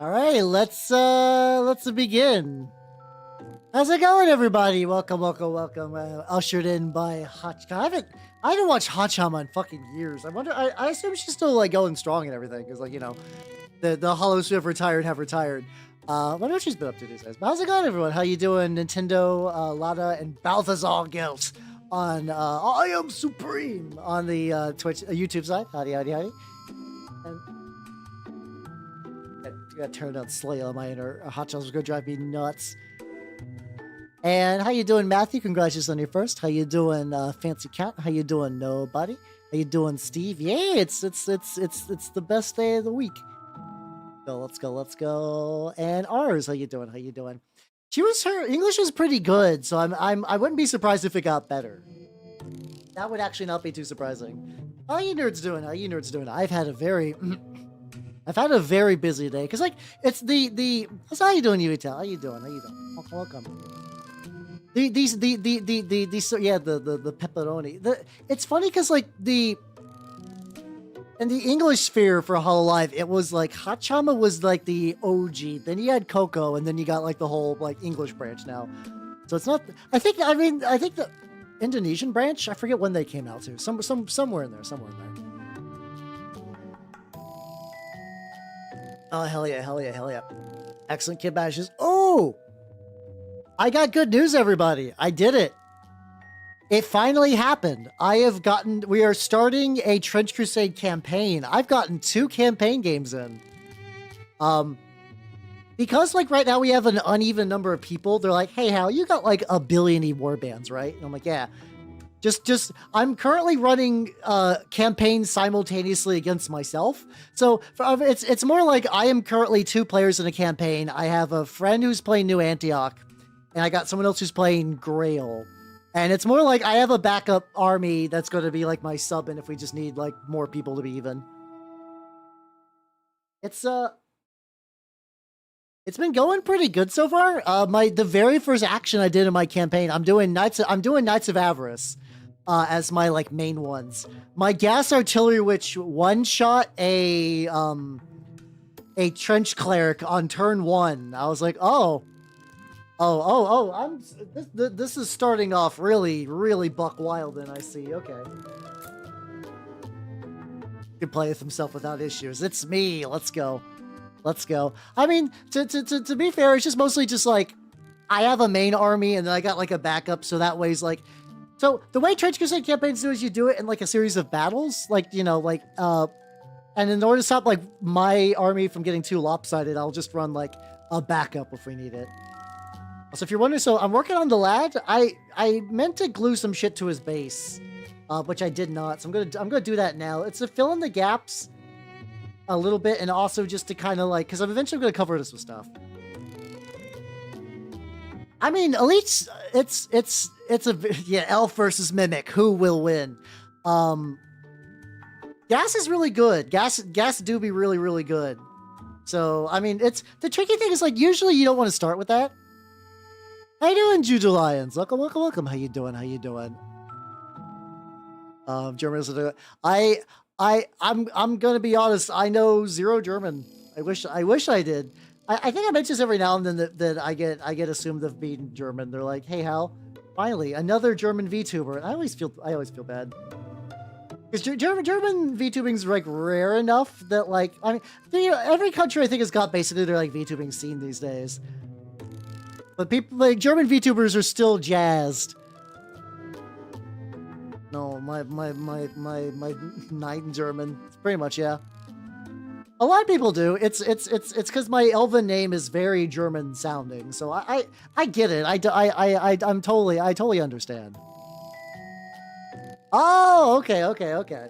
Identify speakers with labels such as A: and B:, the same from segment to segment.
A: All right, let's begin. How's it going, everybody? Welcome. Ushered in by Hach. I haven't watched Hachama in fucking years. I wonder. I assume she's still like going strong and everything, because like, you know, the Hollows who have retired. I wonder what she's been up to these days. But how's it going, everyone? How you doing, Nintendo, Lada, and Balthazar Guilt on I Am Supreme on the Twitch, YouTube side? Howdy. And I got turned on Slay on my inner Hot Shots was gonna drive me nuts. And how you doing, Matthew? Congratulations on your first. How you doing, Fancy Cat? How you doing, Nobody? How you doing, Steve? Yeah, it's the best day of the week. Let's go. And ours, how you doing? Her English was pretty good, so I wouldn't be surprised if it got better. That would actually not be too surprising. How you nerds doing? I've had a very busy day, because like it's the how you doing, Utah? How you doing? Welcome. The pepperoni. It's funny because like in the English sphere for Hololive, it was like Hachama was like the OG. Then you had Coco, and then you got like the whole like English branch now. So it's not. I think the Indonesian branch. I forget when they came out to. Somewhere in there. Oh, hell yeah. Excellent, Kid Bashes. Oh! I got good news, everybody. I did it. It finally happened. We are starting a Trench Crusade campaign. I've gotten 2 campaign games in. Because, like, right now we have an uneven number of people, they're like, hey, Hal, you got, like, a billion warbands, right? And I'm like, yeah. I'm currently running campaigns simultaneously against myself. So it's more like I am currently 2 players in a campaign. I have a friend who's playing New Antioch, and I got someone else who's playing Grail. And it's more like I have a backup army that's going to be like my sub, and if we just need like more people to be even. It's been going pretty good so far. The very first action I did in my campaign, I'm doing Knights of Avarice. As my like main ones. My gas artillery witch one-shot a trench cleric on turn 1. I was like, this is starting off really buck wild, and I see. Okay, he can play with himself without issues. It's me. Let's go. I mean, to be fair, it's just mostly just like I have a main army, and then I got like a backup, so that way's like. So the way Trench Crusade campaigns do is you do it in like a series of battles, like, you know, like, and in order to stop like my army from getting too lopsided, I'll just run like a backup if we need it. So if you're wondering, so I'm working on the lad. I meant to glue some shit to his base, which I did not. So I'm gonna do that now. It's to fill in the gaps a little bit, and also just to kind of like, because I'm eventually gonna cover this with stuff. I mean, Elites, it's Elf versus Mimic. Who will win? Gas is really good. Gas do be really good. So, I mean, it's the tricky thing is like usually you don't want to start with that. How you doing, Juju Lions? Welcome. How you doing? German. I'm gonna be honest. I know 0 German. I wish I did. I think I mention this every now and then that I get assumed of being German. They're like, "Hey, Hal, finally another German VTuber." And I always feel bad because German VTubing is like rare enough that like I mean, every country I think has got basically their like VTubing scene these days. But people like German VTubers are still jazzed. No, my night in German. Pretty much, yeah. A lot of people do. It's because my elven name is very German sounding, so I get it. I totally understand. Oh, okay, okay, okay.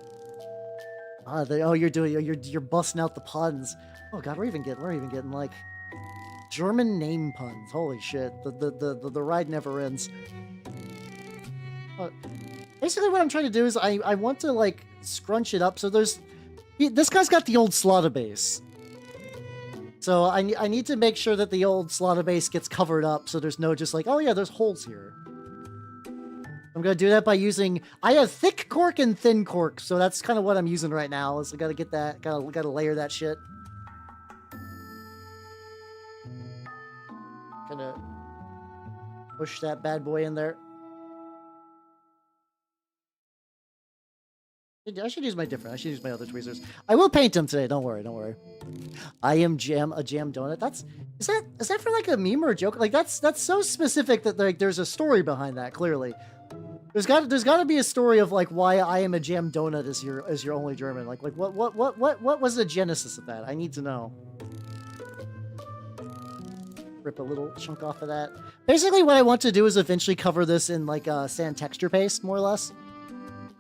A: Oh, you're busting out the puns. Oh God, we're even getting like German name puns. Holy shit, the ride never ends. Basically, what I'm trying to do is I want to like scrunch it up. So this guy's got the old slaughter base. So I need to make sure that the old slaughter base gets covered up, so there's no just like, oh yeah, there's holes here. I'm gonna do that by using, I have thick cork and thin cork, so that's kind of what I'm using right now. So I gotta get that, gotta layer that shit. Gonna push that bad boy in there. I should use my other tweezers. I will paint them today. Don't worry, don't worry. I am a jam donut. Is that for like a meme or a joke? Like that's so specific that like there's a story behind that. Clearly, there's got to be a story of like why I am a jam donut is your only German. Like what was the genesis of that? I need to know. Rip a little chunk off of that. Basically, what I want to do is eventually cover this in like sand texture paste, more or less.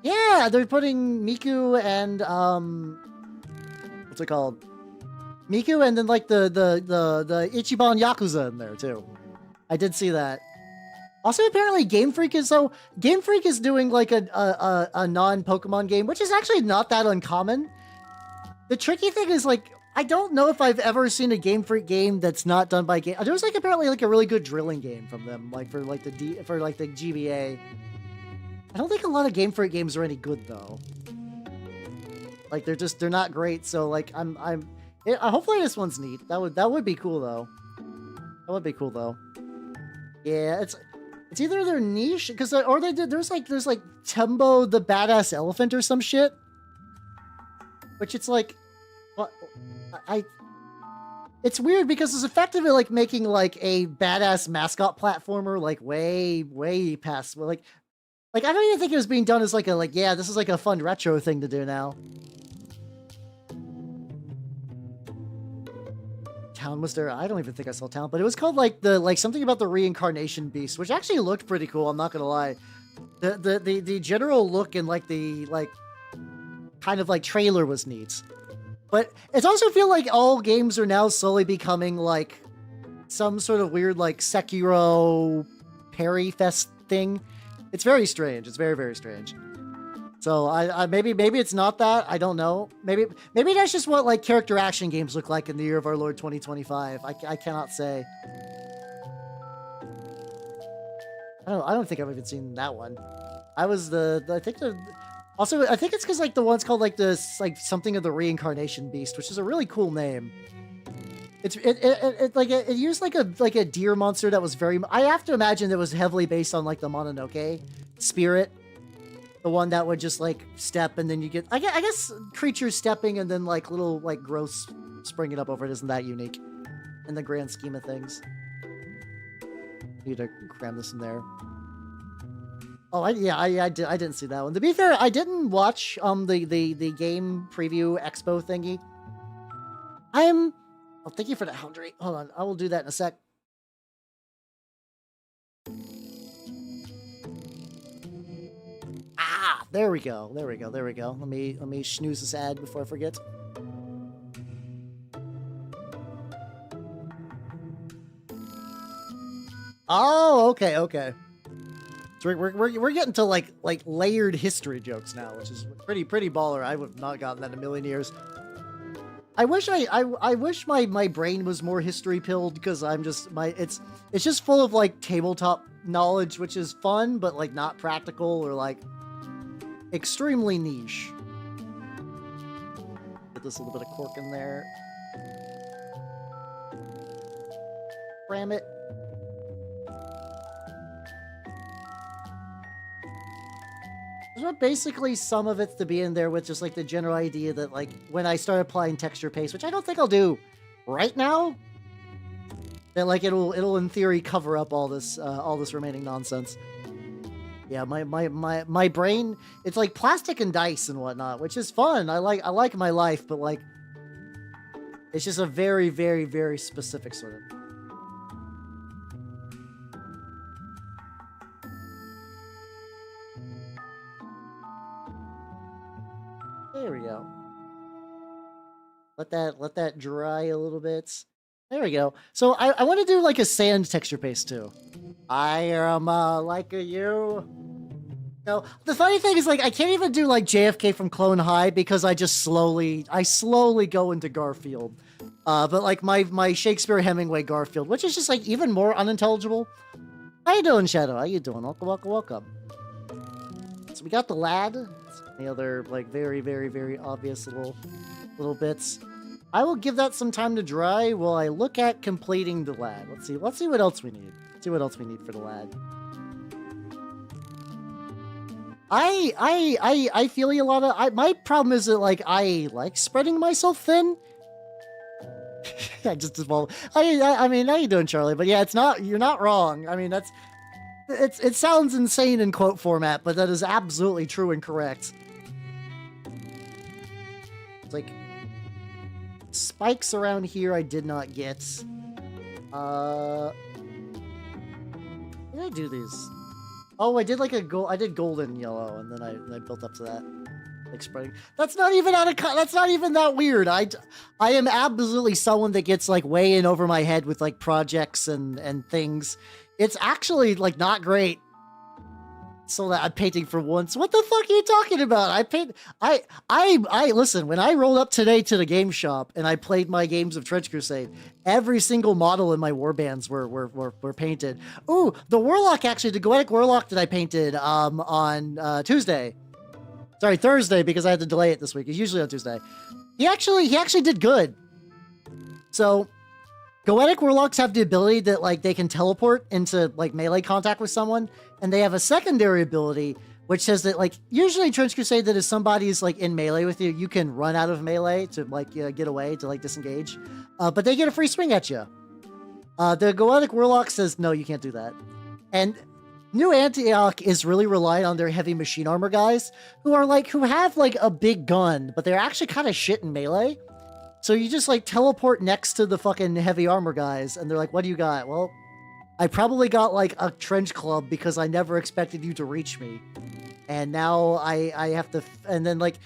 A: Yeah, they're putting Miku and what's it called? Miku and then like the Ichiban Yakuza in there too. I did see that. Also, apparently Game Freak is doing like a non-Pokemon game, which is actually not that uncommon. The tricky thing is like I don't know if I've ever seen a Game Freak game that's not done by game. There was like apparently like a really good drilling game from them, like for like the GBA. I don't think a lot of Game Freak games are any good though. Like they're not great. So like hopefully this one's neat. That would be cool though. That would be cool though. Yeah, it's either their niche because or there's like Tembo the Badass Elephant or some shit. Which it's like, what it's weird because it's effectively like making like a badass mascot platformer like way past like I don't even think it was being done as like yeah, this is like a fun retro thing to do now. Town was there? I don't even think I saw Town, but it was called like something about the reincarnation beast, which actually looked pretty cool. I'm not gonna lie. The general look and like the kind of like trailer was neat. But it's also feel like all games are now slowly becoming like some sort of weird like Sekiro Parry Fest thing. It's very strange. It's very, very strange. So I maybe it's not that. I don't know. Maybe that's just what like character action games look like in the year of our Lord 2025. I cannot say. I don't think I've even seen that one. I think it's because like the one's called like this like something of the reincarnation beast, which is a really cool name. It used like a deer monster that was very. I have to imagine it was heavily based on like the Mononoke spirit, the one that would just like step and then you get. I guess creatures stepping and then like little like growths springing up over it isn't that unique in the grand scheme of things. Need to cram this in there. Oh, I didn't see that one. To be fair, I didn't watch the game preview expo thingy. Oh, thank you for that, Houndry. Hold on, I will do that in a sec. Ah, there we go. Let me snooze this ad before I forget. Oh, okay. So we're getting to like layered history jokes now, which is pretty baller. I would have not gotten that in a million years. I wish my brain was more history pilled because it's just full of like tabletop knowledge, which is fun but like not practical or like extremely niche. Get this little bit of cork in there. Cram it. There's basically some of it's to be in there with just like the general idea that like when I start applying texture paste, which I don't think I'll do right now, that like it'll in theory cover up all this remaining nonsense. Yeah, my brain, it's like plastic and dice and whatnot, which is fun. I like my life, but like it's just a very, very, very specific sort of. Let that dry a little bit. There we go. So I want to do like a sand texture paste too. I am like a you. No, the funny thing is like I can't even do like JFK from Clone High because I slowly go into Garfield. But like my Shakespeare Hemingway Garfield, which is just like even more unintelligible. How you doing, Shadow? How you doing? Welcome, welcome, welcome. So we got the lad. The other like very obvious little bits. I will give that some time to dry while I look at completing the lad. Let's see what else we need. See what else we need for the lad. I feel a lot of my problem is that like I like spreading myself thin. I just evolved. I mean, how you doing, Charlie? But yeah, you're not wrong. I mean, it sounds insane in quote format, but that is absolutely true and correct. It's like spikes around here I did not get. How did I do these? Oh, I did like I did golden and yellow, and then I built up to that. Like spreading. That's not even that's not even that weird. I am absolutely someone that gets like way in over my head with like projects and things. It's actually like not great. So that I'm painting for once. What the fuck are you talking about? I listen, when I rolled up today to the game shop and I played my games of Trench Crusade, every single model in my warbands were painted. Ooh, the Warlock actually, the Goetic Warlock that I painted on Tuesday. Sorry, Thursday, because I had to delay it this week. It's usually on Tuesday. He actually did good. So Goetic Warlocks have the ability that like they can teleport into like melee contact with someone, and they have a secondary ability which says that like usually Trench Crusade that if somebody's like in melee with you, you can run out of melee to like get away to like disengage, but they get a free swing at you. The Goetic Warlock says no, you can't do that, and New Antioch is really relying on their heavy machine armor guys who have like a big gun, but they're actually kind of shit in melee. So you just like teleport next to the fucking heavy armor guys, and they're like, "What do you got?" Well, I probably got like a trench club because I never expected you to reach me, and now I have to. And then like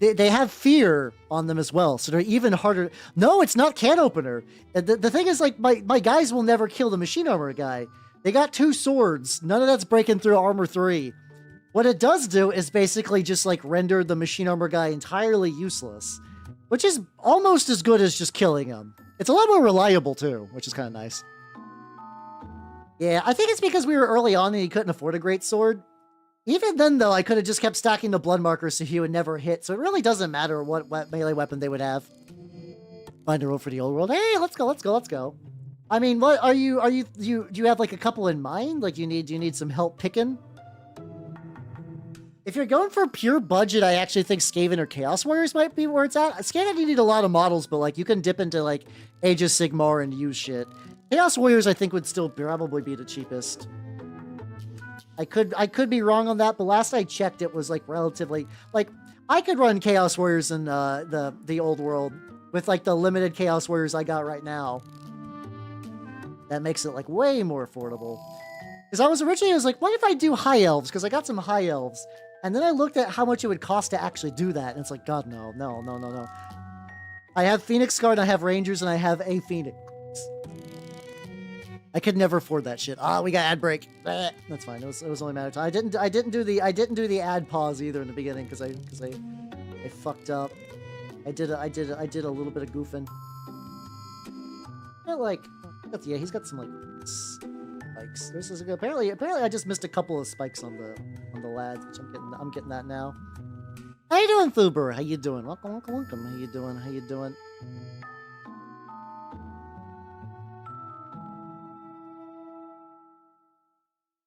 A: they have fear on them as well, so they're even harder. No, it's not can opener. The thing is like my guys will never kill the machine armor guy. They got 2 swords. None of that's breaking through armor 3. What it does do is basically just like render the machine armor guy entirely useless, which is almost as good as just killing him. It's a lot more reliable too, which is kind of nice. Yeah, I think it's because we were early on and he couldn't afford a great sword. Even then though, I could have just kept stacking the blood markers so he would never hit, so it really doesn't matter what melee weapon they would have. Find a road for the old world. Hey, let's go. I mean, what do you have like a couple in mind? Like do you need some help picking? If you're going for pure budget, I actually think Skaven or Chaos Warriors might be where it's at. Skaven, you need a lot of models, but like you can dip into like Age of Sigmar and use shit. Chaos Warriors, I think, would still probably be the cheapest. I could be wrong on that, but last I checked, it was like relatively like I could run Chaos Warriors in the old world with like the limited Chaos Warriors I got right now. That makes it like way more affordable. Because I was like, what if I do High Elves? Because I got some High Elves. And then I looked at how much it would cost to actually do that. And it's like, God, no. I have Phoenix Guard, I have Rangers, and I have a Phoenix. I could never afford that shit. We got ad break. That's fine. It was only a matter of time. I didn't do the ad pause either in the beginning because I fucked up. I did a little bit of goofing. But like, yeah, he's got some like spikes. This is good. Apparently I just missed a couple of spikes on the lads, which I'm getting that now. How you doing, Vtuber? How you doing? Welcome. How you doing?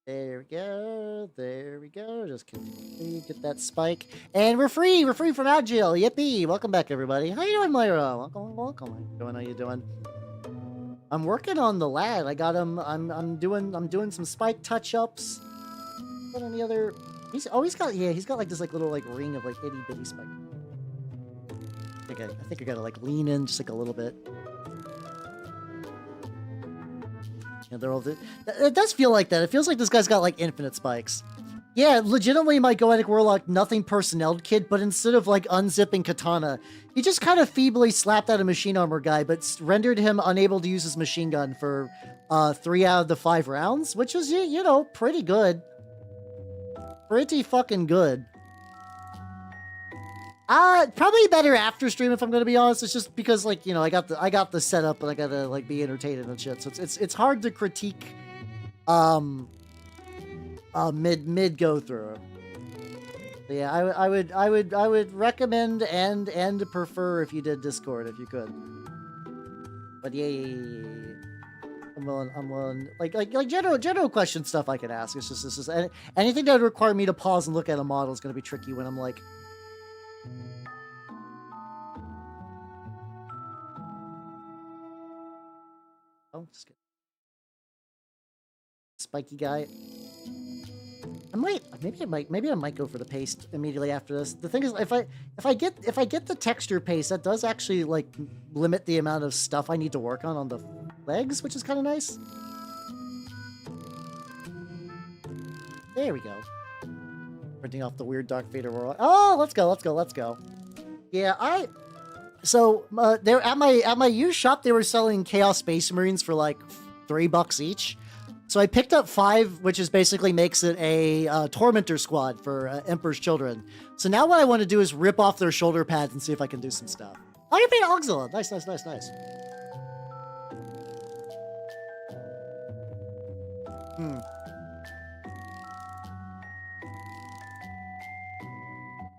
A: There we go. Just continue, get that spike. And we're free from Agile. Yippee. Welcome back, everybody. How you doing, Myra? Welcome. How you doing? I'm working on the lad. I got him. I'm doing some spike touch-ups. Got any other? He's got like this like little like ring of like itty bitty spike. I think I gotta like lean in just like a little bit. Yeah, they're all. It does feel like that. It feels like this guy's got like infinite spikes. Yeah, legitimately my Goetic Warlock nothing personnel kid, but instead of like unzipping katana, he just kind of feebly slapped at a machine armor guy, but rendered him unable to use his machine gun for 3 out of the 5 rounds, which is, you know, pretty good. Pretty fucking good. Probably better after stream if I'm gonna be honest. It's just because like, you know, I got the setup and I gotta like be entertained and shit. So it's hard to critique mid go through. But yeah, I would recommend and prefer if you did Discord if you could. But yeah. I'm willing. Like general question stuff I can ask. It's just anything that would require me to pause and look at a model is gonna be tricky when I'm like. Oh, just kidding. Spiky guy. Maybe I might go for the paste immediately after this. The thing is, if I get the texture paste, that does actually like limit the amount of stuff I need to work on the legs, which is kind of nice. There we go. Printing off the weird Dark Vader world. Oh, let's go. Yeah, so they're at my used shop. They were selling Chaos Space Marines for like $3 each. So I picked up 5, which is basically makes it a Tormentor squad for Emperor's Children. So now what I want to do is rip off their shoulder pads and see if I can do some stuff. Oh, you're being Auxilla. Nice.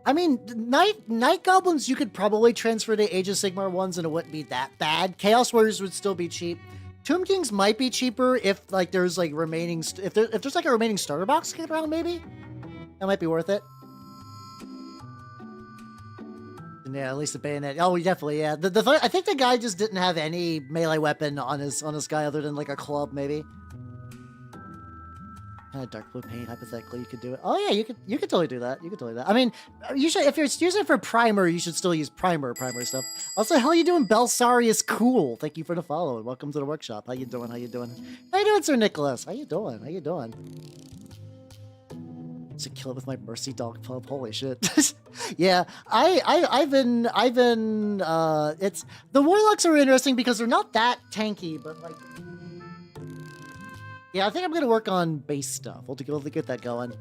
A: I mean, Night Goblins you could probably transfer to Age of Sigmar ones and it wouldn't be that bad. Chaos Warriors would still be cheap. Tomb Kings might be cheaper if like there's like remaining if there's like a remaining starter box kit around, maybe that might be worth it. And yeah, at least the bayonet. Oh, definitely, yeah. I think the guy just didn't have any melee weapon on his guy other than like a club, maybe. Dark blue paint, hypothetically, you could do it. Oh yeah, you could totally do that. I mean, you should, if you're using it for primer, you should still use primer stuff. Also, how you doing? Belsarius Cool. Thank you for the follow and welcome to the workshop. How you doing, Sir Nicholas? How you doing? To kill it with my mercy dog pub. Holy shit. Yeah, I've been it's the warlocks are interesting because they're not that tanky, but like. Yeah, I think I'm going to work on base stuff. We'll get that going.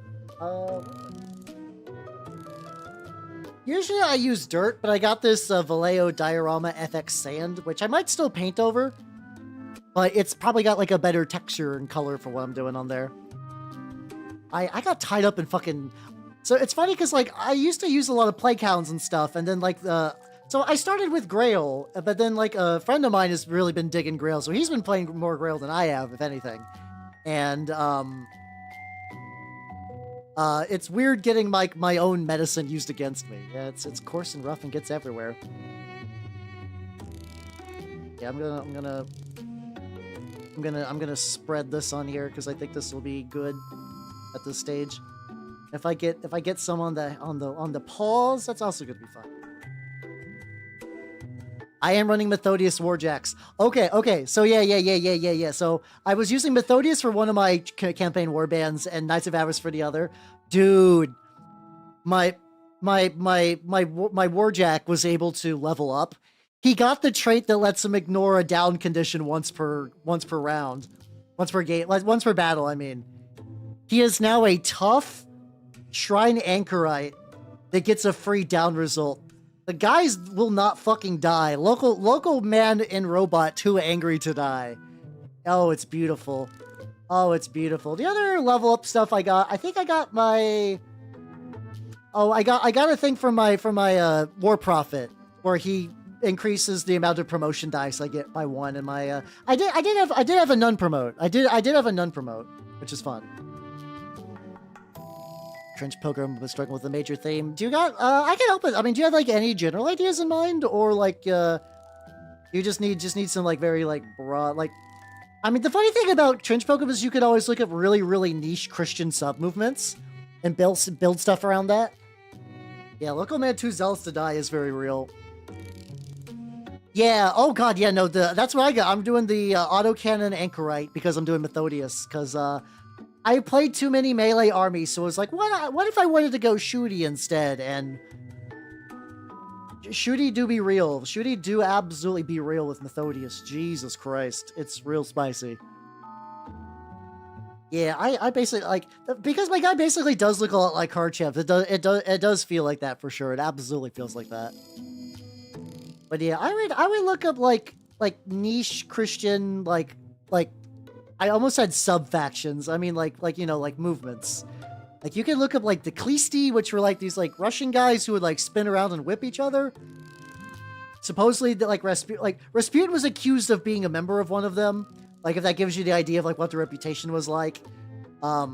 A: Usually I use dirt, but I got this Vallejo Diorama FX Sand, which I might still paint over. But it's probably got like a better texture and color for what I'm doing on there. I got tied up in fucking... So it's funny because like I used to use a lot of Plague Hounds and stuff, and then like the... So I started with Grail, but then like a friend of mine has really been digging Grail, so he's been playing more Grail than I have, if anything. And it's weird getting my own medicine used against me. Yeah, it's coarse and rough and gets everywhere. Yeah, I'm gonna spread this on here because I think this will be good at this stage. If I get some on the paws, that's also gonna be fun. I am running Methodius Warjacks. Okay. So yeah. So I was using Methodius for one of my campaign warbands and Knights of Avarice for the other. Dude, my Warjack was able to level up. He got the trait that lets him ignore a down condition once per round, once per game, like once per battle. I mean, he is now a tough Shrine Anchorite that gets a free down result. The guys will not fucking die. Local man and robot too angry to die. Oh, it's beautiful. The other level up stuff I got, I think I got my... Oh, I got a thing for my War Prophet, where he increases the amount of promotion dice I get by 1, and my I did have a nun promote. I did have a nun promote, which is fun. Trench Pilgrim was struggling with a major theme. Do you got, I can help it. I mean, do you have like any general ideas in mind, or like, you just need some like very like broad, like, I mean, the funny thing about Trench Pilgrim is you could always look at really, really niche Christian sub movements and build stuff around that. Yeah, local man too zealous to die is very real. Yeah, oh god, yeah, no, that's what I got. I'm doing the autocannon Anchorite because I'm doing Methodius, because, I played too many melee armies, so it was like, what if I wanted to go shooty instead? And shooty do be real. Shooty do absolutely be real with Methodius. Jesus Christ, it's real spicy. Yeah, I basically like, because my guy basically does look a lot like Harchev. It does feel like that for sure. It absolutely feels like that. But yeah, I would look up like niche Christian like I almost said sub factions. I mean like you know, like movements. Like you can look up like the Klisti, which were like these like Russian guys who would like spin around and whip each other. Supposedly that like Rasputin was accused of being a member of one of them. Like, if that gives you the idea of, like, what the reputation was like. That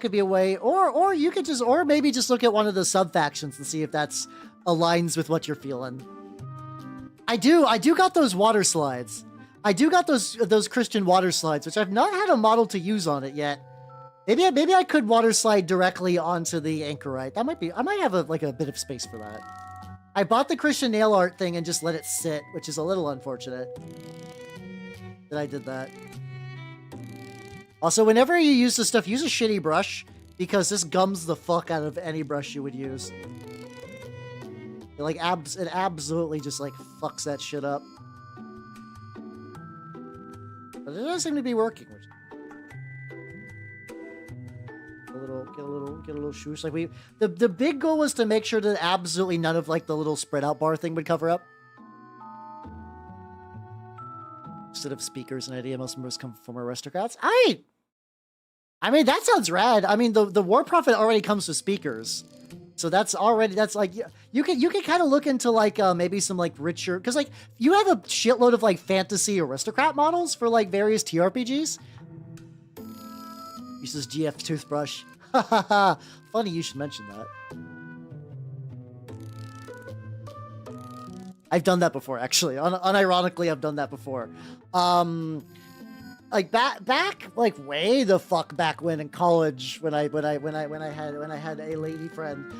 A: could be a way. Or you could just, or maybe just look at one of the sub-factions and see if that's aligns with what you're feeling. I do got those water slides. I do got those Christian water slides, which I've not had a model to use on it yet. Maybe I could water slide directly onto the anchorite. That might be, I might have a bit of space for that. I bought the Christian nail art thing and just let it sit, which is a little unfortunate that I did that. Also, whenever you use this stuff, use a shitty brush, because this gums the fuck out of any brush you would use. It, like, it absolutely just, like, fucks that shit up. But it does seem to be working. Get a little shoosh. Like, the big goal was to make sure that absolutely none of, like, the little spread out bar thing would cover up. Instead of speakers and idea, most members come from aristocrats. I mean, that sounds rad. I mean, the War Prophet already comes with speakers, so that's like, you can kind of look into like maybe some like richer, because like you have a shitload of like fantasy aristocrat models for like various TRPGs. Uses GF toothbrush. Funny you should mention that. I've done that before, actually. Unironically, I've done that before. Like back, like way the fuck back when in college, when I had a lady friend,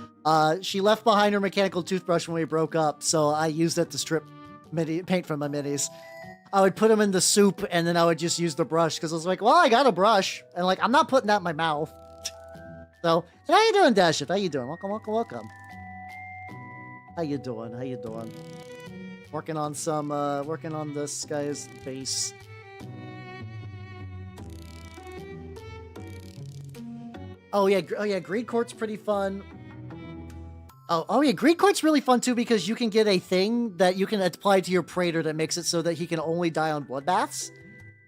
A: she left behind her mechanical toothbrush when we broke up, so I used it to strip paint from my minis. I would put them in the soup, and then I would just use the brush, because I was like, well, I got a brush, and like, I'm not putting that in my mouth. So, how you doing, Dashif? How you doing? Welcome. How you doing? Working on some, working on this guy's base. Oh yeah, Greed Court's pretty fun. Oh yeah, Greed Court's really fun too, because you can get a thing that you can apply to your Praetor that makes it so that he can only die on bloodbaths.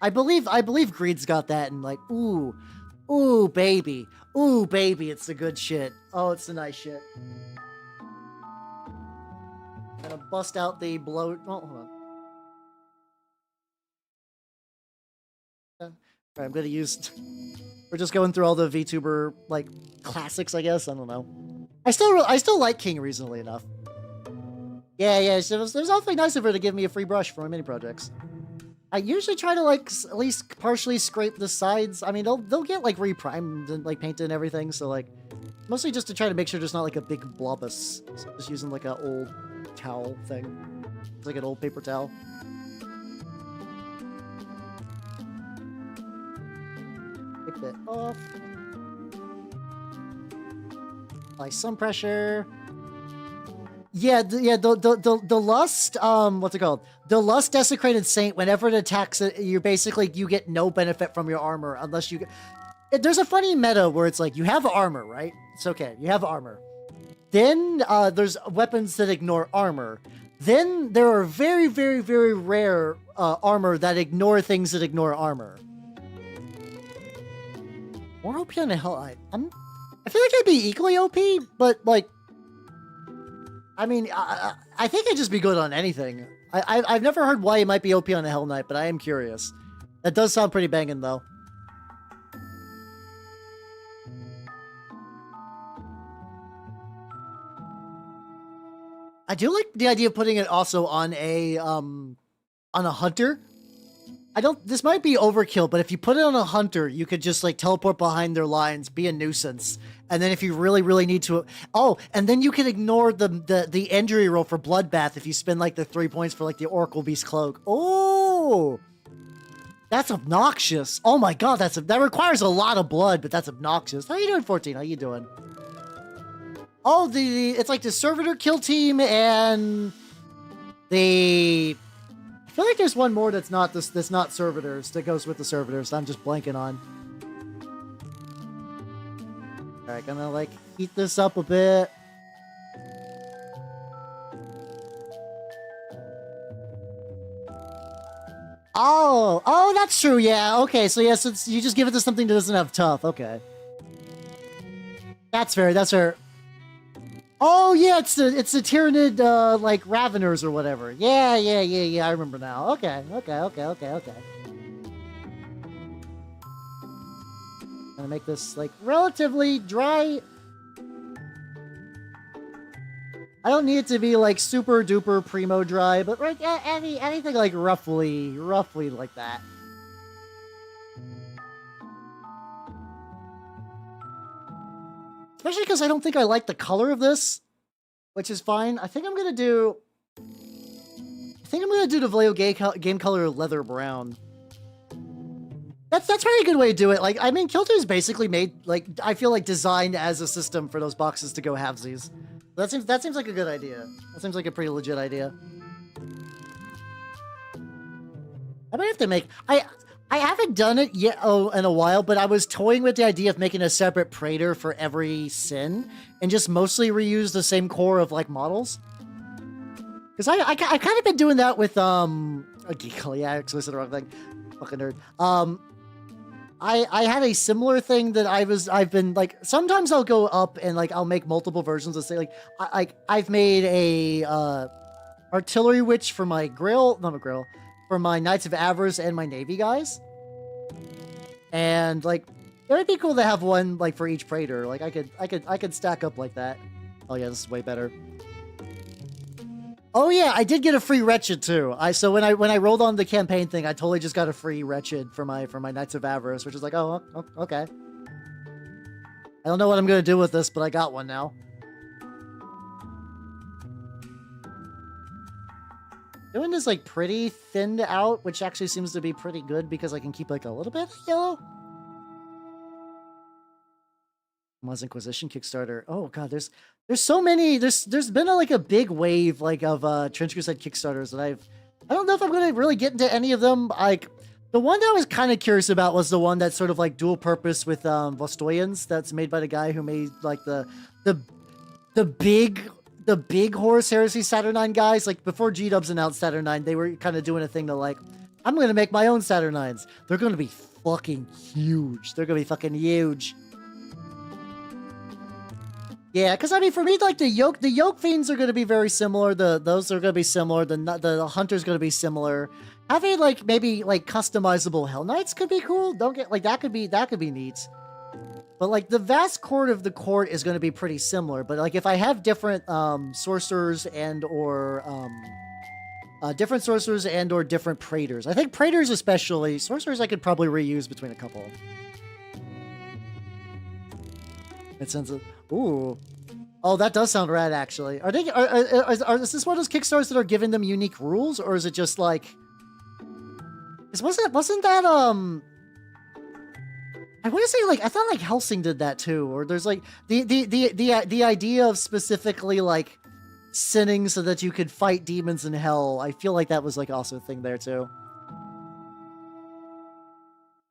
A: I believe Greed's got that, and like, ooh, baby, it's the good shit. Oh, it's the nice shit. Gonna bust out the blow. Oh, hold on. Alright, I'm gonna use. We're just going through all the VTuber like classics, I guess. I don't know. I still like King reasonably enough. Yeah. So it was awfully nice of her to give me a free brush for my mini projects. I usually try to like at least partially scrape the sides. I mean, they'll get like reprimed and like painted and everything. So like, mostly just to try to make sure there's not like a big blobus. So just using like an old towel thing. It's like an old paper towel. Take that off. Apply some pressure. Yeah, the Lust, what's it called? The Lust Desecrated Saint, whenever it attacks it, you get no benefit from your armor unless you get... There's a funny meta where it's like, you have armor, right? It's okay, you have armor. Then, there's weapons that ignore armor. Then, there are very, very, very rare, armor that ignore things that ignore armor. More OP on the hell, I feel like I'd be equally OP, but, like... I mean, I think it'd just be good on anything. I've never heard why it might be OP on a Hell Knight, but I am curious. That does sound pretty banging, though. I do like the idea of putting it also on a hunter. This might be overkill, but if you put it on a hunter, you could just like teleport behind their lines, be a nuisance. And then if you really, really need to, and then you can ignore the injury roll for Bloodbath if you spend like the 3 points for like the Oracle Beast Cloak. Oh, That's obnoxious. Oh my god, that requires a lot of blood, but that's obnoxious. How you doing, 14? How you doing? Oh, it's like the servitor kill team and the... I feel like there's one more that's not that's not servitors that goes with the servitors. I'm just blanking on. All right, gonna like heat this up a bit. Oh, that's true. Yeah. Okay. So yes, you just give it to something that doesn't have tough. Okay. That's fair. That's fair. Oh yeah, it's the Tyrannid like Raveners or whatever. Yeah. I remember now. Okay. Gonna make this like relatively dry. I don't need it to be like super duper primo dry, but right, yeah, anything like roughly like that. Especially because I don't think I like the color of this, which is fine. I think I'm gonna do the Vallejo game color leather brown. That's probably a good way to do it. Like, I mean, Kilter is basically made, like, I feel like designed as a system for those boxes to go halvesies. That seems like a good idea. That seems like a pretty legit idea. I might have to make... I haven't done it yet in a while, but I was toying with the idea of making a separate Praetor for every sin and just mostly reuse the same core of, like, models. Because I kind of been doing that with, yeah, I actually said the wrong thing. Fucking nerd. I had a similar thing that I've been like, sometimes I'll go up and like I'll make multiple versions of say like I've made a artillery witch for my for my Knights of Avarice and my Navy guys. And like it would be cool to have one like for each Praetor. Like I could stack up like that. Oh yeah, this is way better. Oh yeah, I did get a free Wretched too. So when I rolled on the campaign thing, I totally just got a free Wretched for my Knights of Avarice, which is like, oh, okay. I don't know what I'm gonna do with this, but I got one now. Doing this like pretty thinned out, which actually seems to be pretty good because I can keep like a little bit of yellow. Maz Inquisition Kickstarter. Oh god, there's so many. There's been like a big wave like of Trench Crusade Kickstarters that I don't know if I'm gonna really get into any of them. Like the one that I was kind of curious about was the one that's sort of like dual purpose with Vostoyans. That's made by the guy who made like the big Horus Heresy Saturnine guys. Like before G-Dubs announced Saturnine, they were kind of doing a thing to like, I'm gonna make my own Saturnines. They're gonna be fucking huge. They're gonna be fucking huge. Yeah, because I mean, for me, like the yoke fiends are going to be very similar. Those are going to be similar. The hunter's going to be similar. Having like maybe like customizable Hell Knights could be cool. Don't get like that could be neat. But like the vast court of the court is going to be pretty similar. But like if I have different sorcerers and or different praetors, I think praetors especially sorcerers I could probably reuse between a couple. It sounds. Ooh. Oh, that does sound rad, actually. Are is this one of those Kickstarters that are giving them unique rules, or is it just like... Wasn't that, I want to say, like, I thought, like, Helsing did that, too, or there's, like, the idea of specifically, like, sinning so that you could fight demons in hell. I feel like that was, like, also a thing there, too.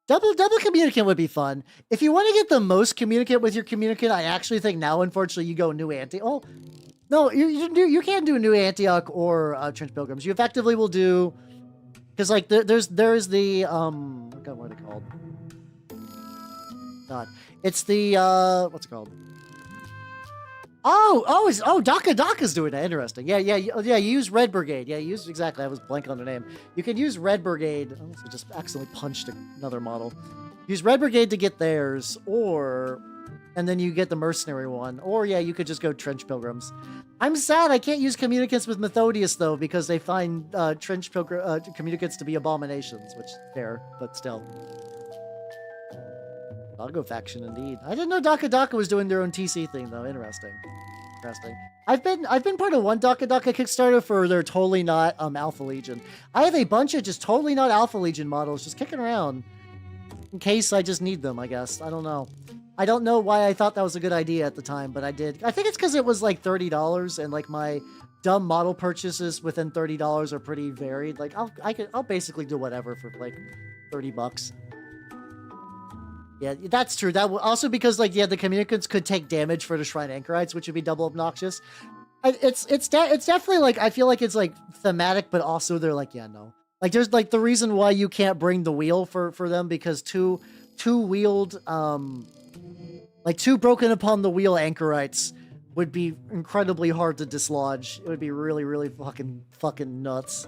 A: Double communicant would be fun. If you want to get the most communicant with your communicant, I actually think now, unfortunately, you go New Antioch. Oh, no, you can't do New Antioch or Trench Pilgrims. You effectively will do, because like there's the God, what are they called? God, it's the what's it called? Daka's doing that. Interesting. Yeah. You use Red Brigade. Yeah, you use exactly. I was blank on the name. You can use Red Brigade. Oh, I just accidentally punched another model. Use Red Brigade to get theirs, and then you get the mercenary one. Or yeah, you could just go Trench Pilgrims. I'm sad I can't use communicants with Methodius though because they find Trench communicants to be abominations, which fair, but still. Dago faction, indeed. I didn't know Daka was doing their own TC thing, though. Interesting. I've been part of one Daka Daka Kickstarter for their totally not Alpha Legion. I have a bunch of just totally not Alpha Legion models just kicking around in case I just need them, I guess. I don't know. I don't know why I thought that was a good idea at the time, but I did. I think it's because it was like $30 and like my dumb model purchases within $30 are pretty varied. Like I'll basically do whatever for like $30. Yeah, that's true. That also because like the communicants could take damage for the Shrine Anchorites, which would be double obnoxious. It's definitely like I feel like it's like thematic, but also they're like no. Like there's like the reason why you can't bring the wheel for them because two wheeled like two broken upon the wheel anchorites would be incredibly hard to dislodge. It would be really fucking nuts.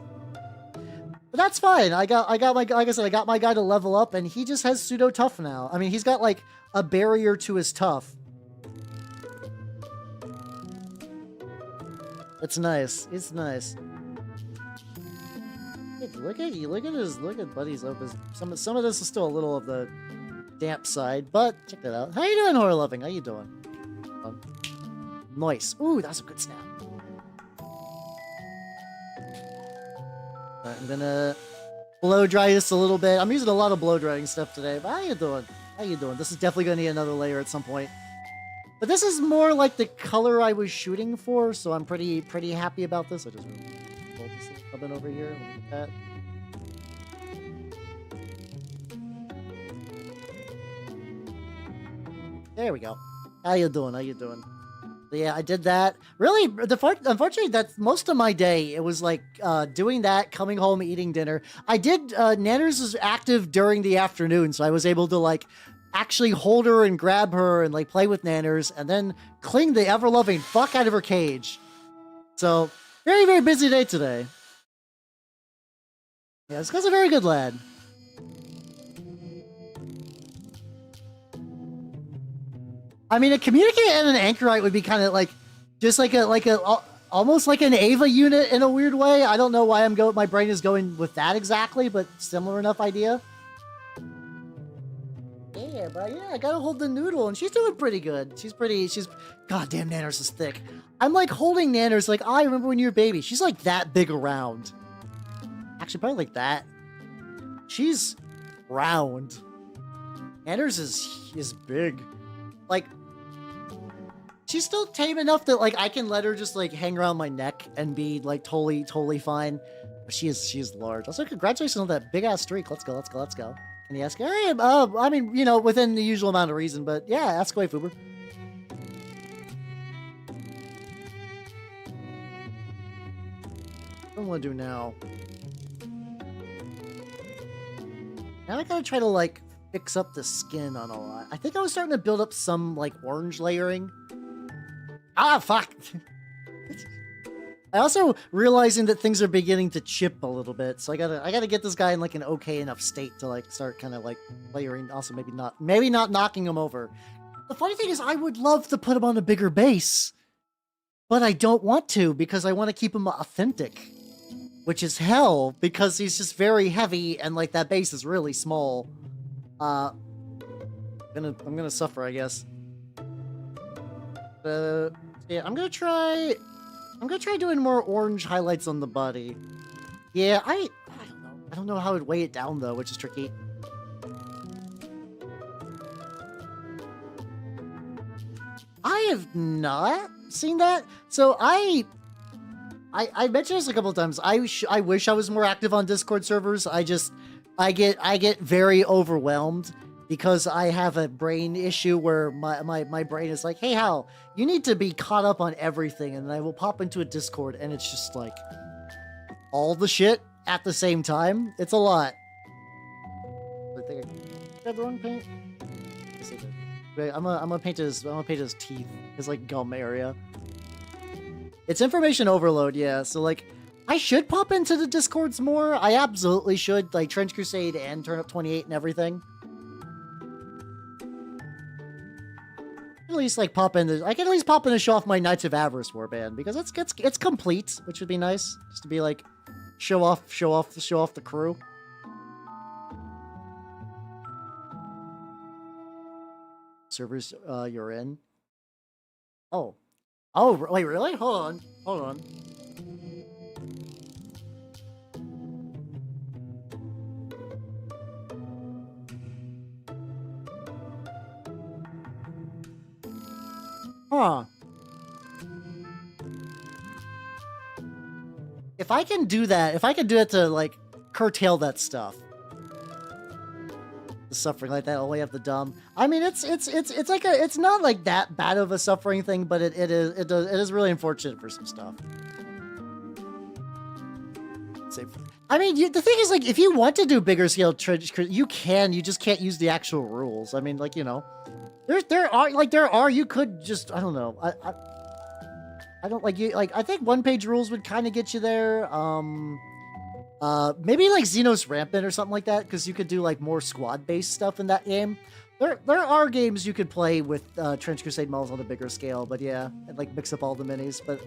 A: But that's fine. I got my like I said, I got my guy to level up, and he just has pseudo tough now. I mean, he's got like a barrier to his tough. It's nice. It's nice. Hey, look at Buddy's opus. Some of this is still a little of the damp side, but check that out. How you doing, Horror Loving? How you doing? Nice. Ooh, that's a good snap. I'm gonna blow dry this a little bit. I'm using a lot of blow drying stuff today, but how you doing? How you doing? This is definitely gonna need another layer at some point. But this is more like the color I was shooting for, so I'm pretty happy about this. I just pulled this oven over here. Look at that. There we go. How you doing? How you doing? Yeah, I did that. Really, unfortunately, that's most of my day. It was like doing that, coming home, eating dinner. I did, Nanners was active during the afternoon, so I was able to like actually hold her and grab her and like play with Nanners and then cling the ever-loving fuck out of her cage. So, very busy day today. Yeah, this guy's a very good lad. I mean, a communicant and an anchorite would be kind of like, just like almost like an Ava unit in a weird way. I don't know why my brain is going with that exactly, but similar enough idea. Yeah, but yeah, I gotta hold the noodle, and she's doing pretty good. Goddamn, Nanners is thick. I'm like holding Nanners like, I remember when you were a baby. She's like that big around. Actually, probably like that. She's round. Nanners is big. Like, she's still tame enough that like I can let her just like hang around my neck and be like totally fine. But she is large. Also, congratulations on that big ass streak. Let's go. And he asks, hey, I mean, you know, within the usual amount of reason, but yeah, ask away, Fuber. What do I want to do now? Now I gotta try to like fix up the skin on a lot. I think I was starting to build up some like orange layering. Ah, fuck. I also realizing that things are beginning to chip a little bit, so I gotta get this guy in like an okay enough state to like start kind of like layering. Also, maybe not knocking him over. The funny thing is, I would love to put him on a bigger base, but I don't want to because I want to keep him authentic, which is hell because he's just very heavy and like that base is really small. I'm gonna suffer, I guess. Yeah, I'm gonna try doing more orange highlights on the body. Yeah, I don't know. I don't know how I'd weigh it down though, which is tricky. I have not seen that. So I mentioned this a couple of times. I wish I was more active on Discord servers. I get very overwhelmed because I have a brain issue where my brain is like, hey, Hal, you need to be caught up on everything. And I will pop into a Discord and it's just like all the shit at the same time. It's a lot. I think I got the wrong paint. I'm gonna paint his teeth, his like gum area. It's information overload, yeah. So like, I should pop into the Discords more. I absolutely should, like Trench Crusade and Turn Up 28 and everything. At least like I can at least pop in to show off my Knights of Avarice warband because it's complete, which would be nice just to be like show off the crew. Servers you're in. Oh, Oh, wait, really? Hold on. Hold on. Huh. If I can do that, if I can do it to, like, curtail that stuff. The suffering like that, all the way up the dumb. I mean, it's like it's not like that bad of a suffering thing, but it is really unfortunate for some stuff. I mean, the thing is, like, if you want to do bigger scale you can. You just can't use the actual rules. I mean, like, you know, you could just, I don't know. I don't like you. Like, I think one-page rules would kind of get you there. Maybe like Xenos Rampant or something like that, because you could do like more squad-based stuff in that game. There are games you could play with Trench Crusade models on a bigger scale, but yeah, and like mix up all the minis. But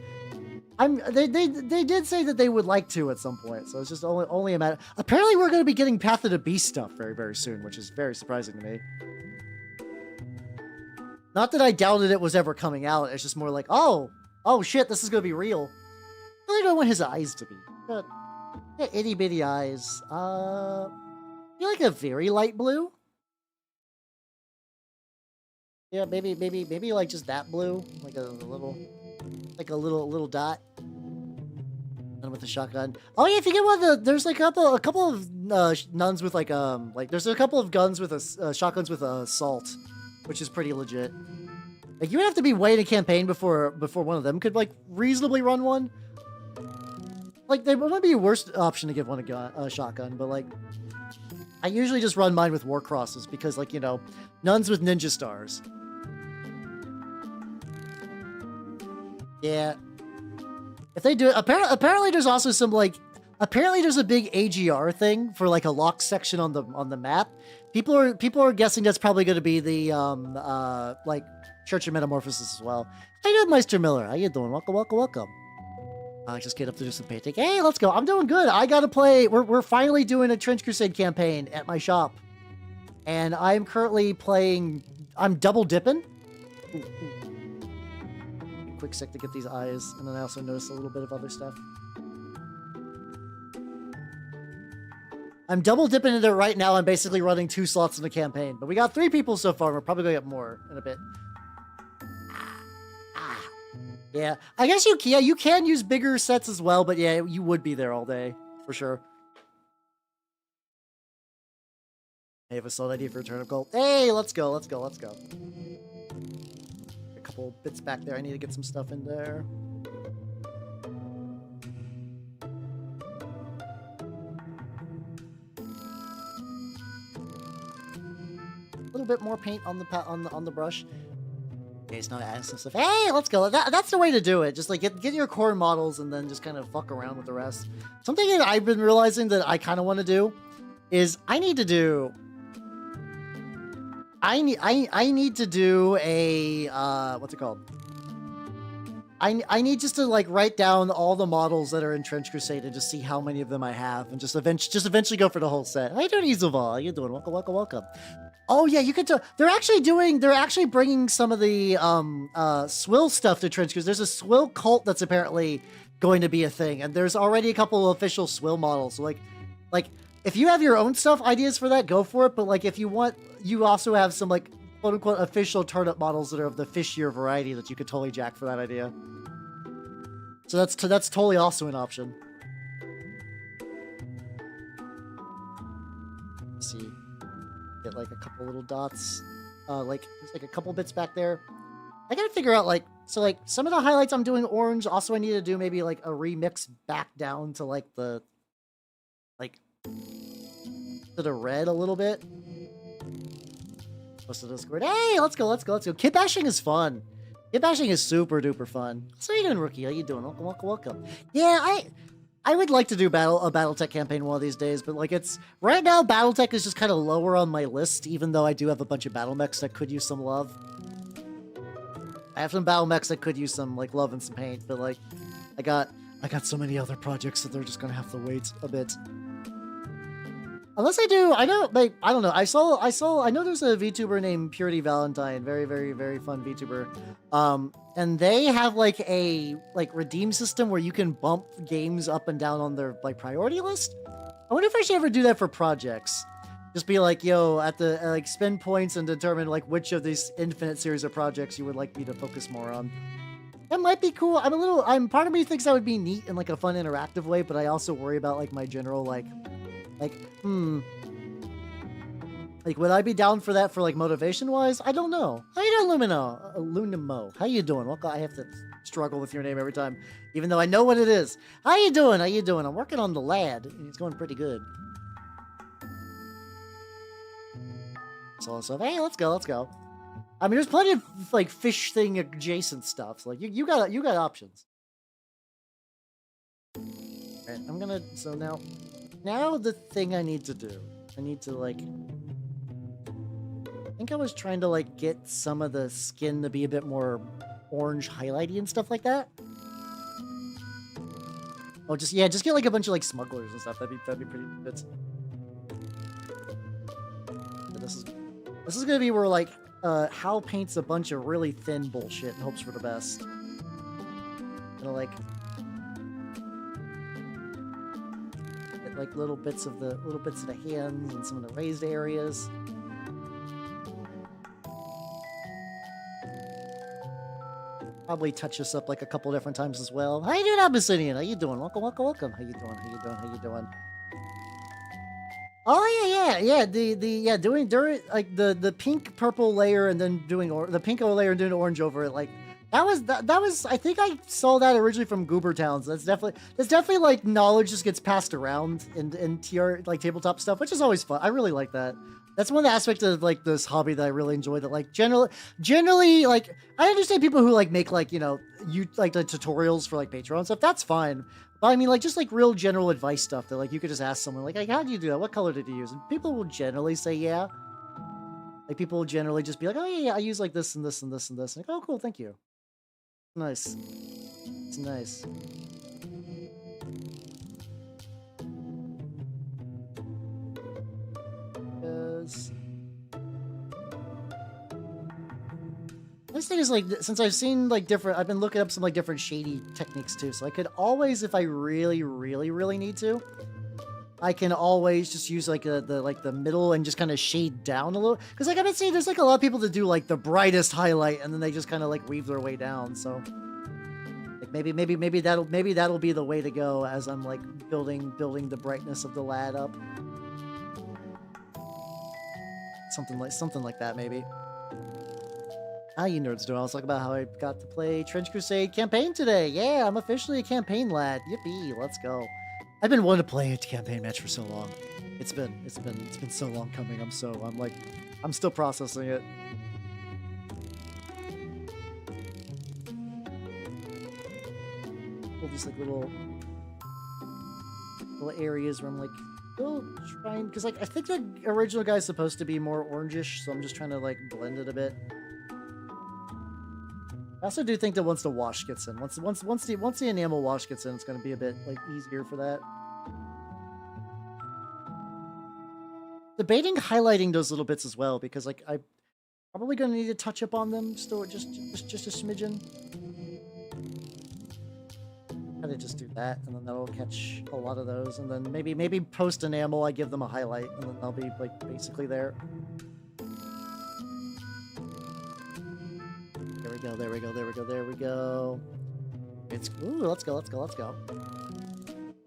A: they did say that they would like to at some point, so it's just only a matter. Apparently, we're going to be getting Path of the Beast stuff very soon, which is very surprising to me. Not that I doubted it was ever coming out. It's just more like, oh shit, this is going to be real. I really don't want his eyes to be, but. Yeah, itty bitty eyes. You like a very light blue? Yeah, maybe like just that blue, like a little dot. And with the shotgun. Oh yeah, if you get one of the, there's like a couple of nuns with like there's a couple of guns with shotguns with assault, which is pretty legit. Like you would have to be way in a campaign before one of them could like reasonably run one. Like, they might be a worse option to give one a shotgun, but, like, I usually just run mine with war crosses because, like, you know, nuns with ninja stars. Yeah. If they do it, apparently there's also some, like, apparently there's a big AGR thing for, like, a locked section on the map. People are guessing that's probably going to be the, like, Church of Metamorphosis as well. How you doing, Meister Miller? How you doing? Welcome. I just get up to do some painting. Hey, let's go. I'm doing good. I gotta play. We're finally doing a Trench Crusade campaign at my shop. And I'm currently playing. I'm double dipping. Ooh. Quick sec to get these eyes. And then I also noticed a little bit of other stuff. I'm double dipping into it right now. I'm basically running 2 slots in the campaign. But we got 3 people so far. We're probably gonna get more in a bit. Yeah, I guess you can use bigger sets as well, but yeah, you would be there all day, for sure. I have a solid idea for a turnip goal. Hey, let's go. A couple bits back there. I need to get some stuff in there. A little bit more paint on the brush. Okay, it's not adding some stuff. Hey, let's go. That's the way to do it. Just like get your core models and then just kind of fuck around with the rest. Something that I've been realizing that I kind of want to do is I need to do a what's it called? I need just to like write down all the models that are in Trench Crusade and just see how many of them I have and just eventually go for the whole set. How you doing, Izuval? How you doing? Welcome. Oh yeah, you can tell they're actually bringing some of the swill stuff to Trench Crusade. There's a swill cult that's apparently going to be a thing, and there's already a couple of official swill models. So like if you have your own stuff ideas for that, go for it. But like if you want, you also have some like quote unquote official turnip models that are of the fishier variety that you could totally jack for that idea. So that's totally also an option. Let's see. Get like a couple little dots, like there's like a couple bits back there. I gotta figure out like some of the highlights I'm doing orange. Also, I need to do maybe like a remix back down to like to the red a little bit. Most of Discord. Hey, let's go. Kit bashing is fun. Kit bashing is super duper fun. So how you doing, Rookie? How you doing? Welcome. Yeah, I would like to do a BattleTech campaign one of these days, but like it's right now BattleTech is just kind of lower on my list, even though I do have a bunch of battle mechs that could use some love. I have some battle mechs that could use some like love and some paint, but like I got so many other projects that they're just gonna have to wait a bit. Unless I do, I know, like, I don't know. I know there's a VTuber named Purity Valentine, very, very, very fun VTuber. And they have like a redeem system where you can bump games up and down on their like priority list. I wonder if I should ever do that for projects. Just be like, yo, at the like spend points and determine like which of these infinite series of projects you would like me to focus more on. That might be cool. Part of me thinks that would be neat in like a fun interactive way, but I also worry about like my general like, would I be down for that for like motivation wise? I don't know. How you doing, Lunimo? How you doing? Well, I have to struggle with your name every time, even though I know what it is. How you doing? How you doing? I'm working on the lad. He's going pretty good. So, hey, let's go. I mean, there's plenty of like fish thing adjacent stuff. So, like you got options. All right, I'm gonna. So now the thing I need to do. I need to like. I think I was trying to like get some of the skin to be a bit more orange highlighty and stuff like that. Oh, just get like a bunch of like smugglers and stuff. That'd be pretty good. This is gonna be where like Hal paints a bunch of really thin bullshit and hopes for the best. Gonna like get like little bits of the hands and some of the raised areas. Probably touch this up like a couple different times as well. How you doing, Abyssinian? How you doing? Welcome. How you doing? Oh yeah. Doing like the pink purple layer and then doing the pink layer and doing orange over it. Like that was I think I saw that originally from Goober Towns. That's definitely like knowledge just gets passed around in TR like tabletop stuff, which is always fun. I really like that. That's one of the aspects of like this hobby that I really enjoy. That like generally like I understand people who like make like you like the tutorials for like Patreon stuff. That's fine. But I mean like just like real general advice stuff that like you could just ask someone like how do you do that? What color did you use? And people will generally say yeah. Like people will generally just be like, oh yeah, I use like this and this and this and this. And like, oh cool, thank you. Nice. It's nice. This thing is like, since I've seen like I've been looking up some like different shady techniques too, so I could always, if I really need to, I can always just use like the middle and just kind of shade down a little, because like I've been seeing there's like a lot of people that do like the brightest highlight and then they just kind of like weave their way down. So like maybe that'll be the way to go as I'm like building the brightness of the lad up. Something like that, maybe. How you nerds doing? I was talking about how I got to play Trench Crusade campaign today. Yeah, I'm officially a campaign lad. Yippee, let's go. I've been wanting to play a campaign match for so long. It's been so long coming. I'm still processing it. All these like little areas where I'm like still trying, because like I think the original guy's supposed to be more orangish, so I'm just trying to like blend it a bit. I also do think that once the wash gets in, once the enamel wash gets in, it's going to be a bit like easier for that. Debating highlighting those little bits as well, because like I'm probably going to need to touch up on them still, just a smidgen. Kind of just do that, and then that'll catch a lot of those, and then maybe post enamel I give them a highlight, and then they'll be like basically there. There we go. It's ooh, let's go.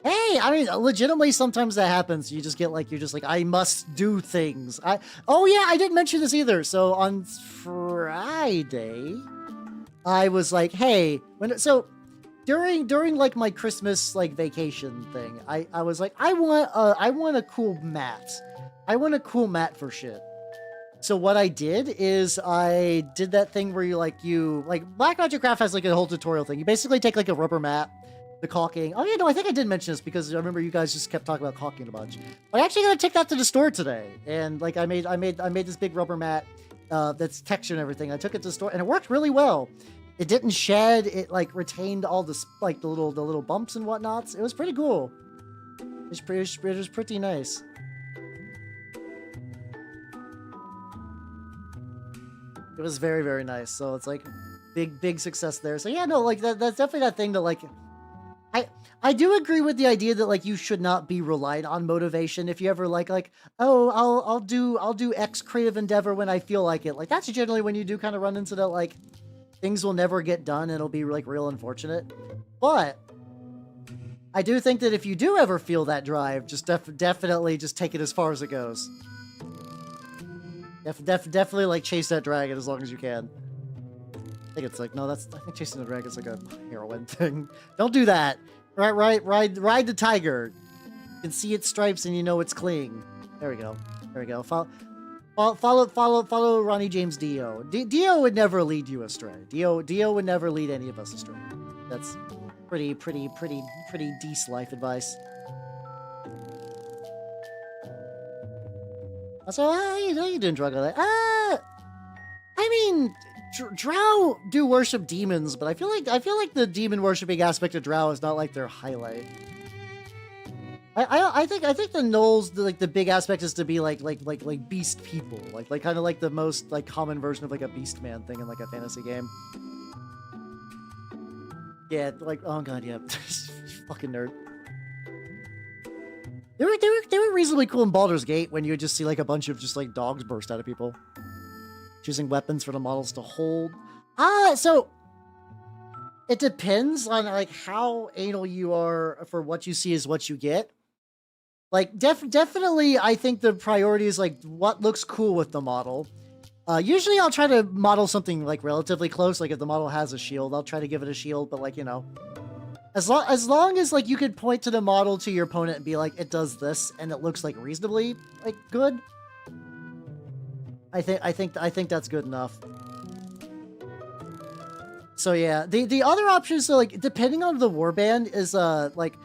A: Hey, I mean, legitimately, sometimes that happens. You just get like, you're just like, I must do things. Oh yeah, I didn't mention this either. So on Friday, I was like, hey, during like my Christmas like vacation thing, I was like, I want a cool mat. I want a cool mat for shit. So what I did is I did that thing where you Black Magic Craft has like a whole tutorial thing. You basically take like a rubber mat, the caulking. Oh yeah, no, I think I did mention this because I remember you guys just kept talking about caulking a bunch. But I actually got to take that to the store today, and like I made this big rubber mat that's textured and everything. I took it to the store and it worked really well. It didn't shed. It like retained all the like the little bumps and whatnots. It was pretty cool. It was pretty nice. It was very, very nice. So it's like big success there. So yeah, no, like that's definitely that thing that like I do agree with the idea that like you should not be reliant on motivation. If you ever like oh I'll do X creative endeavor when I feel like it. Like that's generally when you do kind of run into that like things will never get done and it'll be like real unfortunate. But I do think that if you do ever feel that drive, just definitely just take it as far as it goes. Definitely like chase that dragon as long as you can. I think it's like, no, I think chasing the dragon is like a heroin thing. Don't do that. Ride the tiger. You can see its stripes and you know it's clean. There we go. There we go. Follow Ronnie James Dio. Dio would never lead you astray. Dio would never lead any of us astray. That's pretty decent life advice. So how you doing, Druggo? I mean, Drow do worship demons, but I feel like the demon worshipping aspect of Drow is not like their highlight. I think the gnolls, the big aspect is to be like beast people, like kind of like the most like common version of like a beast man thing in like a fantasy game. Yeah, like oh god, yeah, fucking nerd. They were reasonably cool in Baldur's Gate when you would just see like a bunch of just like dogs burst out of people. Choosing weapons for the models to hold. So it depends on like how anal you are for what you see is what you get. Like definitely I think the priority is like what looks cool with the model. Usually I'll try to model something like relatively close. Like if the model has a shield, I'll try to give it a shield, but like, you know, as long as like you could point to the model to your opponent and be like, it does this and it looks like reasonably like good. I think that's good enough. So yeah, the other options, so like depending on the warband is like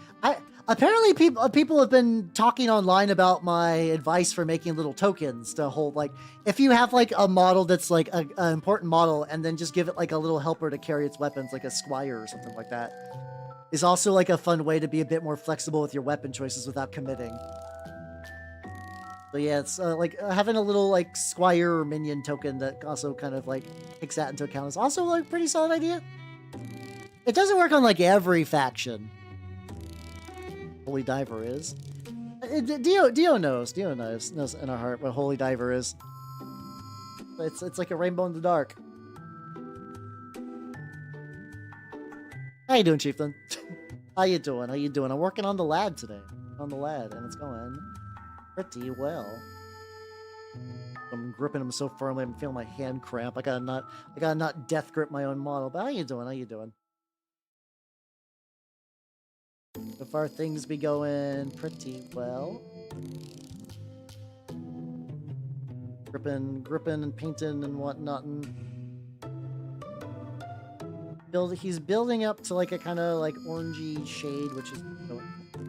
A: apparently people have been talking online about my advice for making little tokens to hold, like if you have like a model that's like an important model and then just give it like a little helper to carry its weapons, like a squire or something like that, is also like a fun way to be a bit more flexible with your weapon choices without committing. So yeah, it's like having a little like squire or minion token that also kind of like takes that into account is also like a pretty solid idea. It doesn't work on like every faction. Holy Diver is. Dio knows in our heart what Holy Diver is. It's like a rainbow in the dark. How you doing, Chieftain? How you doing? I'm working on the lad today. On the lad, and it's going pretty well. I'm gripping him so firmly, I'm feeling my hand cramp. I gotta not death grip my own model. But how you doing? So far, things be going pretty well. Gripping and painting and whatnot. He's building up to like a kind of like orangey shade, which is what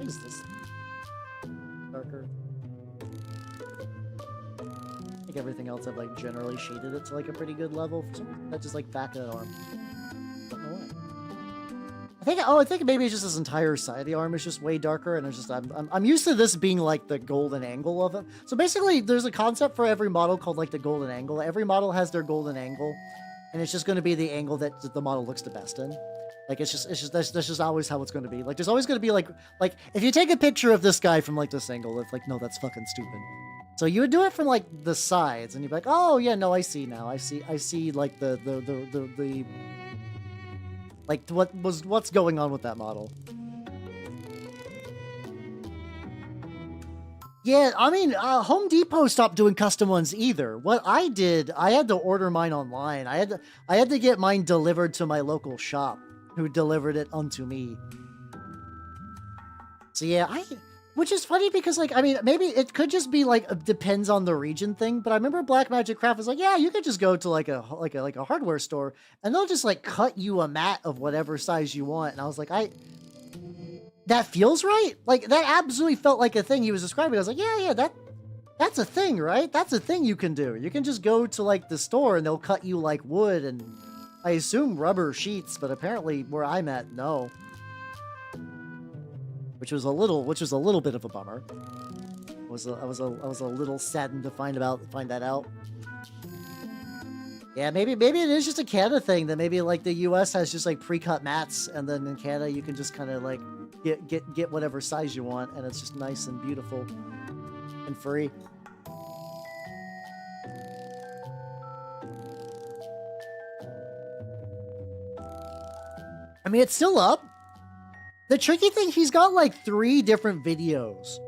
A: is this? Darker. I think everything else I've like generally shaded it to like a pretty good level. For some reason, that just like back of that arm. Don't know why. I think maybe it's just this entire side of the arm is just way darker, and it's just I'm used to this being like the golden angle of it. So basically, there's a concept for every model called like the golden angle. Every model has their golden angle, and it's just going to be the angle that the model looks the best in. Like that's just always how it's going to be. Like there's always going to be like if you take a picture of this guy from like this angle, it's like no, that's fucking stupid. So you would do it from like the sides, and you'd be like, oh yeah, no, I see now. I see like the like what's going on with that model. Yeah, I mean, Home Depot stopped doing custom ones either. What I did, I had to order mine online. I had to get mine delivered to my local shop, who delivered it unto me. So yeah, which is funny because like, I mean, maybe it could just be like, depends on the region thing, but I remember Black Magic Craft was like, yeah, you could just go to like a hardware store and they'll just like cut you a mat of whatever size you want. And I was like, that feels right. Like that absolutely felt like a thing he was describing. I was like, yeah, that's a thing, right? That's a thing you can do. You can just go to like the store and they'll cut you like wood and I assume rubber sheets, but apparently where I'm at, no. Which was a little bit of a bummer. I was a little saddened to find that out. Yeah, maybe it is just a Canada thing that maybe like the US has just like pre-cut mats, and then in Canada you can just kind of like get whatever size you want, and it's just nice and beautiful and free. I mean, it's still up. The tricky thing, he's got like 3 different videos.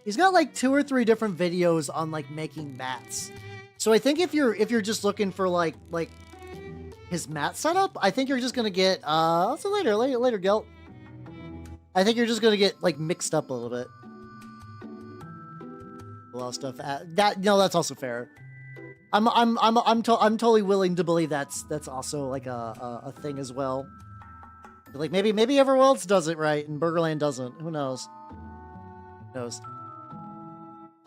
A: He's got like 2 or 3 different videos on like making mats. So I think if you're just looking for like his mat setup, I think you're just gonna get I'll see later, Gelt. I think you're just gonna get like mixed up a little bit. A lot of stuff that's also fair. I'm totally willing to believe that's also like a thing as well. Like maybe everyone else does it right and Burgerland doesn't. Who knows? Who knows?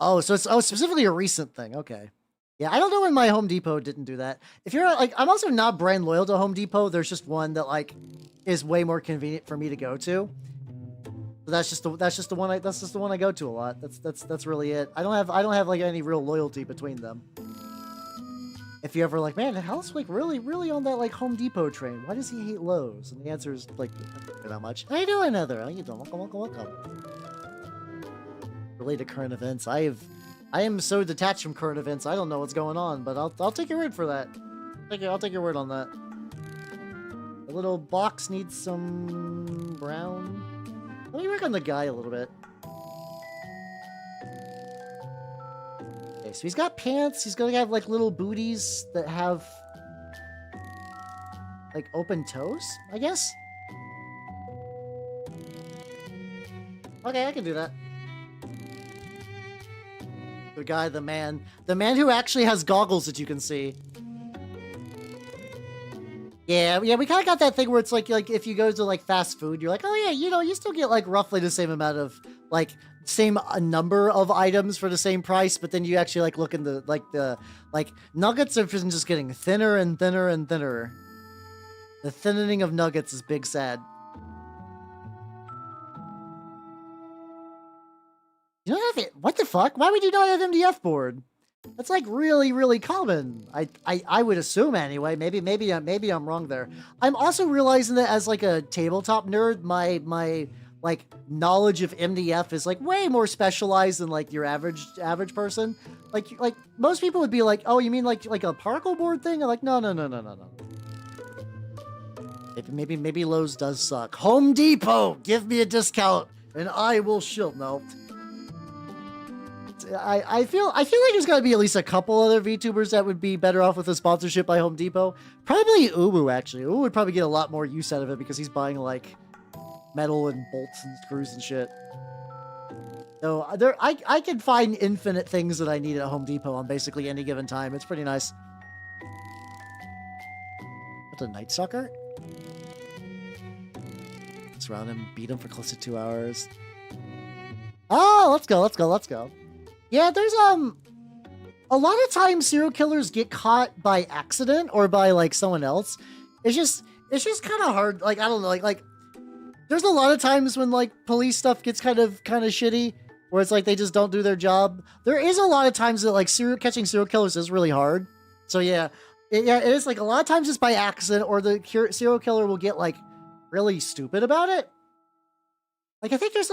A: Oh, so it's specifically a recent thing. Okay. Yeah, I don't know when my Home Depot didn't do that. If you're like, I'm also not brand loyal to Home Depot. There's just one that like is way more convenient for me to go to. So that's just the one I go to a lot. That's really it. I don't have like any real loyalty between them. If you ever like, man, Hal's like really on that like Home Depot train. Why does he hate Lowe's? And the answer is like, not much. How you doing, Heather? How you doing? Welcome. Related to current events, I am so detached from current events. I don't know what's going on, but I'll take your word for that. I'll take your word on that. The little box needs some brown. Let me work on the guy a little bit. Okay, so he's got pants. He's gonna have like little booties that have like open toes, I guess. Okay, I can do that. The guy, the man who actually has goggles that you can see. Yeah, we kind of got that thing where it's like if you go to like fast food, you're like, oh yeah, you still get like roughly the same amount of like same number of items for the same price, but then you actually like look in the nuggets are just getting thinner and thinner and thinner. The thinning of nuggets is big sad. You don't have it. What the fuck? Why would you not have MDF board? That's like really common. I would assume anyway. Maybe I'm wrong there. I'm also realizing that as like a tabletop nerd, my like knowledge of MDF is like way more specialized than like your average person. Like most people would be like, oh, you mean like a particle board thing? I'm like, no. Maybe Lowe's does suck. Home Depot, give me a discount and I will shield. No. I feel like there's got to be at least a couple other VTubers that would be better off with a sponsorship by Home Depot. Probably Ubu, actually. Ubu would probably get a lot more use out of it because he's buying like metal and bolts and screws and shit. So I can find infinite things that I need at Home Depot on basically any given time. It's pretty nice. What's a Night Sucker? Surround him, beat him for close to 2 hours. Oh, let's go. Yeah, there's a lot of times serial killers get caught by accident or by like someone else. It's just kind of hard. Like I don't know, like there's a lot of times when like police stuff gets kind of shitty, where it's like they just don't do their job. There is a lot of times that like catching serial killers is really hard. So yeah, it is like a lot of times it's by accident, or the serial killer will get like really stupid about it. Like I think there's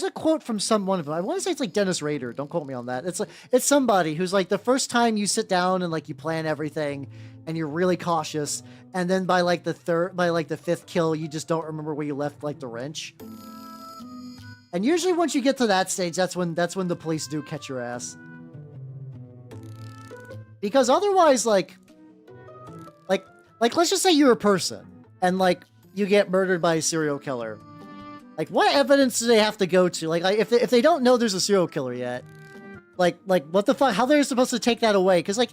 A: a quote from one of them. I want to say it's like Dennis Rader. Don't quote me on that. It's somebody who's like the first time you sit down and like you plan everything and you're really cautious, and then by like the 5th kill you just don't remember where you left like the wrench. And usually once you get to that stage, that's when the police do catch your ass. Because otherwise like let's just say you're a person and like you get murdered by a serial killer. Like, what evidence do they have to go to? Like if they don't know there's a serial killer yet, like what the fuck? How they're supposed to take that away? Because like,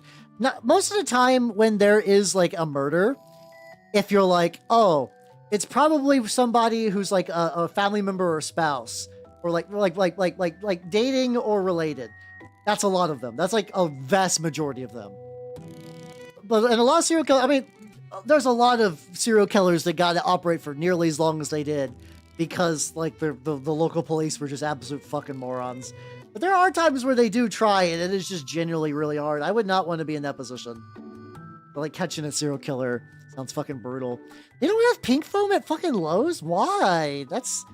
A: most of the time when there is like a murder, if you're like, oh, it's probably somebody who's like a family member or a spouse, or like dating or related. That's a lot of them. That's like a vast majority of them. But in a lot of serial killers, I mean, there's a lot of serial killers that got to operate for nearly as long as they did, because like the local police were just absolute fucking morons. But there are times where they do try, and it is just genuinely really hard. I would not want to be in that position. But like catching a serial killer sounds fucking brutal. They don't have pink foam at fucking Lowe's? Why? That's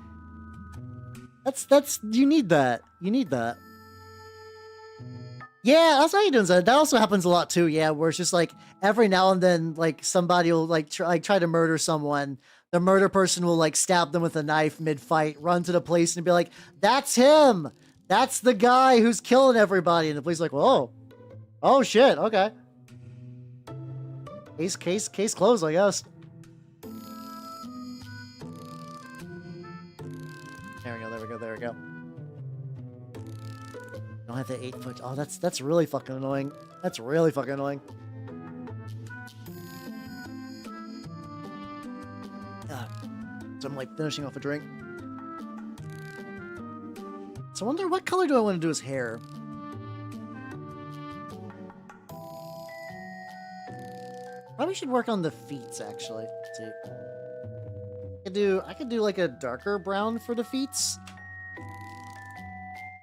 A: you need that. You need that. Yeah, that's how you doing. That also happens a lot too. Yeah, where it's just like every now and then, like somebody will like try to murder someone. The murder person will like stab them with a knife mid-fight, run to the police and be like, "That's him. That's the guy who's killing everybody." And the police are like, "Whoa, oh shit, okay." Case closed, I guess. There we go. Don't have the 8-foot. Oh, that's really fucking annoying. That's really fucking annoying. So I'm like finishing off a drink. So I wonder what color do I want to do his hair? Probably should work on the feet actually. Let's see. I could do like a darker brown for the feet.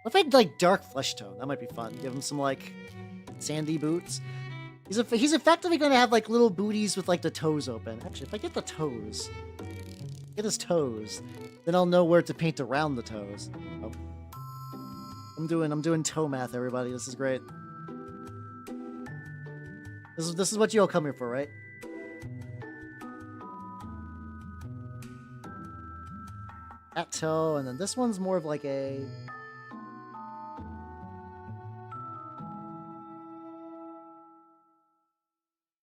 A: What if I had like dark flesh tone? That might be fun. Give him some like sandy boots. He's effectively going to have like little booties with like the toes open. Actually, if I get the toes, get his toes, then I'll know where to paint around the toes. Oh. I'm doing toe math, everybody. This is great. This is what you all come here for, right? That toe, and then this one's more of like a...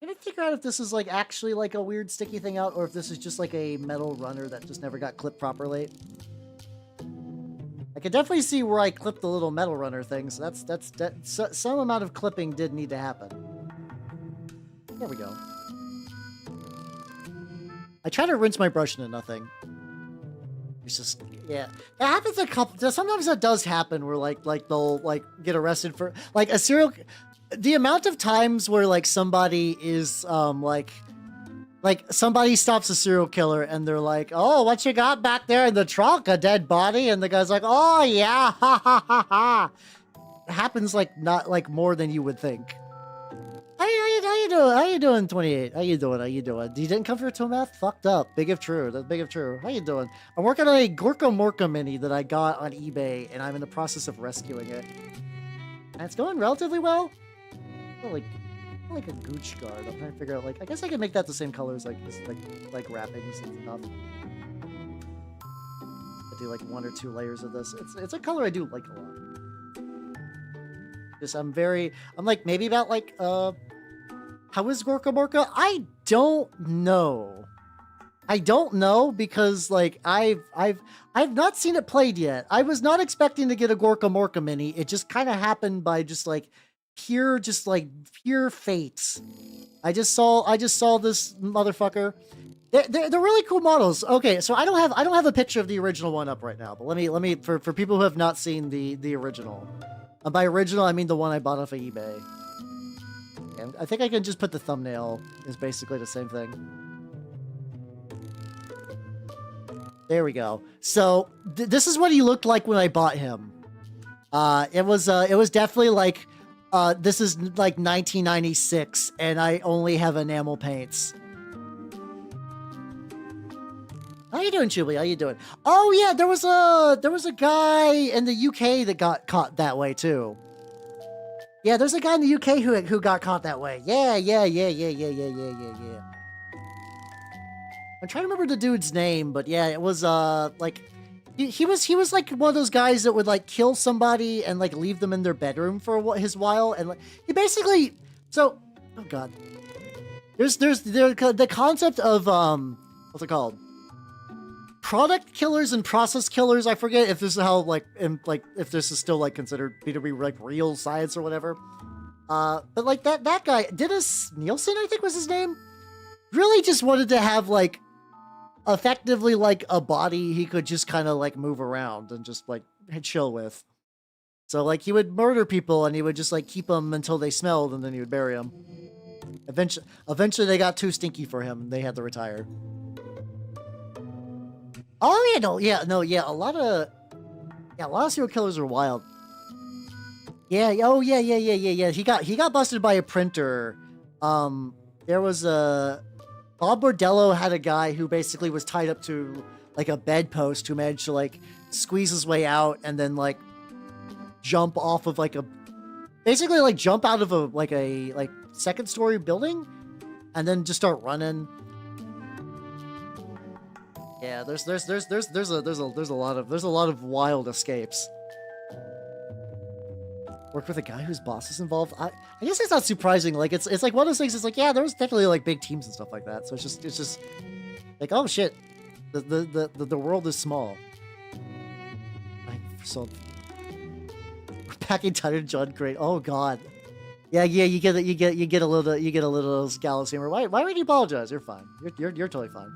A: I'm gonna figure out if this is like actually like a weird sticky thing out, or if this is just like a metal runner that just never got clipped properly. I could definitely see where I clipped the little metal runner thing, so some amount of clipping did need to happen. There we go. I try to rinse my brush into nothing. It's just, yeah. That happens a couple, sometimes that does happen where like they'll like get arrested for like a serial, the amount of times where like somebody is like somebody stops a serial killer and they're like, "Oh, what you got back there in the trunk? A dead body?" And the guy's like, "Oh yeah, ha ha ha ha." It happens like not like more than you would think. How you doing? How you doing, 28? How you doing? You didn't come for your toe math? Fucked up. Big if true. That's big if true. How you doing? I'm working on a Gorkamorka mini that I got on eBay, and I'm in the process of rescuing it. And it's going relatively well. Like a gooch guard. I'm trying to figure out, like, I guess I can make that the same colors, like wrappings and stuff. I do like 1 or 2 layers of this. It's a color I do like a lot. Just I'm like maybe about like how is Gorkamorka? I don't know. I don't know because like I've not seen it played yet. I was not expecting to get a Gorkamorka mini. It just kind of happened by just like pure fate. I just saw this motherfucker. They're really cool models. Okay, so I don't have a picture of the original one up right now, but let me for people who have not seen the original. By original, I mean the one I bought off of eBay. And I think I can just put the thumbnail. Is basically the same thing. There we go. So this is what he looked like when I bought him. It was definitely like this is like 1996, and I only have enamel paints. How you doing, Chubby? How you doing? Oh yeah, there was a guy in the UK that got caught that way too. Yeah, there's a guy in the UK who got caught that way. Yeah. I'm trying to remember the dude's name, but yeah, it was like he was like one of those guys that would like kill somebody and like leave them in their bedroom for his while, and like he basically oh god, there's the concept of what's it called? Product killers and process killers. I forget if this is how if this is still like considered to be like real science or whatever. But like that guy, Dennis Nielsen, I think was his name, really just wanted to have like effectively like a body he could just kind of like move around and just like chill with. So like he would murder people and he would just like keep them until they smelled, and then he would bury them. Eventually they got too stinky for him and they had to retire. Oh yeah, a lot of serial killers are wild. Yeah. Oh yeah. He got busted by a printer. There was a Bob Bordello had a guy who basically was tied up to like a bedpost who managed to like squeeze his way out and then like jump off of like a basically like jump out of a like second story building and then just start running. Yeah, there's a lot of wild escapes. Work with a guy whose boss is involved. I guess it's not surprising. Like it's like one of those things. It's like, yeah, there's definitely like big teams and stuff like that. So it's just like, oh shit, the world is small. So packing tighter, John. Great. Oh god. Yeah. You get a little gallows humor. Why would you apologize? You're fine. You're totally fine.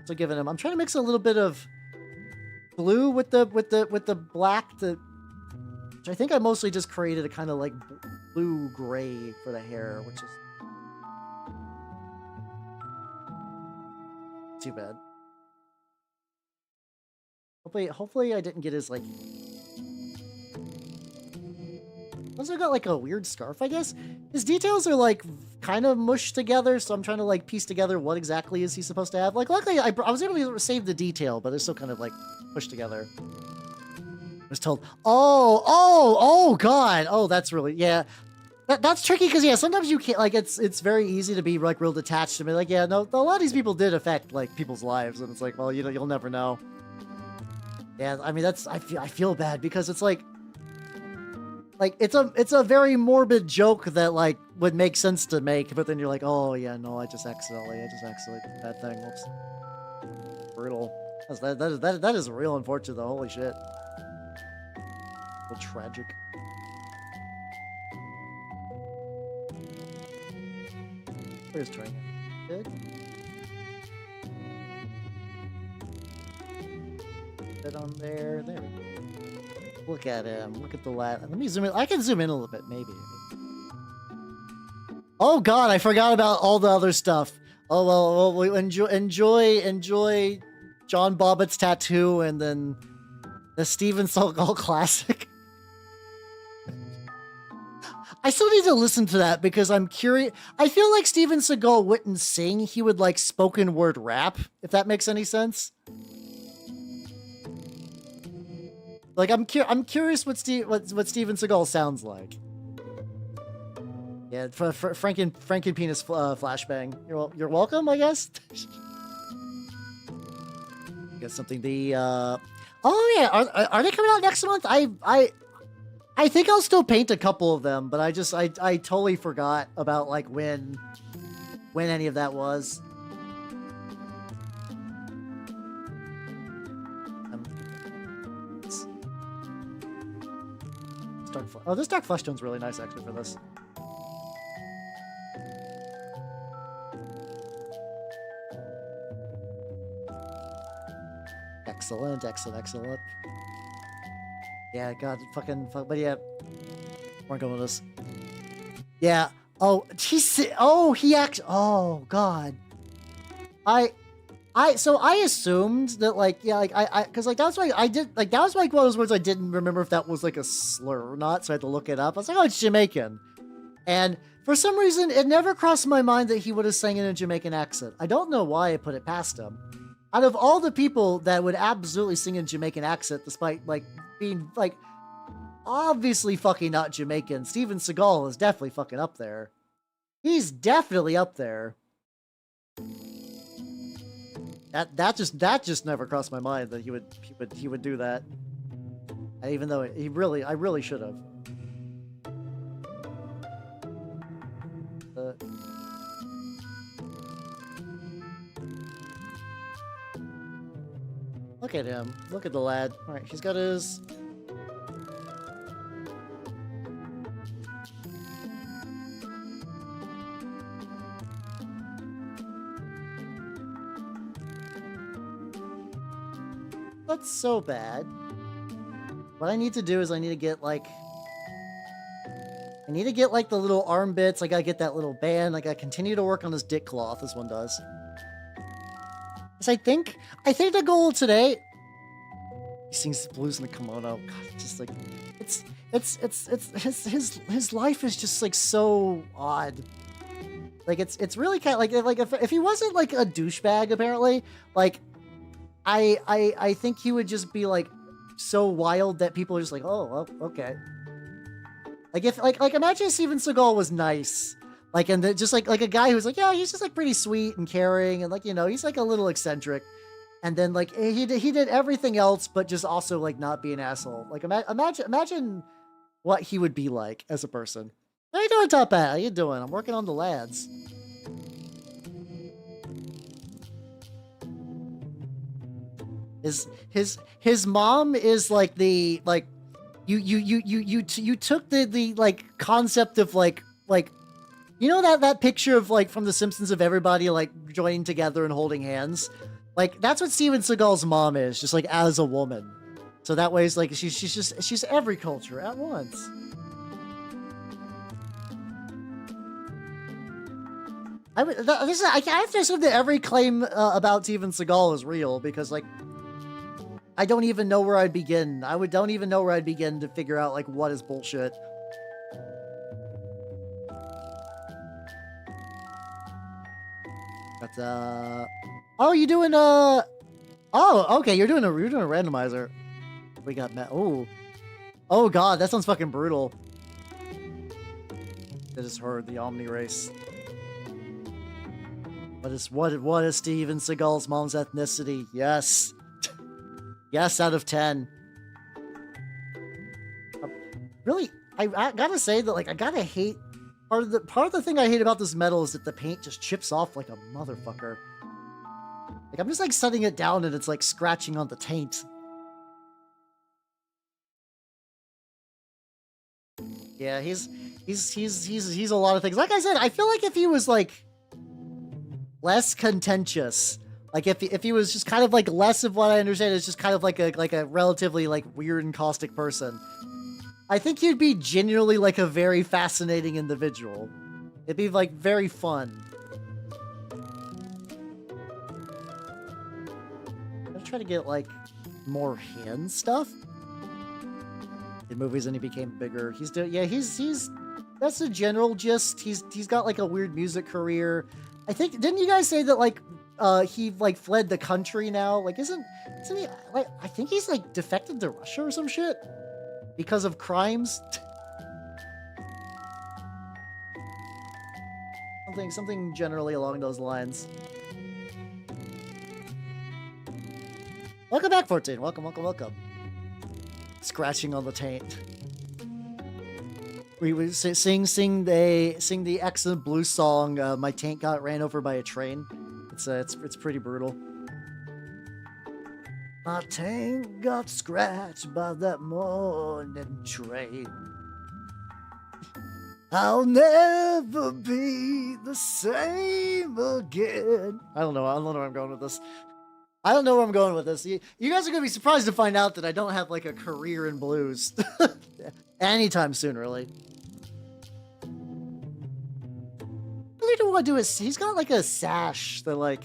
A: So giving him. I'm trying to mix a little bit of blue with the black which I think I mostly just created a kind of like blue-gray for the hair, which is too bad. Hopefully I didn't get his like... Also got like a weird scarf, I guess. His details are like kind of mushed together, so I'm trying to like piece together what exactly is he supposed to have. Like luckily I was able to save the detail, but it's still kind of like pushed together. Was told, oh god, oh that's really, yeah, that's tricky because yeah, sometimes you can't, like it's very easy to be like real detached and be like, yeah, no, a lot of these people did affect like people's lives, and it's like, well, you know, you'll never know. Yeah, I mean that's I feel bad because it's like it's a very morbid joke that like would make sense to make, but then you're like, oh yeah, no, I just accidentally did that thing. Whoops. Brutal. That is real unfortunate though. Holy shit. Tragic. Where's Train? Good. Get on there. There we go. Look at him. Look at the lad. Let me zoom in. I can zoom in a little bit, maybe. Oh god, I forgot about all the other stuff. Oh well, enjoy John Bobbitt's tattoo and then the Steven Seagal classic. I still need to listen to that because I'm curious. I feel like Steven Seagal wouldn't sing. He would like spoken word rap, if that makes any sense. Like I'm curious what Steven Seagal sounds like. Yeah, Frankenpenis flashbang. You're welcome, I guess. Get something. Oh yeah, are they coming out next month? I think I'll still paint a couple of them, but I totally forgot about like when any of that was. This dark flesh tone's really nice actually for this. Excellent. Yeah, god, but yeah, we're going with this. Yeah. Oh, oh god. So I assumed that like, yeah, like cause like that's why I did, like that was like one of those words I didn't remember if that was like a slur or not, so I had to look it up. I was like, oh, it's Jamaican. And for some reason, it never crossed my mind that he would have sang in a Jamaican accent. I don't know why I put it past him. Out of all the people that would absolutely sing in Jamaican accent, despite like being like obviously fucking not Jamaican, Steven Seagal is definitely fucking up there. He's definitely up there. That just never crossed my mind that he would do that. Even though I really should have. Look at him. Look at the lad. All right, he's got his. That's so bad. What I need to do is I need to get like the little arm bits. I gotta get that little band. I gotta continue to work on this dick cloth. This one does. I think the goal today He sings the blues in the kimono. God, it's just like, his life is just like so odd. Like it's really kind of like if he wasn't like a douchebag apparently, like I think he would just be like so wild that people are just like, oh well, okay. Like if like imagine if Steven Seagal was nice. Like and just like a guy who's like, yeah, he's just like pretty sweet and caring and like, you know, he's like a little eccentric. And then like he did everything else but just also like not be an asshole. Like imagine what he would be like as a person. How you doing, Top Hat? How you doing? I'm working on the lads. His mom is like the like you took the like concept of like you know that picture of like from The Simpsons of everybody like joining together and holding hands. Like that's what Steven Seagal's mom is, just like as a woman. So that way it's like she's every culture at once. I have to assume that every claim about Steven Seagal is real because like I don't even know where I'd begin. Don't even know where I'd begin to figure out like what is bullshit. But oh, you doing oh, okay, you're doing a randomizer. We got oh god, that sounds fucking brutal. I just heard the Omni race. What is Steven Seagal's mom's ethnicity? Yes. Yes, out of 10. Really, I gotta say that like I gotta hate part of the thing I hate about this medal is that the paint just chips off like a motherfucker. Like I'm just like setting it down and it's like scratching on the taint. Yeah, he's a lot of things. Like I said, I feel like if he was like less contentious, like if he was just kind of like less of what I understand is just kind of like a relatively like weird and caustic person, I think he'd be genuinely like a very fascinating individual. It'd be like very fun. I'm trying to get like more hand stuff in movies, and he became bigger. He's doing that's the general gist. He's got like a weird music career. I think didn't you guys say that like he like fled the country now? Like isn't he like I think he's like defected to Russia or some shit because of crimes. Something generally along those lines. Welcome back, 14. Welcome. Scratching on the taint. We would sing the excellent blues song. My taint got ran over by a train. It's pretty brutal. My taint got scratched by that morning train. I'll never be the same again. I don't know where I'm going with this. You guys are gonna be surprised to find out that I don't have like a career in blues anytime soon, really. What I do want to do is he's got like a sash that like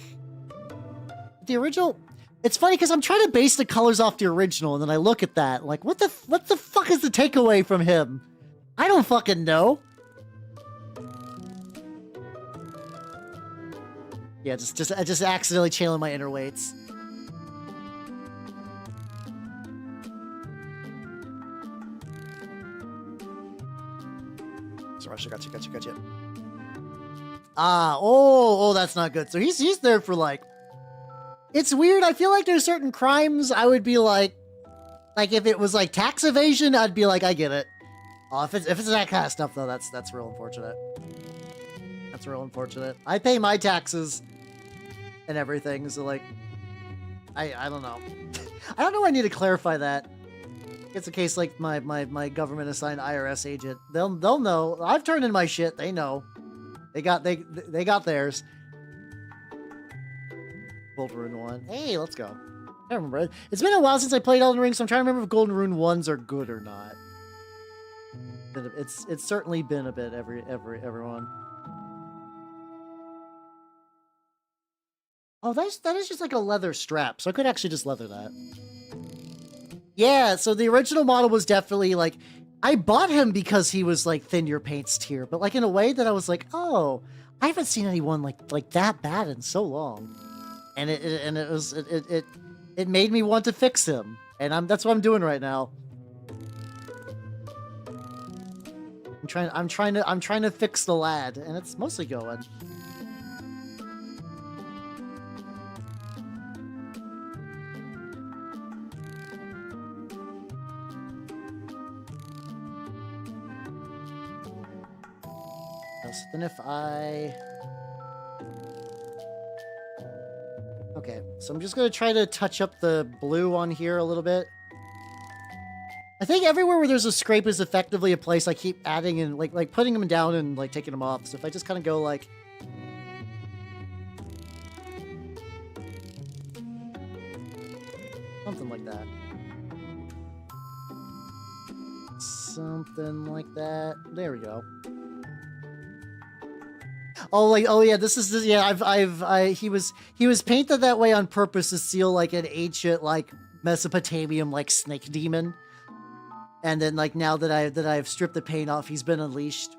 A: the original. It's funny because I'm trying to base the colors off the original, and then I look at that like what the fuck is the takeaway from him? I don't fucking know. Yeah, just accidentally channeling my inner weights. Russia, gotcha. Ah, oh, that's not good. So he's there for like. It's weird. I feel like there's certain crimes I would be like if it was like tax evasion, I'd be like, I get it. Oh, if it's that kind of stuff though, that's real unfortunate. That's real unfortunate. I pay my taxes and everything, so like, I don't know. I don't know. I need to clarify that. It's a case like my government assigned IRS agent. They'll know. I've turned in my shit. They know. They got theirs. Golden Rune 1. Hey, let's go. I don't remember. It's been a while since I played Elden Ring, so I'm trying to remember if Golden Rune 1s are good or not. It's certainly been a bit everyone. Oh, that is just like a leather strap, so I could actually just leather that. Yeah, so the original model was definitely like, I bought him because he was like thin your paints tier, but like in a way that I was like, oh, I haven't seen anyone like that bad in so long, and it made me want to fix him, and that's what I'm doing right now. I'm trying to fix the lad, and it's mostly going. So then if I... Okay, so I'm just gonna try to touch up the blue on here a little bit. I think everywhere where there's a scrape is effectively a place I keep adding and like putting them down and like taking them off. So if I just kind of go like... something like that. Something like that. There we go. Oh, like, oh yeah, this is, yeah, he was painted that way on purpose to seal like an ancient like Mesopotamian like snake demon, and then like now that I've stripped the paint off, he's been unleashed.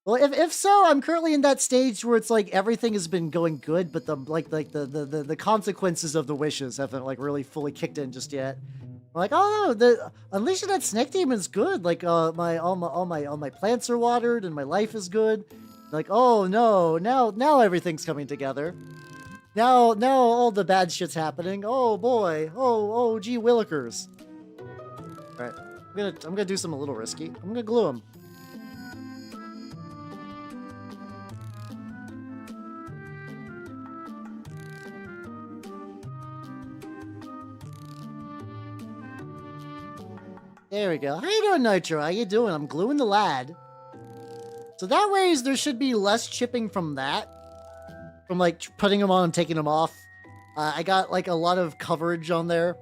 A: Well, if so, I'm currently in that stage where it's like everything has been going good, but the consequences of the wishes haven't like really fully kicked in just yet. I'm like, oh no, the unleashing that snake demon's good. Like all my plants are watered and my life is good. Like, oh no, now everything's coming together. Now all the bad shit's happening. Oh boy. Oh gee willikers. Alright. I'm gonna do something a little risky. I'm gonna glue him. There we go. How you doing, Nitro? How you doing? I'm gluing the lad. So that way there should be less chipping from that. From like putting them on and taking them off. I got like a lot of coverage on there.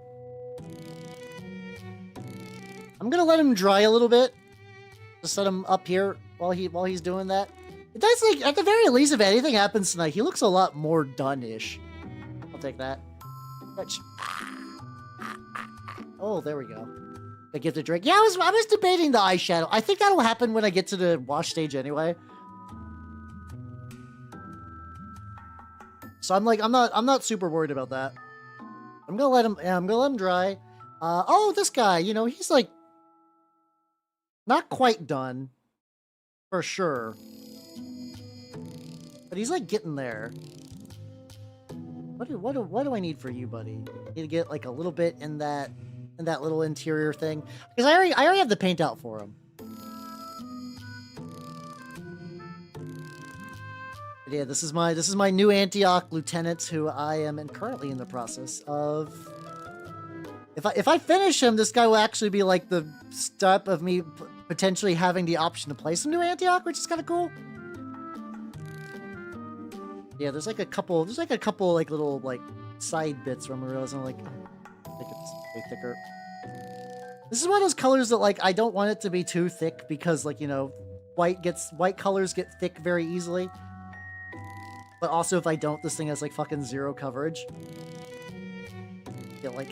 A: I'm gonna let him dry a little bit. Just set him up here while he's doing that. It does, like, at the very least, if anything happens tonight, he looks a lot more done-ish. I'll take that. Oh, there we go. I get the drink. Yeah, I was debating the eyeshadow. I think that'll happen when I get to the wash stage anyway. So I'm not super worried about that. I'm gonna let him dry. Oh, this guy, you know, he's like not quite done for sure, but he's like getting there. What do I need for you, buddy? I need to get like a little bit in that little interior thing, because I already have the paint out for him. But yeah, this is my new Antioch lieutenant, who I am currently in the process of. If I finish him, this guy will actually be like the step of me potentially having the option to play some new Antioch, which is kind of cool. Yeah, there's like a couple like little like side bits where I'm realizing like, oh, I think it's way thicker. This is one of those colors that like I don't want it to be too thick, because like, you know, white colors get thick very easily. But also if I don't, this thing has like fucking zero coverage. Get like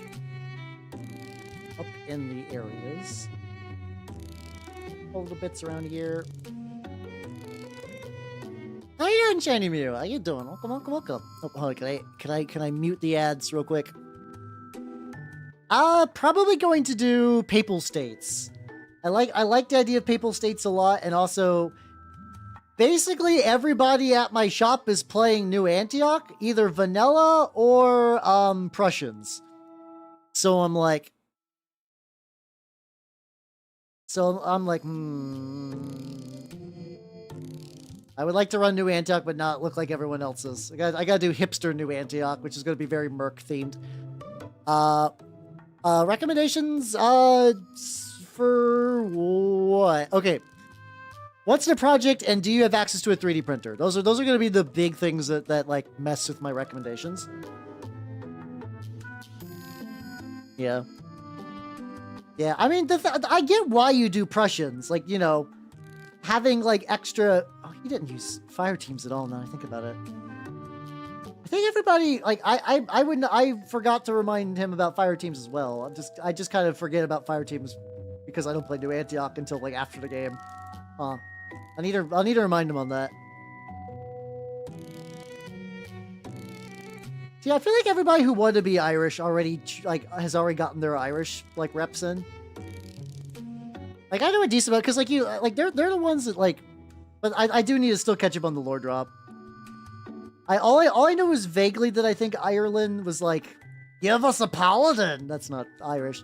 A: up in the areas. A little bits around here. How you doing, Shiny Mew? How you doing? Welcome. Oh, hold on, can I mute the ads real quick? Probably going to do Papal States. I like the idea of Papal States a lot, and also basically everybody at my shop is playing New Antioch, either vanilla or Prussians. So I'm like, I would like to run New Antioch, but not look like everyone else's. I gotta do hipster New Antioch, which is gonna be very Merc themed. Recommendations, for what? Okay. What's the project, and do you have access to a 3D printer? Those are gonna be the big things that like mess with my recommendations. Yeah. Yeah, I mean, I get why you do Prussians. Like, you know, having like extra... Oh, he didn't use fire teams at all, now I think about it. I think everybody like I forgot to remind him about fire teams as well. I just kind of forget about fire teams because I don't play New Antioch until like after the game. I need to remind him on that. See, I feel like everybody who wanted to be Irish already like has already gotten their Irish like reps in. Like I know a decent amount because like you like they're the ones that like, but I do need to still catch up on the lore drop. All I know is vaguely that I think Ireland was like, give us a paladin. That's not Irish.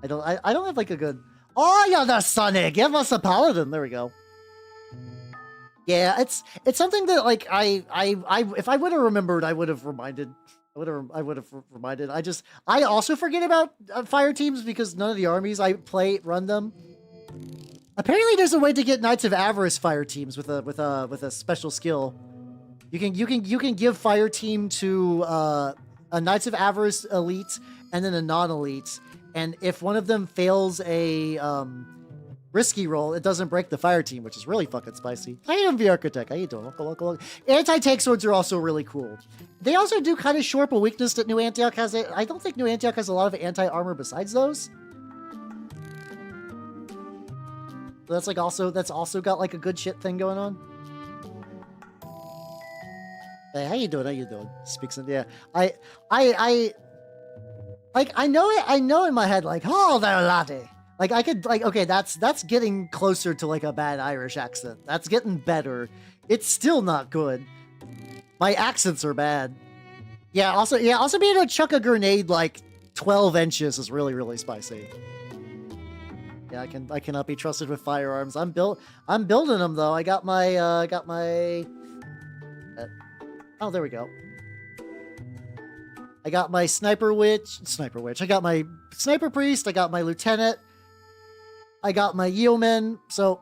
A: I don't have like a good. Oh yeah, the Sonny, give us a paladin. There we go. Yeah, it's something that like I if I would have remembered, I would have reminded. I would have reminded. I also forget about fire teams because none of the armies I run them. Apparently, there's a way to get Knights of Avarice fire teams with a special skill. You can give fire team to a Knights of Avarice elite and then a non-elite, and if one of them fails a risky roll, it doesn't break the fire team, which is really fucking spicy. How you doing, V Architect? How you doing? Welcome. Anti-tank swords are also really cool. They also do kind of shore up a weakness that New Antioch has. I don't think New Antioch has a lot of anti-armor besides those. So that's also got like a good shit thing going on. Hey, how you doing? How you doing? Speaks in, yeah. I know it. I know in my head like, oh, there, laddie. Like I could like, okay, that's getting closer to like a bad Irish accent. That's getting better. It's still not good. My accents are bad. Yeah. Also being able to chuck a grenade like 12 inches is really, really spicy. Yeah, I cannot be trusted with firearms. I'm building them though. I got my oh, there we go. I got my sniper witch. I got my sniper priest. I got my lieutenant. I got my yeoman. So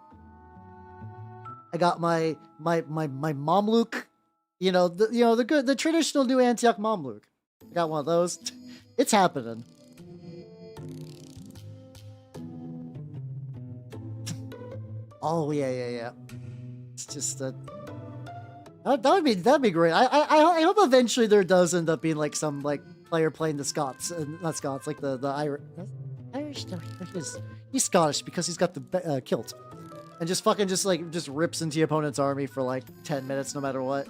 A: I got my Mamluk. You know the traditional New Antioch Mamluk. I got one of those. It's happening. Oh yeah. It's just that. That'd be great. I hope eventually there does end up being like some like player playing the Scots and not Scots like the Irish. No, he's Scottish because he's got the kilt, and just rips into the opponent's army for like 10 minutes no matter what.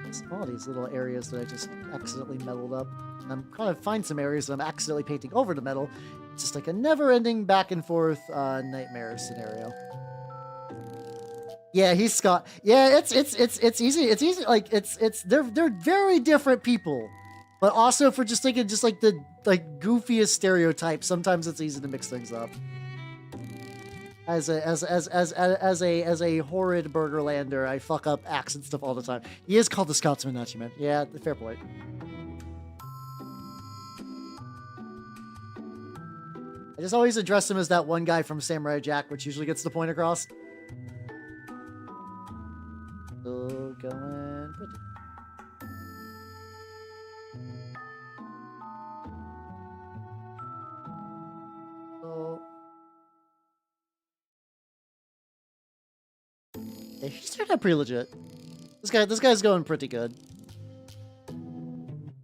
A: It's all these little areas that I just accidentally metaled up. And I'm trying to find some areas that I'm accidentally painting over the metal. It's just like a never-ending back and forth nightmare scenario. Yeah, he's Scott. Yeah, it's easy. It's easy. Like they're very different people, but also for just thinking just like the goofiest stereotypes. Sometimes it's easy to mix things up. As a horrid Burgerlander, I fuck up accent stuff all the time. He is called the Scotsman, not you, man. Yeah, fair point. I just always address him as that one guy from Samurai Jack, which usually gets the point across. Still going pretty. So, yeah, he's turned out pretty legit. This guy's going pretty good.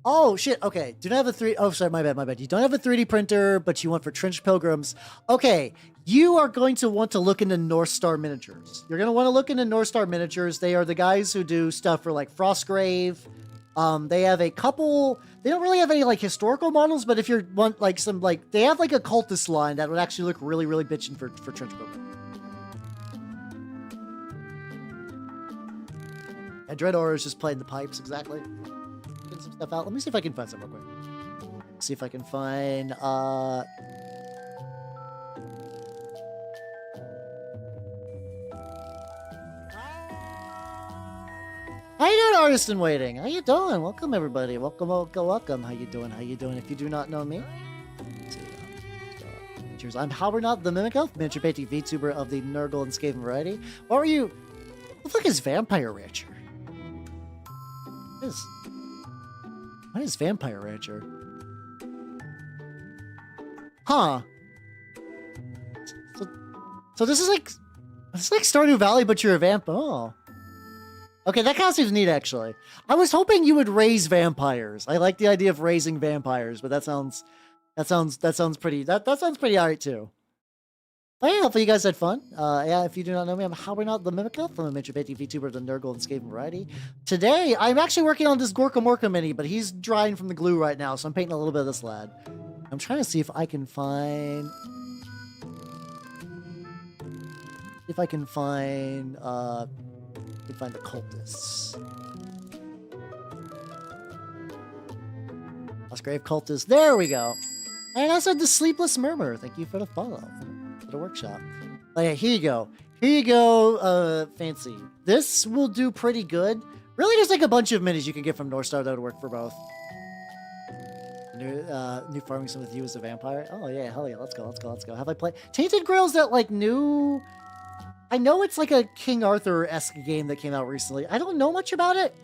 A: Oh shit! Okay, do not have a 3D. Oh, sorry, my bad. You don't have a 3D printer, but you want for Trench Pilgrims. Okay, you are going to want to look into North Star Miniatures. You're going to want to look into North Star Miniatures. They are the guys who do stuff for like Frostgrave. They have a couple. They don't really have any like historical models, but if you want like some like, they have like a cultist line that would actually look really, really bitchin' for Trench Pilgrim. And Dread Aura is just playing the pipes exactly. Some stuff out. Let me see if I can find some real quick. See if I can find how you doing, artist in waiting? How you doing? Welcome everybody. Welcome. How you doing? If you do not know me, cheers. I'm Howard, not the Mimic Elf, miniature painting VTuber of the Nurgle and Skaven variety. What were you? What the fuck is Vampire Rancher? What is Vampire Rancher? Huh. So this is like Stardew Valley, but you're a vamp. Oh. Okay, that kind of seems neat, actually. I was hoping you would raise vampires. I like the idea of raising vampires, but that sounds pretty alright too. But yeah, hopefully you guys had fun. Yeah, if you do not know me, I'm Not the Mimica from a miniature painting VTuber, the Nurgle and Skaven variety. Today, I'm actually working on this Gorkamorka mini, but he's drying from the glue right now, so I'm painting a little bit of this lad. I'm trying to see if I can find... the cultists. Lost Grave cultists. There we go. And also the Sleepless Murmur. Thank you for the follow. For the workshop. Oh yeah, here you go. Here you go, Fancy. This will do pretty good. Really, there's like a bunch of minis you can get from North Star that would work for both. New farming sim with you as a vampire. Oh yeah, hell yeah, let's go. Have I played Tainted Grail's that like new? I know it's like a King Arthur-esque game that came out recently. I don't know much about it.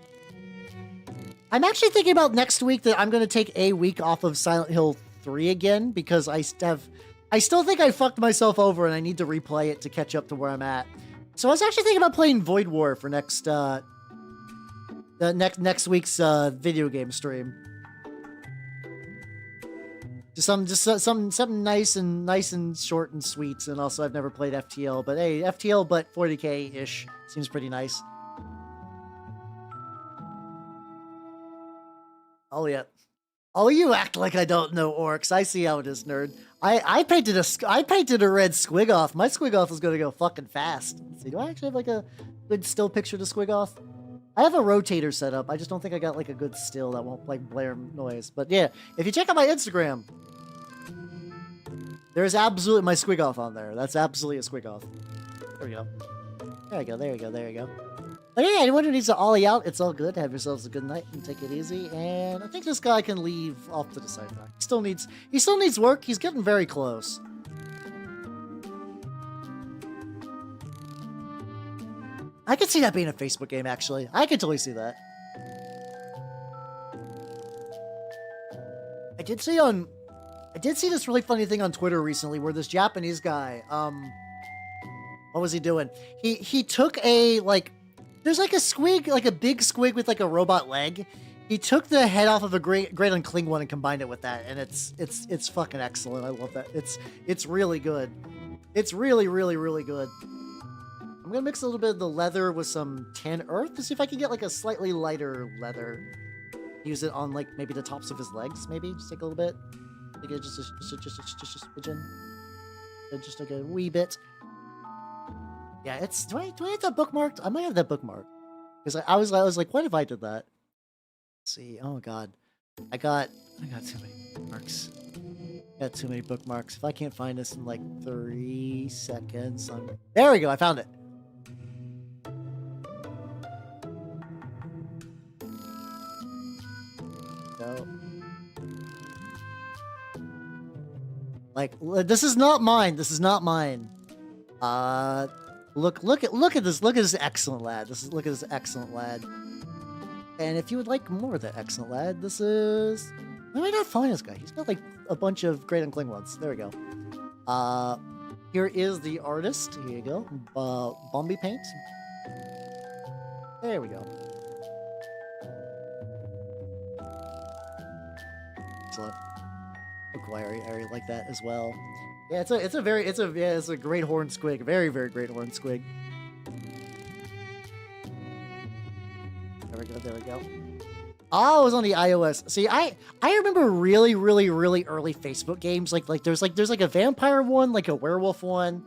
A: I'm actually thinking about next week that I'm going to take a week off of Silent Hill 3 again because I still think I fucked myself over and I need to replay it to catch up to where I'm at. So I was actually thinking about playing Void War for next week's video game stream. Just something nice and short and sweet. And also I've never played FTL, but hey, FTL but 40k-ish seems pretty nice. Oh yeah. Oh, you act like I don't know orcs. I see how it is, nerd. I painted a red squig-off. My squig-off is gonna go fucking fast. Let's see, do I actually have like a good still picture to squig-off? I have a rotator set up. I just don't think I got like a good still that won't like blare noise. But yeah, if you check out my Instagram, there's absolutely my squig-off on there. That's absolutely a squig-off. There we go. There we go. But yeah, anyone who needs to ollie out, it's all good. Have yourselves a good night and take it easy. And I think this guy can leave off to the side now. He still needs work. He's getting very close. I could see that being a Facebook game, actually. I could totally see that. I did see this really funny thing on Twitter recently where this Japanese guy, what was he doing? He took a, like, there's like a squig, like a big squig with like a robot leg. He took the head off of a great uncling one and combined it with that, and it's fucking excellent. I love that. It's really good. It's really good. I'm gonna mix a little bit of the leather with some tan earth to see if I can get like a slightly lighter leather. Use it on like maybe the tops of his legs, maybe just take a little bit. Like just a smidgen. Just like a wee bit. Yeah, it's do I have that bookmarked? I might have that bookmarked because I was like, what if I did that? Let's see, oh god, I got too many bookmarks. Got too many bookmarks. If I can't find this in like 3 seconds, there we go. I found it. So, like, this is not mine. This is not mine. Look at this excellent lad. Look at this excellent lad. And if you would like more of that excellent lad, this is... I might not find this guy. He's got like a bunch of great uncling ones. There we go. Here is the artist. Here you go. Bombi paint. There we go. Excellent. Oh, I already like that as well. Yeah, it's a great horn squig. Very great horn squig. There we go. Oh, it was on the iOS. See, I remember really early Facebook games. Like there's a vampire one, like a werewolf one.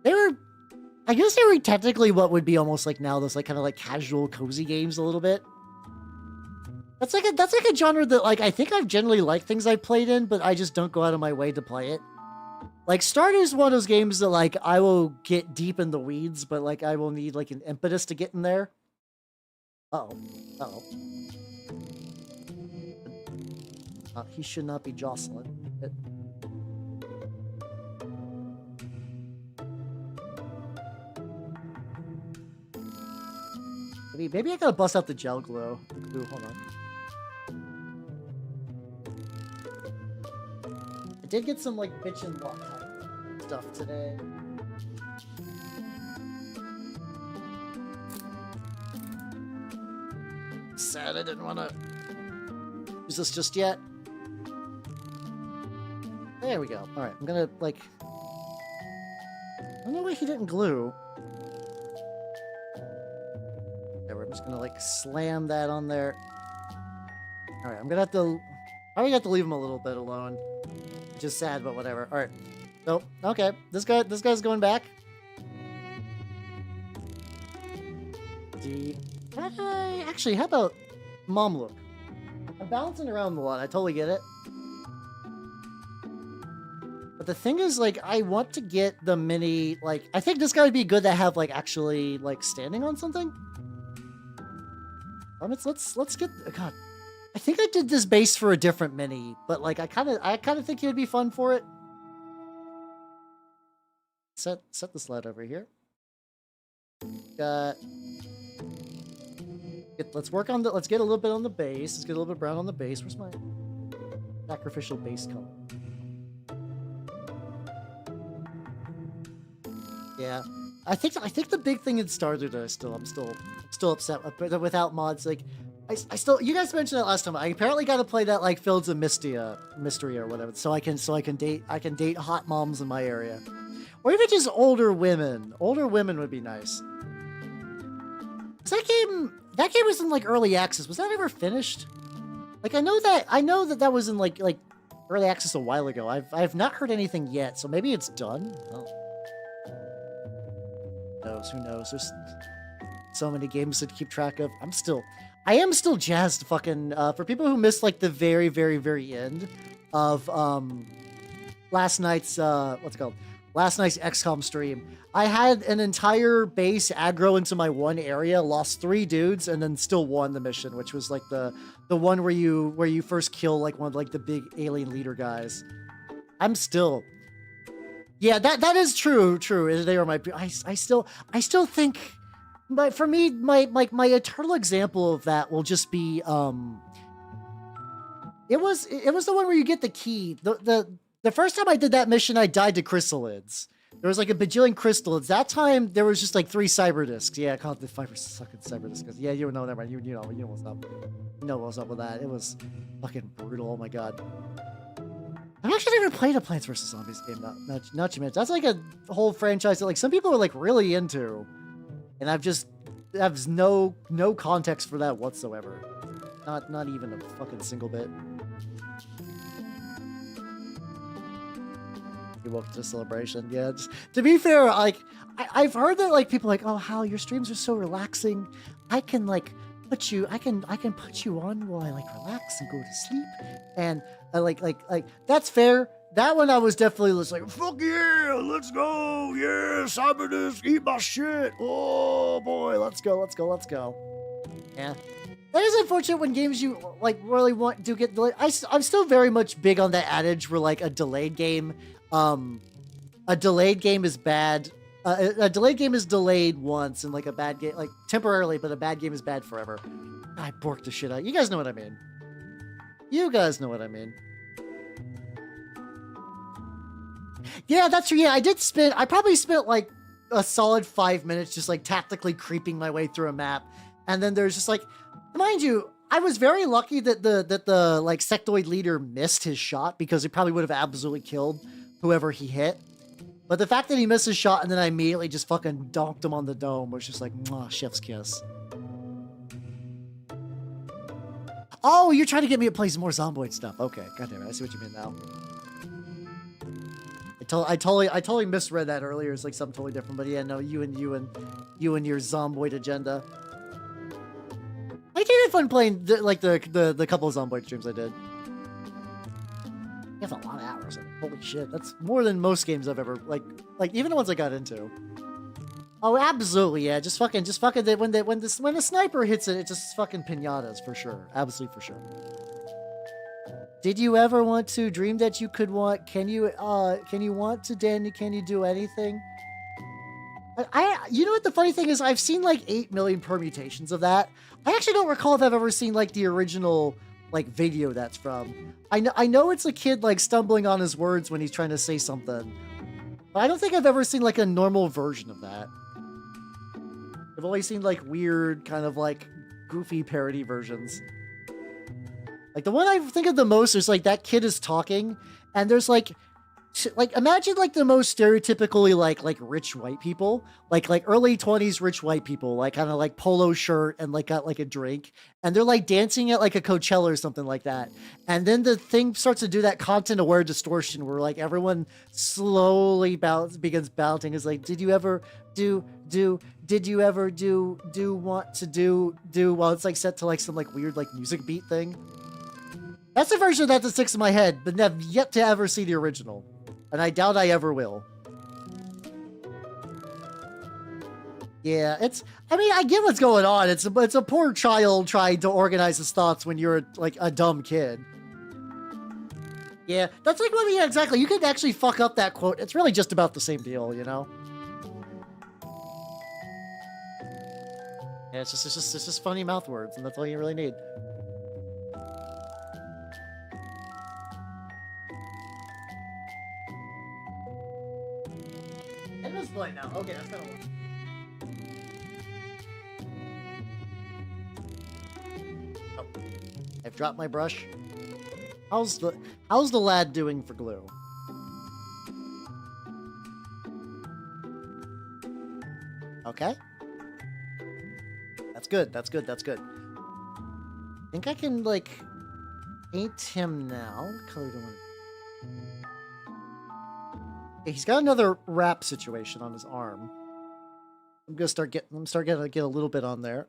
A: I guess they were technically what would be almost like now those like kind of like casual cozy games a little bit. That's like a genre that like I think I've generally liked things I've played in, but I just don't go out of my way to play it. Like Stardew is one of those games that like I will get deep in the weeds, but like I will need like an impetus to get in there. Uh-oh. He should not be jostling. Maybe I gotta bust out the gel glue. Hold on. I did get some like bitch and block stuff today. I didn't want to use this just yet. There we go. All right, I'm gonna like. I don't know why he didn't glue. There, we're just gonna like slam that on there. All right, I'm gonna have to. Probably have to leave him a little bit alone. Which is sad, but whatever. All right. So okay, this guy's going back. Actually, how about Mom Look? I'm bouncing around a lot. I totally get it. But the thing is, like, I want to get the mini, like, I think this guy would be good to have, like, actually, like, standing on something. Let's get, God, I think I did this base for a different mini, but, like, I kind of think he would be fun for it. Set the sled over here. Let's work on let's get a little bit on the base. Let's get a little bit brown on the base. Where's my sacrificial base color? Yeah, I think the big thing in Stardew that I'm still upset with, without mods. Like, I still, you guys mentioned it last time. I apparently got to play that like Fields of Mystery or whatever, so I can date hot moms in my area, or even just older women. Older women would be nice. That game was in like early access. Was that ever finished? Like, I know that was in like early access a while ago. I've not heard anything yet, so maybe it's done. Oh. Who knows? There's so many games to keep track of. I am still jazzed fucking for people who missed like the very, very, very end of last night's last night's XCOM stream. I had an entire base aggro into my one area, lost 3 dudes, and then still won the mission, which was like the one where you first kill like one of like the big alien leader guys. I'm still, yeah, that is true. They are my. I still think, but for me, my eternal example of that will just be it was the one where you get the key. The first time I did that mission, I died to chrysalids. There was like a bajillion crystals. That time, there was just like 3 cyber discs. Yeah, I called it the 5 fucking cyber discs. Yeah, you know, never mind. You know what's up. You know what's up with that. It was fucking brutal. Oh my god. I've actually never played a Plants vs. Zombies game. Not you, man. That's like a whole franchise that like some people are like really into, and I have no context for that whatsoever. Not even a fucking single bit. Welcome to the celebration. Yeah, just, to be fair, like I've heard that like people are like, oh, Hal, your streams are so relaxing. I can like put you on while I like relax and go to sleep. And like that's fair. That one I was definitely just like, fuck yeah, let's go, yeah, Cyberdisk, eat my shit. Oh boy, let's go. Yeah. That is unfortunate when games you like really want to get delayed. I'm still very much big on that adage where like a delayed game is bad. A delayed game is delayed once, and like a bad game, like temporarily, but a bad game is bad forever. I borked the shit out. You guys know what I mean. Yeah, that's true. Yeah, I probably spent like a solid 5 minutes just like tactically creeping my way through a map. And then there's just like, mind you, I was very lucky that the like sectoid leader missed his shot, because he probably would have absolutely killed whoever he hit. But the fact that he missed his shot and then I immediately just fucking donked him on the dome was just like, mwah, chef's kiss. Oh, you're trying to get me to play some more Zomboid stuff. Okay, goddamn it, I see what you mean now. I totally misread that earlier. It's like something totally different. But yeah, no, you and your Zomboid agenda. I did have fun playing the couple of Zomboid streams I did. You have a lot of hours in it. Holy shit, that's more than most games I've ever like even the ones I got into. Oh, absolutely, yeah. Just fucking when the sniper hits it, it just fucking pinatas for sure. Absolutely for sure. Did you ever want to dream that you could want? Can you want to, Danny? Can you do anything? You know what the funny thing is? I've seen like 8 million permutations of that. I actually don't recall if I've ever seen like the original like video that's from. I know it's a kid like stumbling on his words when he's trying to say something, but I don't think I've ever seen like a normal version of that. I've only seen like weird kind of like goofy parody versions. Like the one I think of the most is like that kid is talking, and there's like imagine like the most stereotypically like rich white people, like early 20s rich white people, like kind of like polo shirt and like got like a drink, and they're like dancing at like a Coachella or something like that. And then the thing starts to do that content aware distortion where like everyone slowly begins bouncing. It's like, did you ever do want to do while it's like set to like some like weird like music beat thing. That's the version that sticks in my head, but I've yet to ever see the original. And I doubt I ever will. Yeah, I mean, I get what's going on. It's a poor child trying to organize his thoughts when you're like a dumb kid. Yeah, that's like, yeah, exactly. You could actually fuck up that quote. It's really just about the same deal, you know? Yeah, it's just funny mouth words, and that's all you really need. And it's light now. Okay, that's kind of. Oh, I've dropped my brush. How's the lad doing for glue? Okay. That's good. That's good. That's good. I think I can like paint him now. What color do I want? He's got another wrap situation on his arm. I'm gonna start getting to get a little bit on there.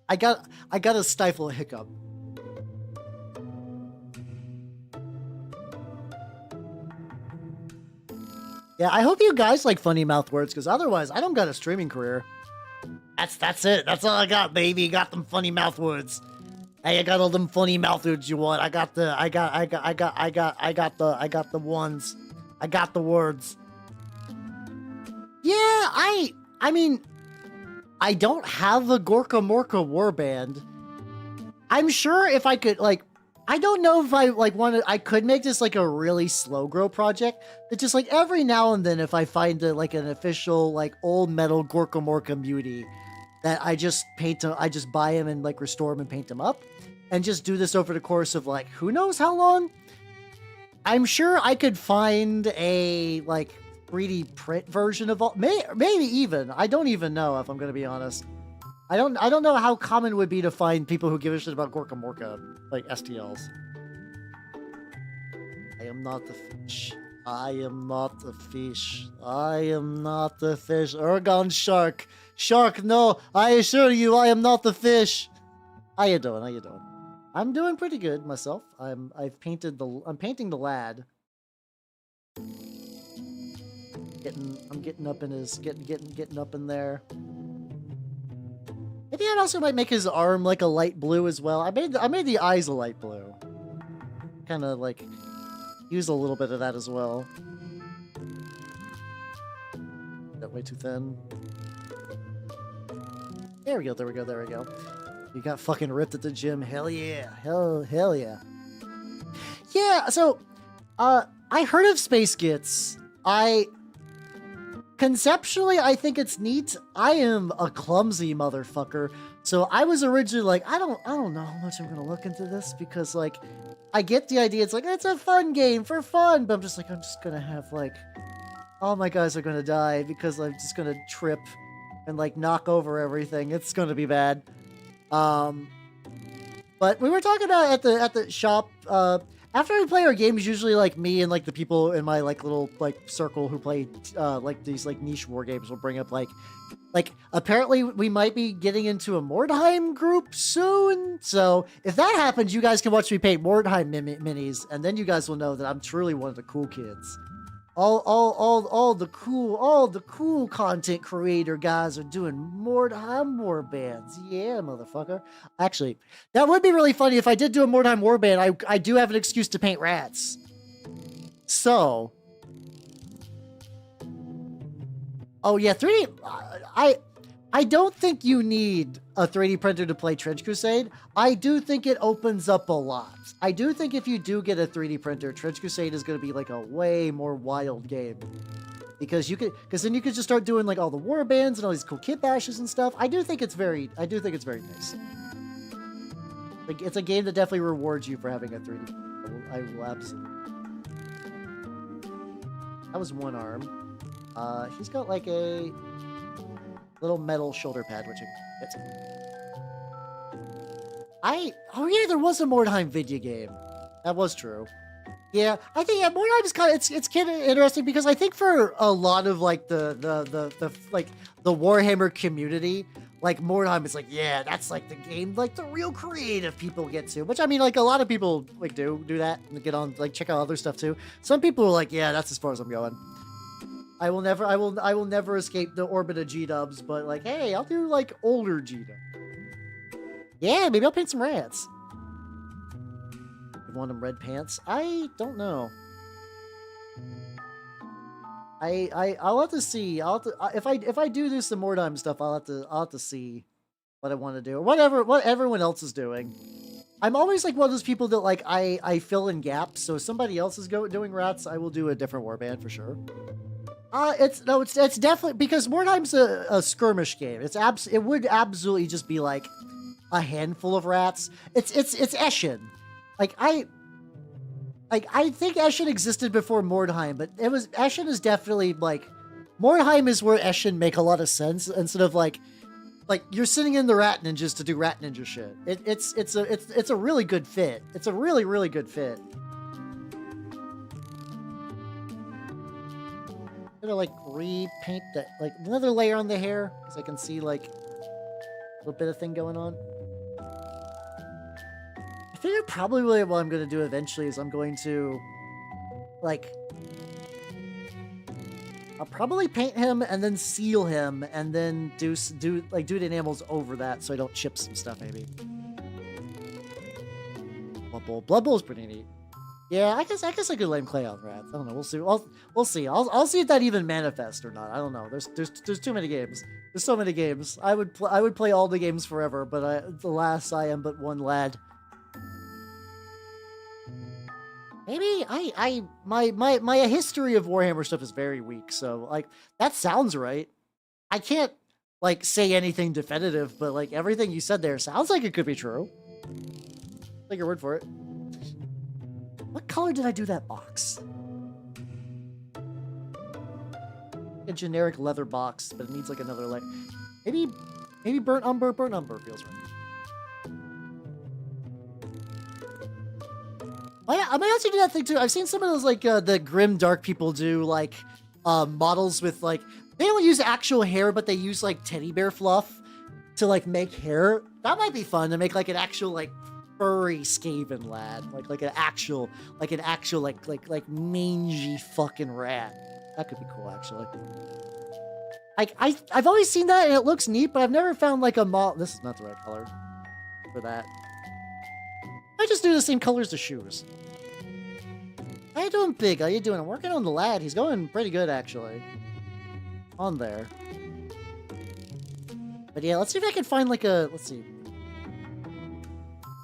A: I gotta stifle a hiccup. Yeah, I hope you guys like funny mouth words, because otherwise I don't got a streaming career. That's it. That's all I got, baby. Got them funny mouth words. Hey, I got all them funny mouth words you want. I got the ones. I got the words. Yeah, I mean, I don't have a Gorkamorka warband. I'm sure if I could, like, I don't know if I, like, I could make this, like, a really slow grow project. That just, like, every now and then, if I find, like, an official, like, old metal Gorkamorka Mutie, that I just I just buy him and, like, restore him and paint him up. And just do this over the course of, like, who knows how long? I'm sure I could find a, like, 3D print version of all, maybe even. I don't even know, if I'm gonna be honest. I don't know how common it would be to find people who give a shit about Gorkamorka, like STLs. I am not the fish. I am not the fish. I am not the fish. Ergon Shark. Shark, no. I assure you, I am not the fish. How you doing? How you doing? I'm doing pretty good myself. I'm painting the lad. I'm getting up in his getting up in there. Maybe I also might make his arm like a light blue as well. I made the eyes a light blue. Kind of like use a little bit of that as well. That way too thin. There we go. There we go. There we go. You got fucking ripped at the gym. Hell yeah. Hell yeah. Yeah, so I heard of Space Gits. Conceptually, I think it's neat. I am a clumsy motherfucker. So I was originally like, I don't know how much I'm gonna look into this, because like I get the idea, it's like it's a fun game for fun, but I'm just gonna have like all my guys are gonna die because I'm just gonna trip and like knock over everything. It's gonna be bad. But we were talking about at the shop, after we play our games, usually like me and like the people in my like little like circle who play like these like niche war games will bring up like apparently we might be getting into a Mordheim group soon. So if that happens, you guys can watch me paint Mordheim minis, and then you guys will know that I'm truly one of the cool kids. All the cool content creator guys are doing Mordheim warbands. Yeah, motherfucker. Actually, that would be really funny if I did do a Mordheim warband. I do have an excuse to paint rats. So, oh yeah, 3D. I don't think you need a 3D printer to play Trench Crusade. I do think it opens up a lot. I do think if you do get a 3D printer, Trench Crusade is going to be like a way more wild game. because then you could just start doing like all the war bands and all these cool kit bashes and stuff. I do think it's very nice. Like, it's a game that definitely rewards you for having a 3D. I will absolutely. That was one arm. He's got like a little metal shoulder pad, which fits. Oh yeah, there was a Mordheim video game. That was true. Yeah, I think Mordheim is it's kind of interesting because I think for a lot of like the Warhammer community, like Mordheim is like, yeah, that's like the game like the real creative people get to. Which I mean, like a lot of people like do that and get on like check out other stuff too. Some people are like, yeah, that's as far as I'm going. I will never escape the orbit of G-dubs, but like, hey, I'll do like older G-dubs. Yeah, maybe I'll paint some rats. You want them red pants? I don't know. I'll have to see. If I do some Mordheim stuff, I'll have to see what I want to do or what everyone else is doing. I'm always like one of those people that like I fill in gaps. So if somebody else is doing rats, I will do a different warband for sure. It's definitely because Mordheim's a skirmish game. It would absolutely just be like a handful of rats. It's Eschen. Like I think Eschen existed before Mordheim, but Eschen is definitely like Mordheim is where Eschen make a lot of sense instead of like you're sitting in the rat ninjas to do rat ninja shit. It's a really good fit. It's a really, really good fit. I'm gonna like repaint that like another layer on the hair because I can see like a little bit of thing going on. I figure probably what I'm gonna do eventually is I'm going to like I'll probably paint him and then seal him and then do the enamels over that so I don't chip some stuff maybe. Blood Bowl's pretty neat. Yeah, I guess I could lame clay on rats. I don't know. We'll see. We'll see. I'll see if that even manifests or not. I don't know. There's too many games. There's so many games. I would play all the games forever, but alas, I am but one lad. Maybe my history of Warhammer stuff is very weak. So like that sounds right. I can't like say anything definitive, but like everything you said there sounds like it could be true. Take your word for it. What color did I do that box? A generic leather box, but it needs like another layer. Maybe burnt umber. Burnt umber feels right. I might also do that thing too. I've seen some of those like the grim dark people do like models with like they don't use actual hair, but they use like teddy bear fluff to like make hair. That might be fun to make like an actual like furry Skaven lad, like an actual like mangy fucking rat. That could be cool actually. I've always seen that and it looks neat, but I've never found like a model. This is not the right color for that. I just do the same color as the shoes. How you doing, Big? How you doing? I'm working on the lad. He's going pretty good actually. On there. But yeah, let's see if I can find like a let's see.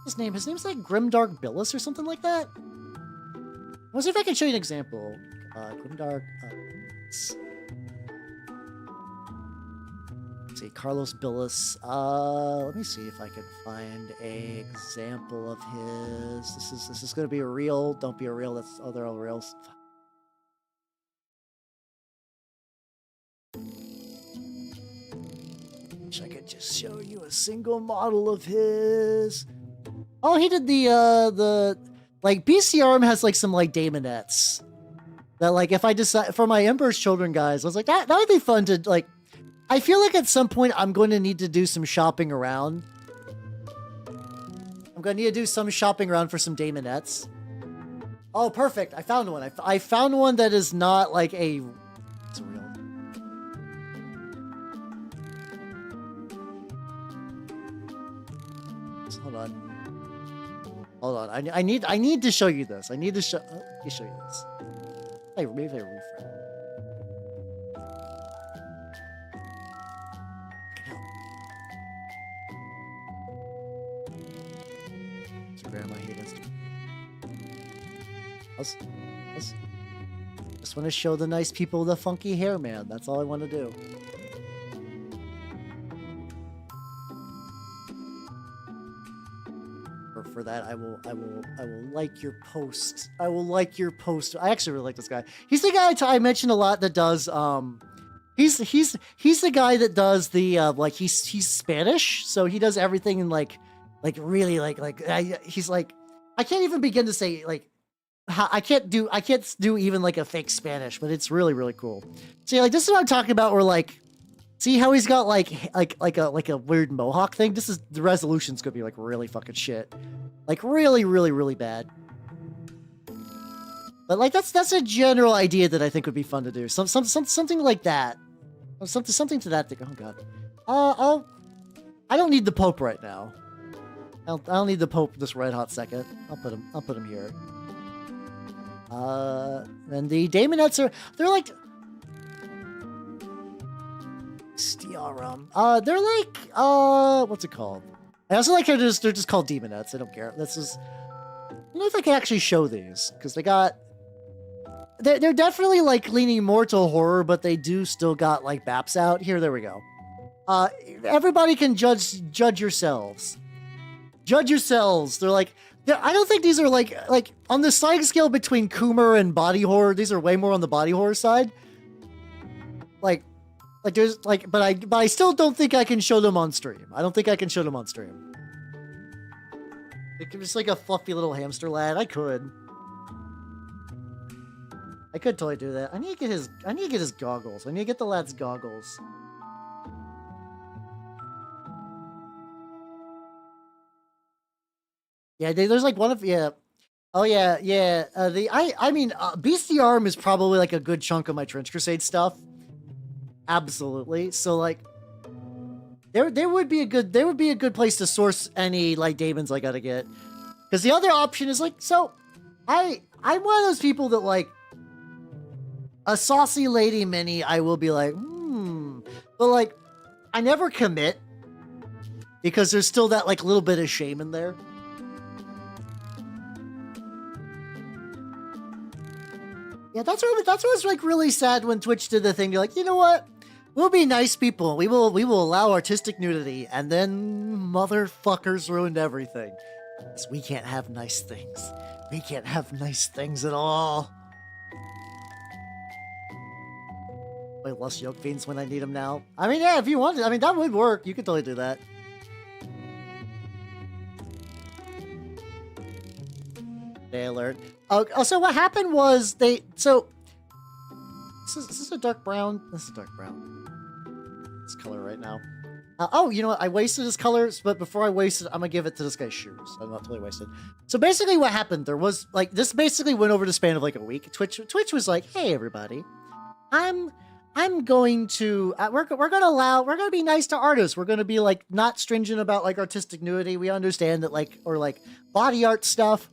A: His name's like Grimdark Billis or something like that. Let's see if I can show you an example. Grimdark. Let's see, Carlos Billis. Let me see if I can find an example of his. This is gonna be a reel. Don't be a reel. They're all reels. Wish I could just show you a single model of his. Oh, he did the like BCRM has like some like daemonettes that like if I decide for my Emperor's Children guys, I was like that would be fun to like. I feel like at some point I'm going to need to do some shopping around. I'm going to need to do some shopping around for some daemonettes. Oh, perfect! I found one. I found one that is not like a. It's real. Hold on. Hold on, I need to show you this. Let me show you this. Hey, maybe I refresh. So grandma here does. Just want to show the nice people the funky hair, man. That's all I want to do. For that, I will like your post. I will like your post. I actually really like this guy. He's the guy I mentioned a lot that does he's the guy that does the like he's Spanish, so he does everything in like really he's like, I can't even begin to say like how I can't do even like a fake Spanish, but it's really, really cool. See, like, this is what I'm talking about, where like, see how he's got like a weird mohawk thing? This is, the resolution's gonna be like really fucking shit. Like really, really, really bad. But like that's a general idea that I think would be fun to do. Something like that. Something to that thing. Oh god. I don't need the Pope right now. I don't need the Pope this red hot second. I'll put him here. And the Daemonettes they're like Stiarum. They're like what's it called? I also like how they're just called Demonettes. I don't care. This is, I don't know if I can actually show these, because they're definitely like leaning more to horror, but they do still got like BAPs out. Here, there we go. Everybody can judge yourselves. Judge yourselves. They're like, I don't think these are like on the sliding scale between Coomer and body horror. These are way more on the body horror side. Like there's like, but I still don't think I can show them on stream. I don't think I can show them on stream. It's just like a fluffy little hamster lad. I could totally do that. I need to get his goggles. I need to get the lad's goggles. Yeah, there's like one of, yeah. Oh yeah, yeah. I mean, Beastie Arm is probably like a good chunk of my Trench Crusade stuff. Absolutely. So like, there would be a good place to source any like daemons I gotta get. Because the other option is like, so I'm one of those people that like a saucy lady mini, I will be like, but like I never commit because there's still that like little bit of shame in there. Yeah, that's what's like really sad when Twitch did the thing. You're like, you know what? We'll be nice people. We will allow artistic nudity, and then motherfuckers ruined everything. Because we can't have nice things. We can't have nice things at all. Wait, lost yoke fiends when I need them now. I mean, yeah, if you wanted, I mean, that would work. You could totally do that. Day alert. Oh, so what happened was so is this a dark brown? This is a dark brown. This color right now. Oh, you know what? I wasted his colors, but before I waste it, I'm gonna give it to this guy's shoes. I'm not totally wasted. So basically what happened, there was like, this basically went over the span of like a week. Twitch was like, hey everybody, I'm going to, we're gonna be nice to artists. We're gonna be like not stringent about like artistic nudity. We understand that like, or like body art stuff.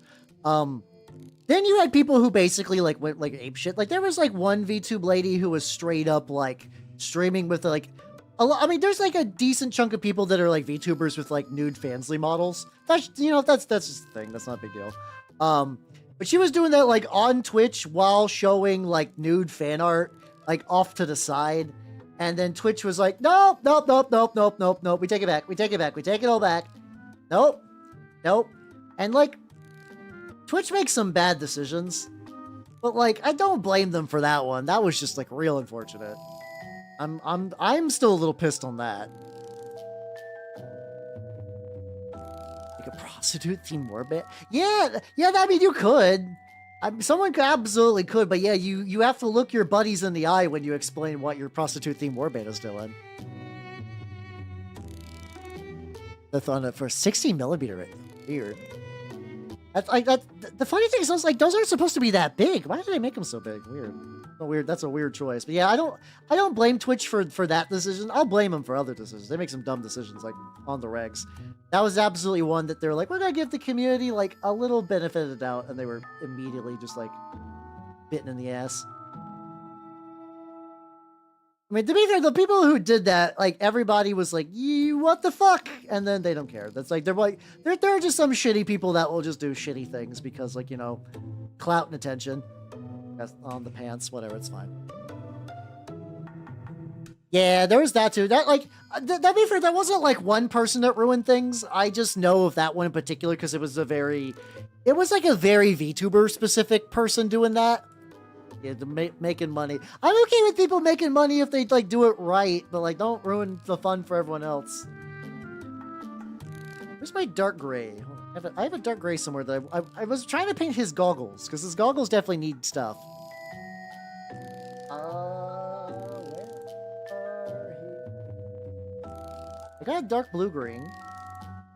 A: Then you had people who basically like went like ape shit. Like there was like one VTube lady who was straight up like streaming with like I mean, there's like a decent chunk of people that are like VTubers with like nude Fansly models. That's, you know, that's just the thing. That's not a big deal. But she was doing that like on Twitch while showing like nude fan art like off to the side. And then Twitch was like, nope. We take it back. We take it all back. Nope. And like, Twitch makes some bad decisions, but like, I don't blame them for that one. That was just like real unfortunate. I'm still a little pissed on that. Like a prostitute themed warband? Yeah, I mean, you could. Someone absolutely could, but yeah, you have to look your buddies in the eye when you explain what your prostitute themed warband is doing. That's on it for 60mm. Weird. The funny thing is, those aren't supposed to be that big. Why did they make them so big? Weird. That's a weird choice. But yeah, I don't blame Twitch for that decision. I'll blame them for other decisions. They make some dumb decisions like on the regs. That was absolutely one that they're like, we're gonna give the community like a little benefit of the doubt, and they were immediately just like bitten in the ass. I mean, to be fair, the people who did that, like, everybody was like, what the fuck? And then they don't care. That's like, there are just some shitty people that will just do shitty things because, like, you know, clout and attention. That's on the pants, whatever, it's fine. Yeah, there was that too. That like, that be fair, that wasn't like one person that ruined things. I just know of that one in particular because it was like a very VTuber specific person doing that. Yeah, making money. I'm okay with people making money if they like do it right, but like don't ruin the fun for everyone else. Where's my dark gray? I have a dark gray somewhere that I was trying to paint his goggles because his goggles definitely need stuff. I got a dark blue-green,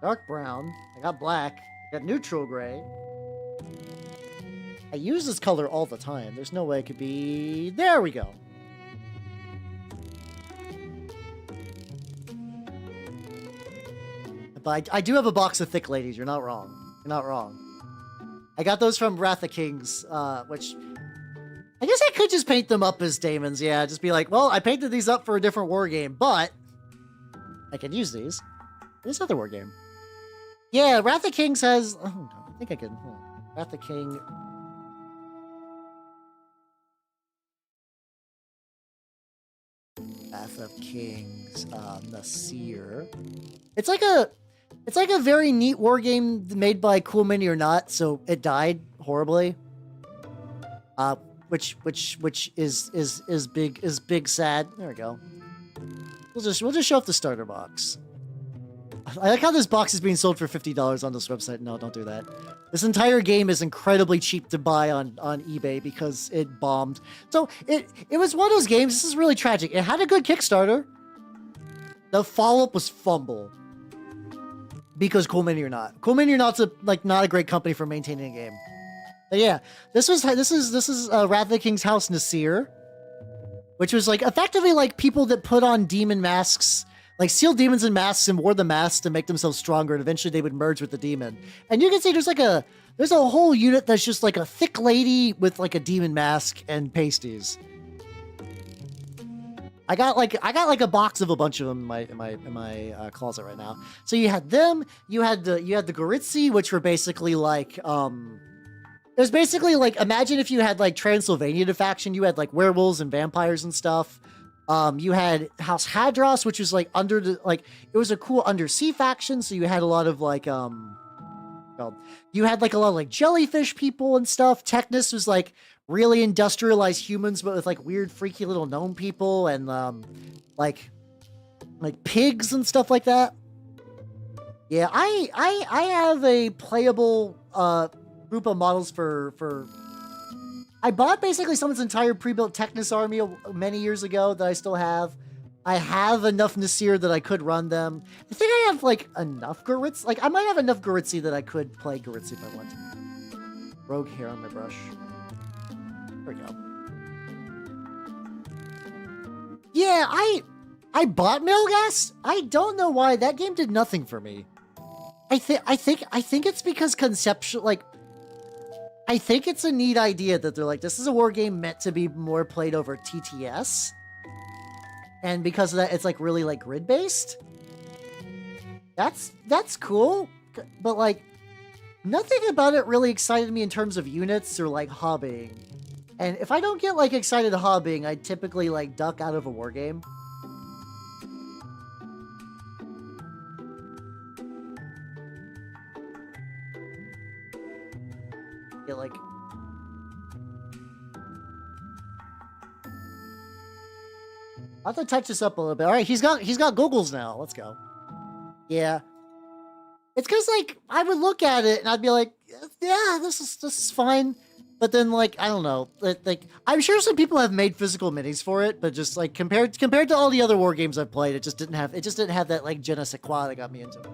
A: dark brown, I got black, I got neutral gray. I use this color all the time. There's no way it could be... There we go. But I do have a box of thick ladies. You're not wrong. You're not wrong. I got those from Wrath of Kings, which... I guess I could just paint them up as daemons. Yeah, just be like, well, I painted these up for a different war game, but... I can use these. This other war game. Yeah, Wrath of Kings has... Oh, I think I can... Wrath of King... Wrath of Kings, Nasir. It's like a very neat war game made by Cool Mini or Not, so it died horribly. Which is big sad. There we go. We'll just show off the starter box. I like how this box is being sold for $50 on this website. No, don't do that. This entire game is incredibly cheap to buy on eBay because it bombed. So it was one of those games. This is really tragic. It had a good Kickstarter. The follow-up was fumble. Because Cool Mini or Not. Cool Mini or Not's not a great company for maintaining a game. But yeah, this is Wrath of the King's House Nasir, which was like effectively like people that put on demon masks, like sealed demons in masks and wore the masks to make themselves stronger, and eventually they would merge with the demon. And you can see there's a whole unit that's just like a thick lady with like a demon mask and pasties. I got like a box of a bunch of them in my closet right now. So you had them, you had the Goritsi, which were basically like it was basically like, imagine if you had like Transylvania to faction, you had like werewolves and vampires and stuff. You had House Hadros, which was like it was a cool undersea faction. So you had a lot of like, you had like a lot of like jellyfish people and stuff. Technus was like really industrialized humans, but with like weird, freaky little gnome people and like pigs and stuff like that. Yeah, I have a playable group of models for I bought basically someone's entire pre-built Technus army many years ago that I still have. I have enough Nasir that I could run them. I think I have like enough Goritsi. Like I might have enough Goritsi that I could play Goritsi if I want to. Rogue hair on my brush. There we go. Yeah, I bought Milgas. I don't know why that game did nothing for me. I think it's because conceptual, like, I think it's a neat idea that they're like, this is a war game meant to be more played over TTS. And because of that, it's like really like grid based. That's cool. But like, nothing about it really excited me in terms of units or like hobbying. And if I don't get like excited hobbying, I typically like duck out of a war game. Yeah, like I'll have to touch this up a little bit. All right, he's got goggles now. Let's go. Yeah, it's because like I would look at it and I'd be like, yeah, this is fine. But then like I don't know, like I'm sure some people have made physical minis for it, but just like compared to all the other war games I've played, it just didn't have that like je ne sais quoi that got me into it.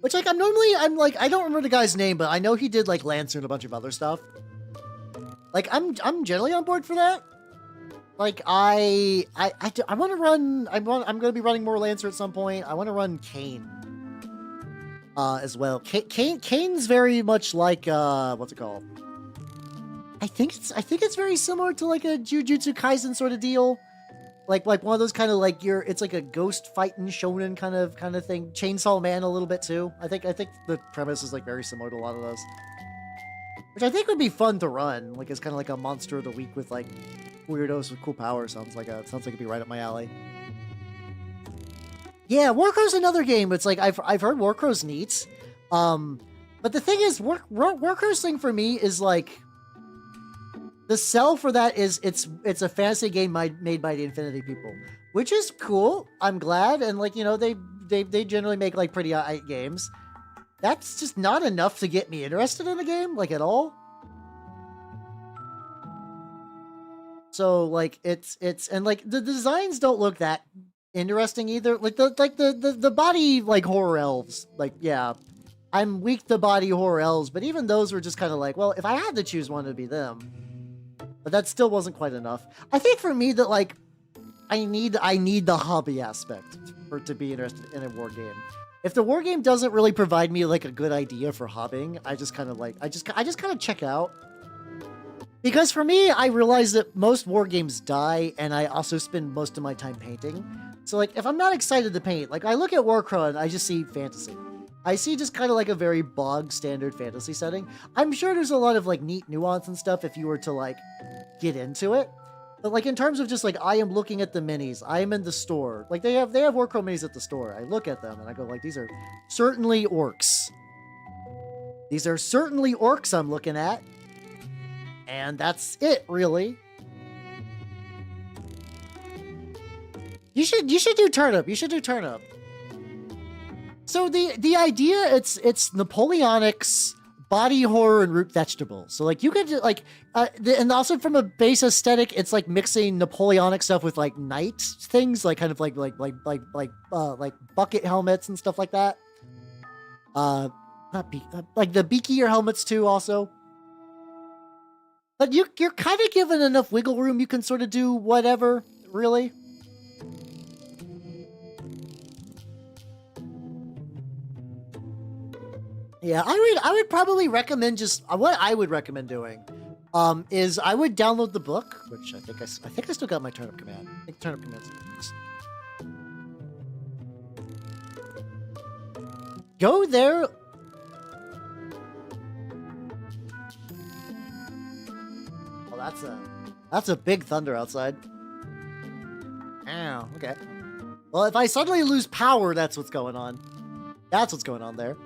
A: Which, like, I'm like, I don't remember the guy's name, but I know he did, like, Lancer and a bunch of other stuff. Like, I'm generally on board for that. Like, I want to run, I'm going to be running more Lancer at some point. I want to run Kane. As well. Kane's very much like, what's it called? I think it's very similar to, like, a Jujutsu Kaisen sort of deal. like one of those kind of like it's like a ghost fighting shonen kind of thing. Chainsaw Man a little bit too. I think the premise is like very similar to a lot of those, which I think would be fun to run. Like it's kind of like a monster of the week with like weirdos with cool powers. Sounds like it'd be right up my alley. Yeah, Warcrow's another game. It's like I've heard Warcrow's neat. But the thing is, Warcrow's thing for me is like the sell for that is it's a fantasy game made by the Infinity people, which is cool. I'm glad, and like they generally make like pretty aight games. That's just not enough to get me interested in a game like at all. So like it's and like the designs don't look that interesting either. Like the body like horror elves, like yeah, I'm weak to body horror elves, but even those were just kind of like, well, if I had to choose one, it'd be them. But that still wasn't quite enough. I think for me that like I need the hobby aspect to be interested in a war game. If the war game doesn't really provide me like a good idea for hobbying, I just kind of like I just kind of check out. Because for me, I realize that most war games die, and I also spend most of my time painting. So like, if I'm not excited to paint, like I look at Warcraft and I just see fantasy. I see just kind of like a very bog standard fantasy setting. I'm sure there's a lot of like neat nuance and stuff if you were to like get into it. But like in terms of just like, I am looking at the minis, I am in the store. Like they have Warcraft minis at the store. I look at them and I go like, these are certainly orcs. These are certainly orcs I'm looking at. And that's it, really. You should do turnip. You should do turnip. So the idea it's Napoleonic's body horror and root vegetable. So like you could like and also from a base aesthetic, it's like mixing Napoleonic stuff with like knight things, like kind of like bucket helmets and stuff like that. Like the beakier helmets too, also. But you're kind of given enough wiggle room. You can sort of do whatever, really. Yeah, I would probably recommend just what I would recommend doing, is I would download the book, which I think I still got my turnip command. I think turnip command's go there. That's a big thunder outside. Ow, okay. Well, if I suddenly lose power, that's what's going on. That's what's going on there.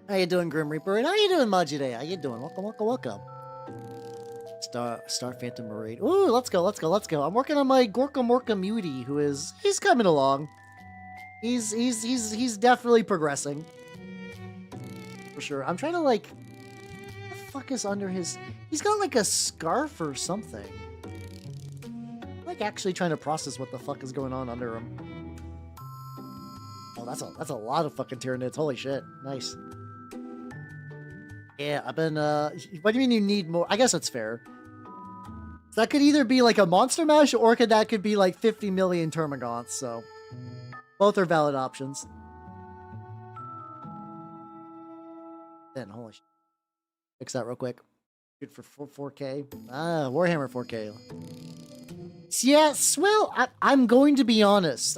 A: How you doing, Grim Reaper? And how you doing, Majide? How you doing? Welcome, welcome, welcome. Star Phantom Marade. Ooh, let's go. I'm working on my Gorkamorka Mutie, he's coming along. He's definitely progressing. For sure. I'm trying to like, what the fuck is under his... He's got like a scarf or something. I'm like actually trying to process what the fuck is going on under him. Oh, that's a lot of fucking Tyranids. Holy shit. Nice. Yeah, I've been, what do you mean you need more? I guess that's fair. So that could either be like a monster mash, or that could be like 50 million Termagants, so. Both are valid options. Then, holy shit. Fix that real quick. Good for 4K. Warhammer 4K. Yeah, Swill, I'm going to be honest.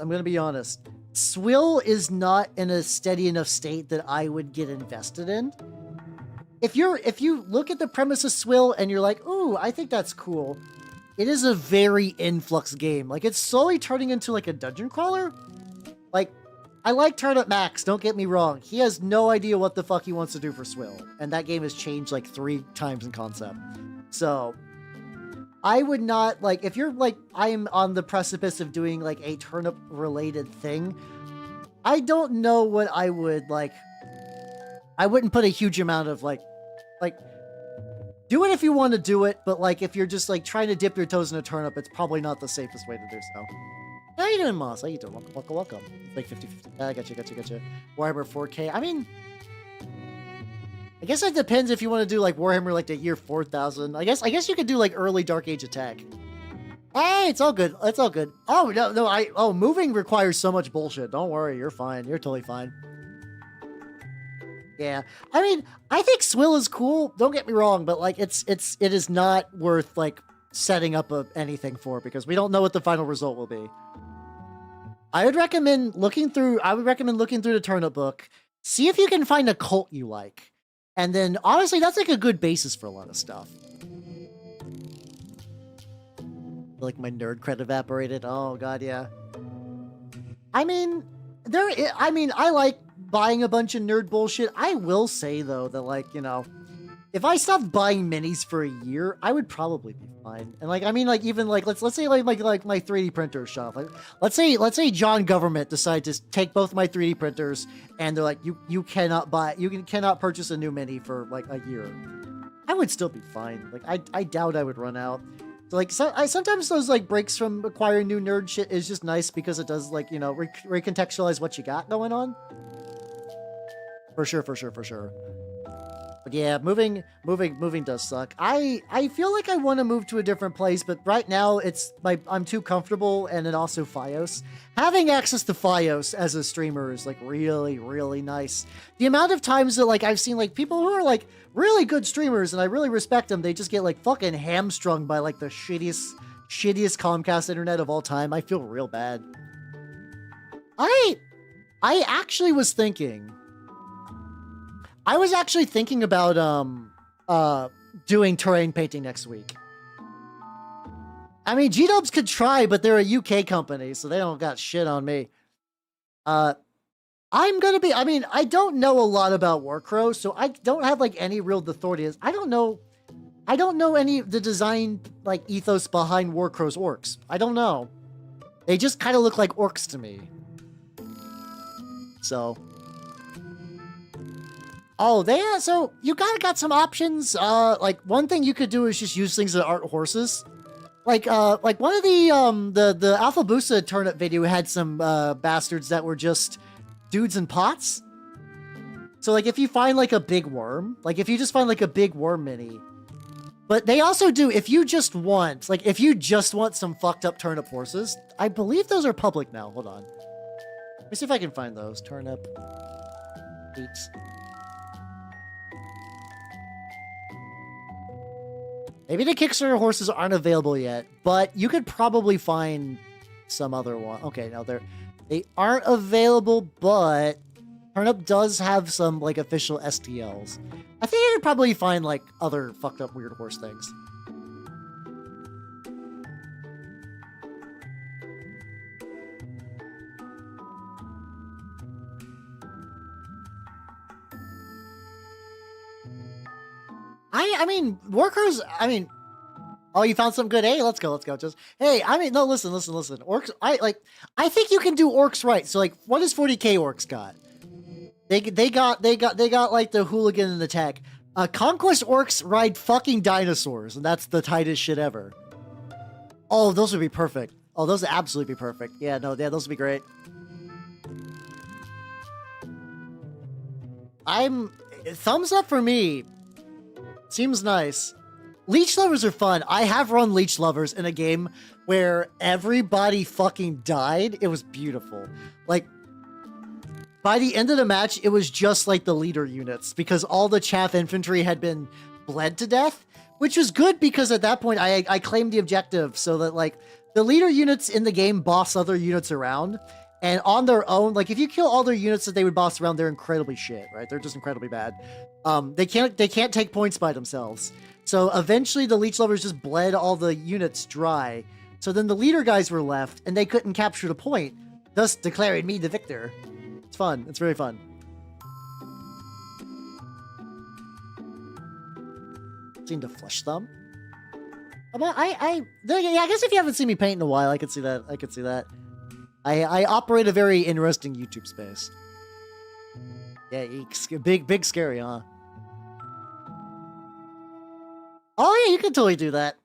A: Swill is not in a steady enough state that I would get invested in. If you look at the premise of Swill and you're like, ooh, I think that's cool, it is a very influx game. Like, it's slowly turning into like a dungeon crawler. Like, I like Turnip Max, don't get me wrong. He has no idea what the fuck he wants to do for Swill. And that game has changed like 3 times in concept. So, I would not, like, if you're like, I'm on the precipice of doing like a turnip related thing, I don't know what I would like. I wouldn't put a huge amount of like, do it if you want to do it, but like, if you're just like trying to dip your toes in a turnip, it's probably not the safest way to do so. How you doing, Moss? How you doing? Welcome. It's like 50-50. I gotcha. Warhammer 4K. I mean, I guess it depends if you want to do like Warhammer like the year 4000. I guess you could do like early Dark Age attack. Hey, it's all good. Oh, no, moving requires so much bullshit. Don't worry, you're fine. You're totally fine. Yeah. I mean, I think Swill is cool. Don't get me wrong, but like it is not worth like setting up anything for, because we don't know what the final result will be. I would recommend looking through the turnip book. See if you can find a cult you like. And then, honestly, that's like a good basis for a lot of stuff. Like my nerd cred evaporated. Oh, God, yeah. I mean, I like buying a bunch of nerd bullshit. I will say, though, that, like, you know, if I stopped buying minis for a year, I would probably be fine. And, like, I mean, like, even, like, let's say, like my 3D printer shop. Like, let's say John Government decided to take both my 3D printers, and they're like, you cannot purchase a new mini for, like, a year. I would still be fine. Like, I doubt I would run out. So, like, sometimes those, like, breaks from acquiring new nerd shit is just nice because it does, like, you know, recontextualize what you got going on. For sure. But yeah, moving does suck. I feel like I want to move to a different place, but right now I'm too comfortable, and then also Fios. Having access to Fios as a streamer is like really, really nice. The amount of times that like I've seen like people who are like really good streamers and I really respect them, they just get like fucking hamstrung by like the shittiest Comcast internet of all time. I feel real bad. I actually was thinking. I was actually thinking about doing terrain painting next week. I mean, G-Dubs could try, but they're a UK company, so they don't got shit on me. I don't know a lot about Warcrow, so I don't have like any real authority. I don't know any of the design like ethos behind Warcrow's orcs. I don't know. They just kind of look like orcs to me. So. Oh, so you got some options. Like one thing you could do is just use things that aren't horses. Like one of the Alpha Busa turnip video had some bastards that were just dudes in pots. So like if you find like a big worm, like if you just find like a big worm mini, but they also do if you just want some fucked up turnip horses. I believe those are public now. Hold on, let me see if I can find those turnip eats. Maybe the Kickstarter horses aren't available yet, but you could probably find some other one. Okay, no, they aren't available, but Turnip does have some like official STLs. I think you could probably find like other fucked up weird horse things. I mean, Warcrow's, oh, you found something good? Hey, let's go. Just, hey, no, listen. Orcs, I think you can do orcs right. So, like, what does 40k orcs got? They got like the hooligan and the tech. Conquest orcs ride fucking dinosaurs, and that's the tightest shit ever. Oh, those would be perfect. Oh, those would absolutely be perfect. Yeah, those would be great. Thumbs up for me. Seems nice. Leech lovers are fun. I have run leech lovers in a game where everybody fucking died. It was beautiful. Like, by the end of the match, it was just like the leader units because all the chaff infantry had been bled to death, which was good because at that point I claimed the objective so that like the leader units in the game boss other units around, and on their own, like if you kill all their units that they would boss around, they're incredibly shit, right? They're just incredibly bad. They can't take points by themselves. So eventually the leech lovers just bled all the units dry. So then the leader guys were left and they couldn't capture the point, thus declaring me the victor. It's fun. It's very fun. Seem to flush thumb. I guess if you haven't seen me paint in a while, I could see that. I operate a very interesting YouTube space. Yeah, big scary, huh? Oh yeah, you can totally do that.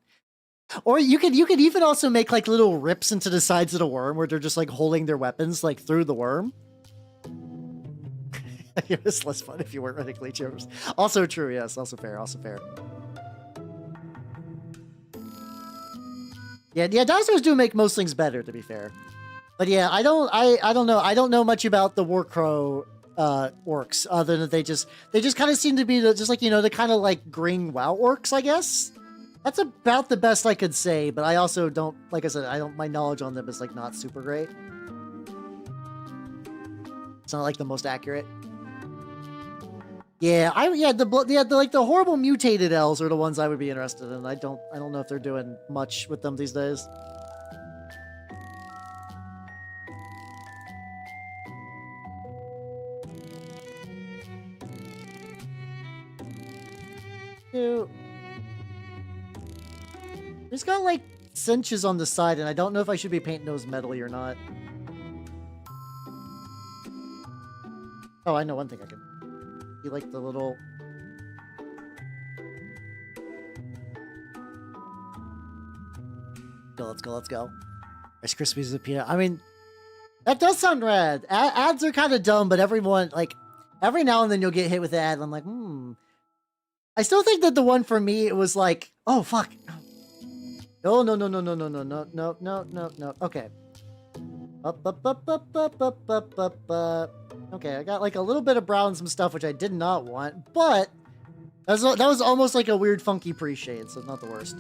A: Or you could even also make like little rips into the sides of the worm where they're just like holding their weapons like through the worm. It's less fun if you weren't running leech overs. Also true, yes. Also fair. Yeah, dinosaurs do make most things better, to be fair. But yeah, I don't know. I don't know much about the Warcrow orcs other than they just kind of seem to be just like, you know, the kind of like green WoW orcs, I guess. That's about the best I could say, but I also don't, like I said, my knowledge on them is like not super great. It's not like the most accurate. Yeah, the horrible mutated elves are the ones I would be interested in. I don't know if they're doing much with them these days. Dude. He's got like cinches on the side, and I don't know if I should be painting those metally or not. Oh, I know one thing I can. You like the little. Let's go, let's go. Rice Krispies with peanut. I mean, that does sound rad. Ads are kind of dumb, but every now and then you'll get hit with an ad, and I'm like, I still think that the one for me, it was like, oh, fuck. No. Okay. Okay, I got like a little bit of brown, some stuff which I did not want, but that was almost like a weird funky pre-shade, so not the worst.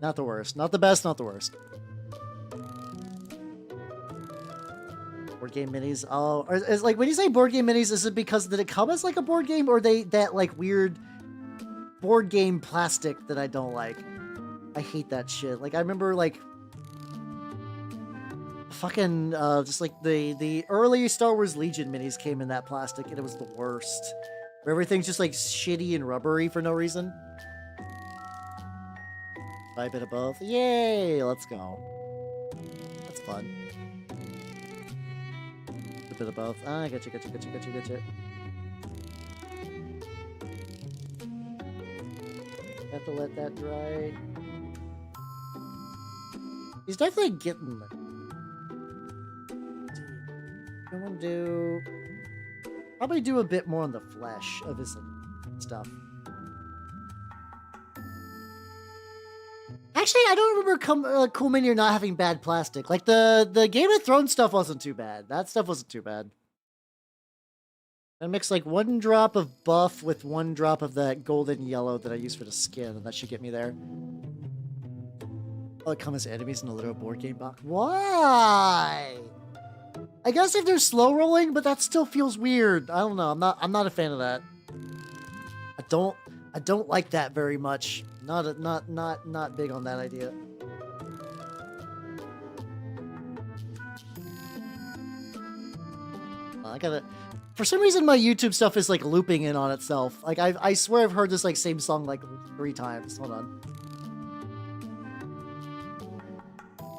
A: Not the worst. Not the best, not the worst. Board game minis. Oh, is like when you say board game minis, is it because did it come as like a board game, or that like weird board game plastic that I don't like? I hate that shit. Like I remember like fucking just like the early Star Wars Legion minis came in that plastic, and it was the worst. Where everything's just like shitty and rubbery for no reason. Buy a bit of both. Yay! Let's go. That's fun. A bit of both. Ah, I gotcha. Have to let that dry. He's definitely getting there. I'm gonna probably do a bit more on the flesh of his stuff. Actually, I don't remember Cool Mini not having bad plastic. Like the Game of Thrones stuff wasn't too bad. That stuff wasn't too bad. I mix like 1 drop of buff with 1 drop of that golden yellow that I use for the skin, and that should get me there. Oh, it comes as enemies in a little board game box. Why? I guess if they're slow rolling, but that still feels weird. I don't know. I'm not a fan of that. I don't like that very much. Not big on that idea. I gotta. For some reason, my YouTube stuff is like looping in on itself. Like I swear I've heard this like same song like 3 times. Hold on.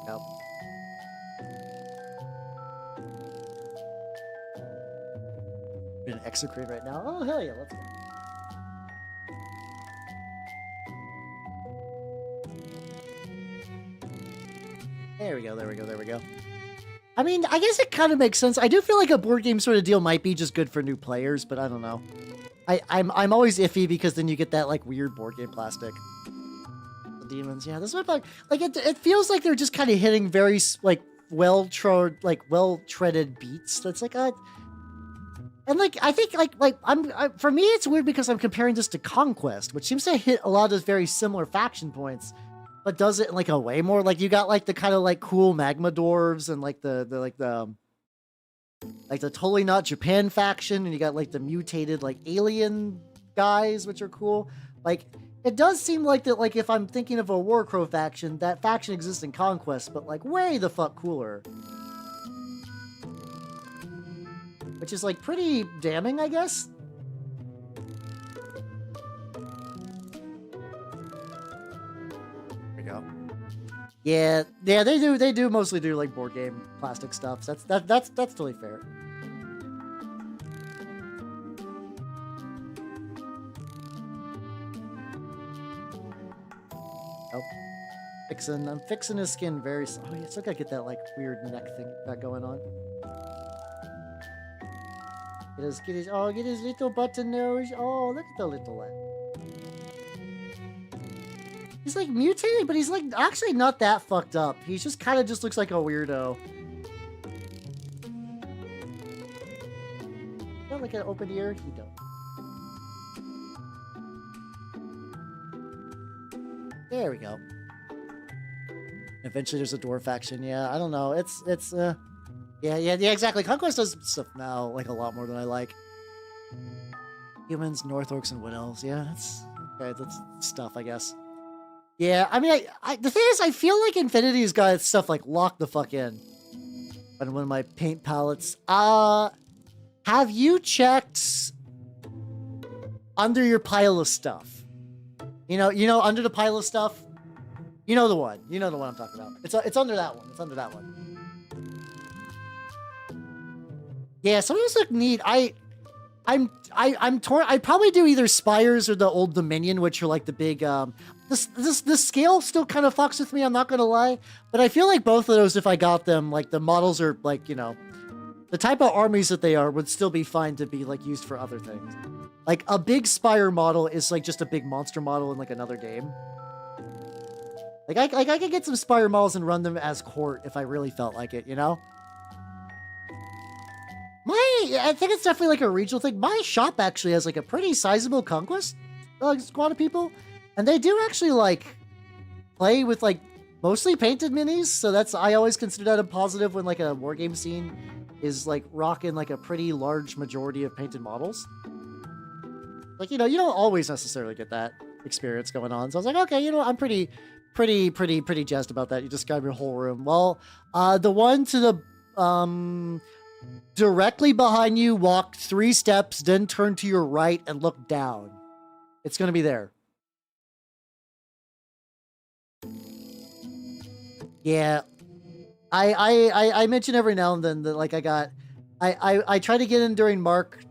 A: Yep. In an execrate right now. Oh hell yeah, let's go. There we go. I mean, I guess it kind of makes sense. I do feel like a board game sort of deal might be just good for new players, but I don't know. I'm always iffy because then you get that like weird board game plastic. The demons, yeah. This is what like it feels like they're just kind of hitting very like well treaded beats. That's like and like I think for me it's weird because I'm comparing this to Conquest, which seems to hit a lot of those very similar faction points. But does it in like a way more like you got like the kind of like cool magma dwarves and like the totally not Japan faction, and you got like the mutated like alien guys, which are cool. Like it does seem like that, like if I'm thinking of a Warcrow faction, that faction exists in Conquest, but like way the fuck cooler. Which is like pretty damning, I guess. Yeah, they do mostly do like board game plastic stuff. That's totally fair. Oh, I'm fixing his skin very. Oh yeah, still gotta get that like weird neck thing got going on. Get his little button nose. Oh, look at the little one. He's like mutated, but he's like actually not that fucked up. He's just kind of just looks like a weirdo. Got like an open ear? He don't. There we go. Eventually there's a dwarf faction. Yeah, I don't know. Yeah, exactly. Conquest does stuff now, like, a lot more than I like. Humans, North Orcs, and Wood Elves. Yeah, that's... Okay, that's stuff, I guess. Yeah, I mean, the thing is, I feel like Infinity's got its stuff, like, locked the fuck in. On one of my paint palettes. Have you checked under your pile of stuff? You know, under the pile of stuff? You know the one. You know the one I'm talking about. It's under that one. It's under that one. Yeah, some of those look neat. I'm torn. I'd probably do either Spires or the Old Dominion, which are like the big this scale still kind of fucks with me, I'm not gonna lie. But I feel like both of those, if I got them, like the models are like, you know, the type of armies that they are would still be fine to be like used for other things. Like a big Spire model is like just a big monster model in like another game. Like I could get some Spire models and run them as court if I really felt like it, you know? I think it's definitely like a regional thing. My shop actually has like a pretty sizable conquest squad of people. And they do actually like play with like mostly painted minis. So that's, I always consider that a positive when like a wargame scene is like rocking like a pretty large majority of painted models. Like, you know, you don't always necessarily get that experience going on. So I was like, okay, you know, I'm pretty jazzed about that. You describe your whole room. Well, the one to the, directly behind you, walk 3 steps, then turn to your right and look down. It's going to be there. Yeah. I mention every now and then that like I try to get in during Mark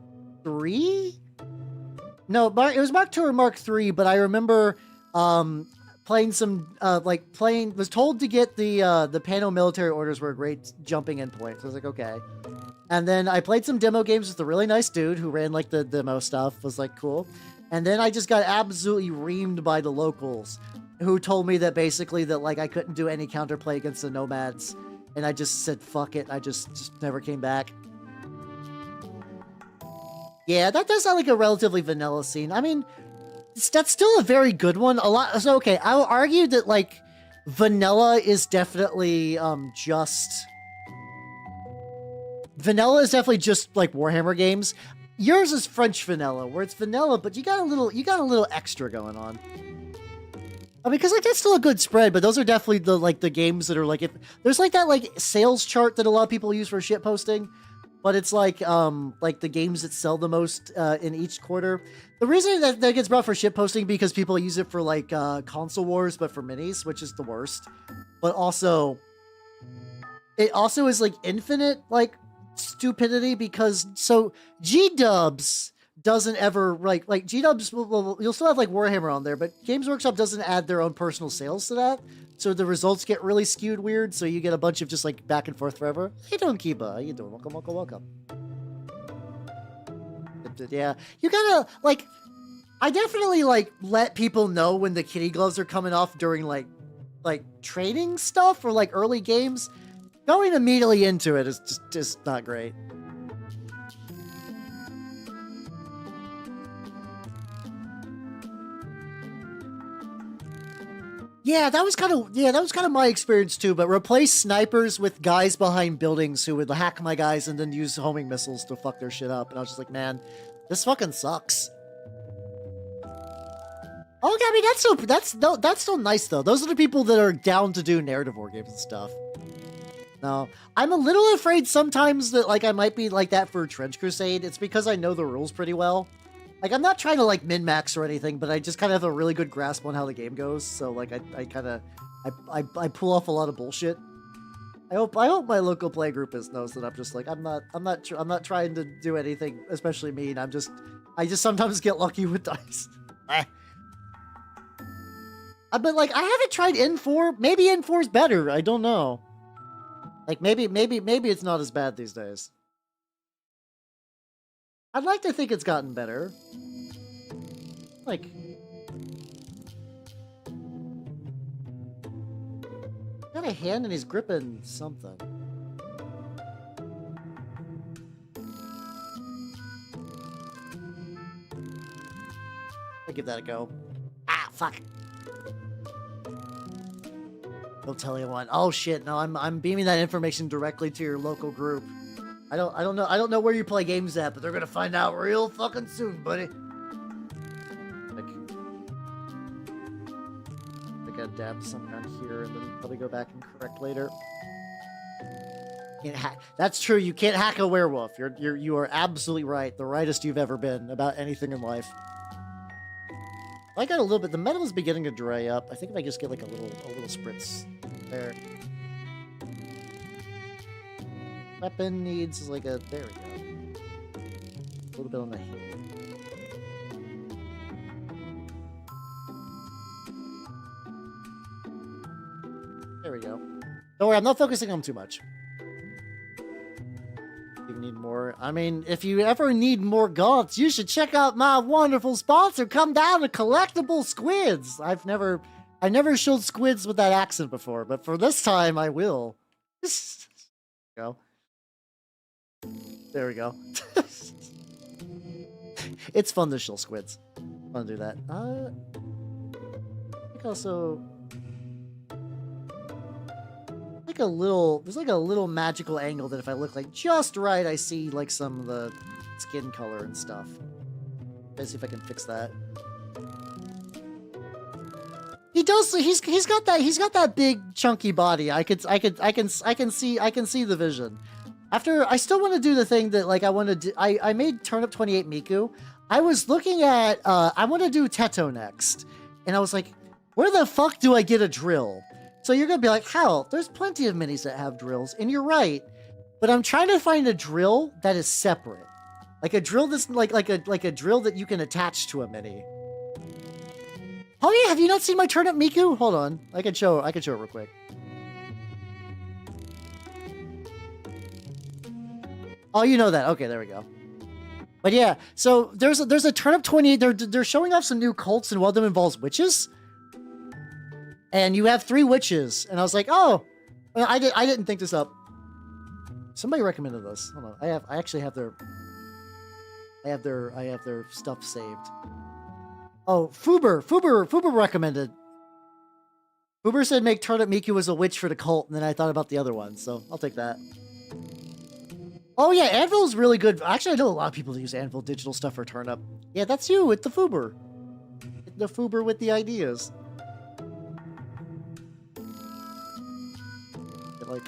A: 3? No, it was Mark 2 or Mark 3, but I remember playing some was told to get the Pano military orders were a great jumping in point. So I was like, okay. And then I played some demo games with a really nice dude who ran like the demo stuff, was like cool. And then I just got absolutely reamed by the locals who told me that basically that like I couldn't do any counterplay against the nomads. And I just said, fuck it. I just never came back. Yeah, that does sound like a relatively vanilla scene. I mean, that's still a very good one. So, okay, I will argue that like vanilla is definitely vanilla is definitely just like Warhammer games. Yours is French vanilla, where it's vanilla, but you got a little extra going on. I mean, because like that's still a good spread, but those are definitely the games that are like, if there's like that like sales chart that a lot of people use for shit posting, but it's like the games that sell the most in each quarter. The reason that gets brought for shit posting because people use it for like console wars, but for minis, which is the worst. But also, it also is like infinite like stupidity because so G-Dubs doesn't ever like G-Dubs you'll still have like Warhammer on there, but Games Workshop doesn't add their own personal sales to that, so the results get really skewed weird, so you get a bunch of just like back and forth forever. Hey doing, Kiba? How you doing? Welcome. Yeah, you gotta like, I definitely like let people know when the kitty gloves are coming off during like training stuff or like early games. Going immediately into it is just not great. Yeah, that was kind of my experience too, but replace snipers with guys behind buildings who would hack my guys and then use homing missiles to fuck their shit up. And I was just like, man, this fucking sucks. Okay, I mean, that's still nice though. Those are the people that are down to do narrative war games and stuff. No, I'm a little afraid sometimes that like I might be like that for Trench Crusade. It's because I know the rules pretty well. Like, I'm not trying to like min-max or anything, but I just kind of have a really good grasp on how the game goes. So like I pull off a lot of bullshit. I hope my local play group knows that I'm just like I'm not trying to do anything especially mean. I just sometimes get lucky with dice. But like I haven't tried N4. Maybe N4 is better. I don't know. Like maybe it's not as bad these days. I'd like to think it's gotten better. Like, got a hand and he's gripping something. I'll give that a go. Ah, fuck. Don't tell anyone. Oh shit! No, I'm beaming that information directly to your local group. I don't know where you play games at, but they're gonna find out real fucking soon, buddy. I gotta dab something on here and then probably go back and correct later. Can't hack. That's true. You can't hack a werewolf. You are absolutely right. The rightest you've ever been about anything in life. I got a little bit. The metal is beginning to dry up. I think if I just get like a little spritz there. Weapon needs like a. There we go. A little bit on the hip. There we go. Don't worry, I'm not focusing on them too much. You need more. I mean, if you ever need more gaunts, you should check out my wonderful sponsor. Come down to Collectible Squids. I never showed squids with that accent before, but for this time I will. Go. There we go. It's fun to show squids. Fun to do that. I think also. There's like a little magical angle that if I look like just right, I see like some of the skin color and stuff. Let's see if I can fix that. He does. He's got that big chunky body. I can see the vision. After I still want to do the thing that like I want to do. I made Turnip 28 Miku. I was looking at I want to do Teto next, and I was like, where the fuck do I get a drill? So you're going to be like, hell, there's plenty of minis that have drills, and you're right. But I'm trying to find a drill that is separate. Like a drill that's like a drill that you can attach to a mini. Oh yeah, have you not seen my Turnip Miku? Hold on. I can show it real quick. Oh, you know that. Okay, there we go. But yeah, so there's a Turnip 28. They're showing off some new cults, and one of them involves witches. And you have 3 witches, and I was like, oh, I didn't think this up. Somebody recommended this. Hold on, I actually have their stuff saved. Oh, Fuber recommended. Fuber said make Turnip Miku as a witch for the cult, and then I thought about the other one, so I'll take that. Oh yeah, Anvil's really good. Actually, I know a lot of people that use Anvil digital stuff for Turnip. Yeah, that's you with the Fuber. The Fuber with the ideas. Like,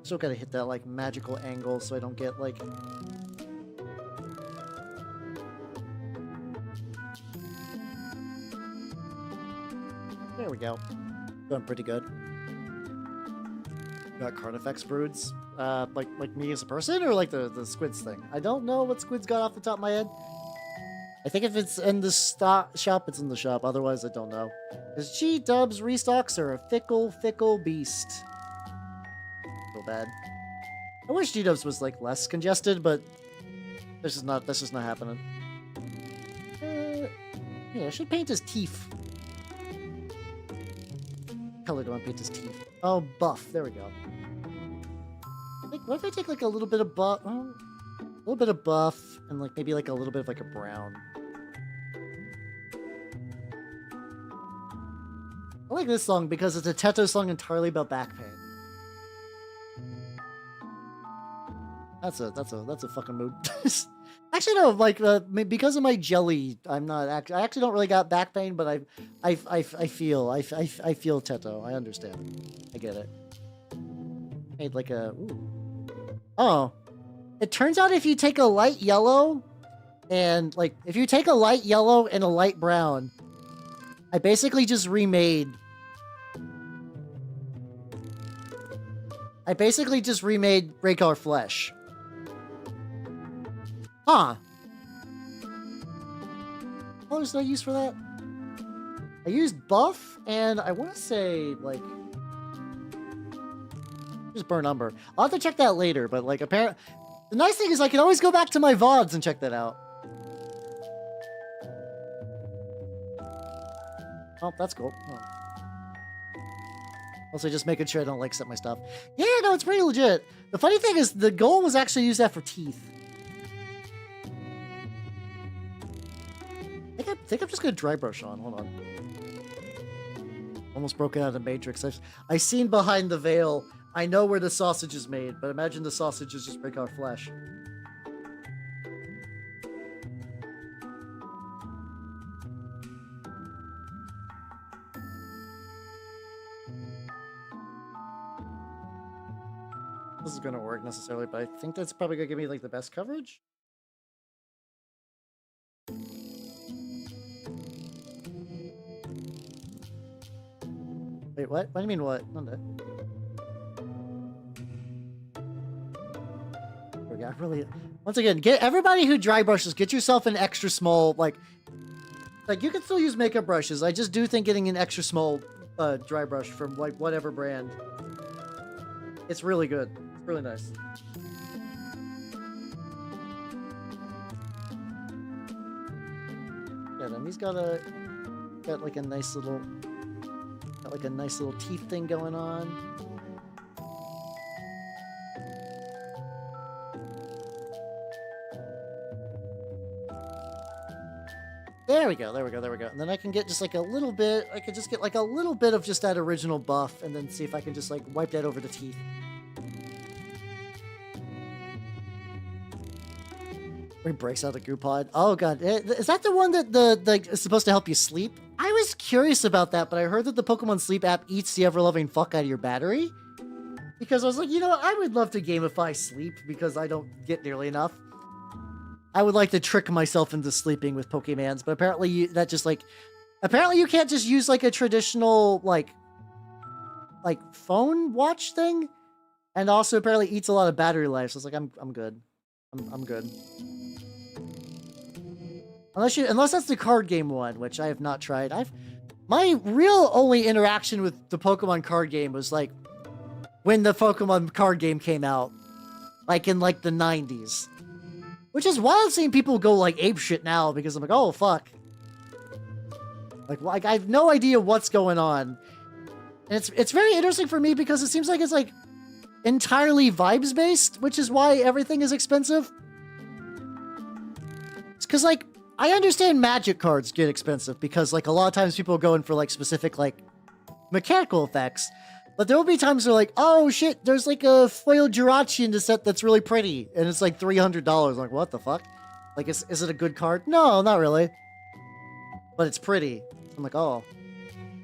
A: still gotta hit that like magical angle so I don't get like. There we go. Doing pretty good. Got Carnifex broods, like me as a person, or like the squids thing. I don't know what squids got off the top of my head. I think if it's in the shop, it's in the shop. Otherwise, I don't know. Because G-dubs restocks are a fickle beast. Feel bad. I wish G-dubs was like less congested, but that's just not happening. Yeah, I should paint his teeth. What color do I paint his teeth? Oh, buff. There we go. What if I take like a little bit of buff? A little bit of buff and like maybe like a little bit of like a brown. I like this song because it's a Teto song entirely about back pain. That's a fucking mood. Actually, no, like because of my jelly, I'm not. I actually don't really got back pain, but I feel Teto. I understand. I get it. Made like a. Ooh. Oh, it turns out if you take a light yellow, and like if you take a light yellow and a light brown, I basically just remade. Raycar Flesh. Huh. Oh, there's no use for that? I used buff, and I want to say, like... just burn umber. I'll have to check that later, but, like, apparently... The nice thing is I can always go back to my VODs and check that out. Oh, that's cool. Oh. Also, just making sure I don't, like, set my stuff. Yeah, no, it's pretty legit. The funny thing is, the goal was actually use that for teeth. I think I'm just gonna dry brush on. Hold on. Almost broken out of the Matrix. I've seen behind the veil. I know where the sausage is made, but imagine the sausages just break our flesh. This is gonna work necessarily, but I think that's probably gonna give me like the best coverage. Wait, what? What do you mean what? I really, once again, get everybody who dry brushes, get yourself an extra small, like you can still use makeup brushes. I just do think getting an extra small dry brush from like whatever brand, it's really good. It's really nice. Yeah, then he's got like a nice little teeth thing going on. There we go, there we go, there we go. And then I can get just like a little bit, I could just get like a little bit of just that original buff and then see if I can just like wipe that over the teeth. Where he breaks out the goo pod. Oh god, is that the one that is supposed to help you sleep? I was curious about that, but I heard that the Pokemon Sleep app eats the ever-loving fuck out of your battery. Because I was like, you know what, I would love to gamify sleep because I don't get nearly enough. I would like to trick myself into sleeping with Pokemans, but apparently apparently you can't just use like a traditional like phone watch thing, and also apparently eats a lot of battery life. So it's like I'm good, I'm good. Unless that's the card game one, which I have not tried. My real only interaction with the Pokemon card game was like when the Pokemon card game came out, like in like the 90s. Which is wild seeing people go like apeshit now because I'm like, oh fuck. Like I have no idea what's going on. And it's very interesting for me because it seems like it's like entirely vibes based, which is why everything is expensive. It's because like I understand Magic cards get expensive because like a lot of times people go in for like specific like mechanical effects. But there will be times where like, oh shit, there's like a foil Jirachi in the set that's really pretty. And it's like $300. like, what the fuck? Like, is it a good card? No, not really. But it's pretty. I'm like, oh.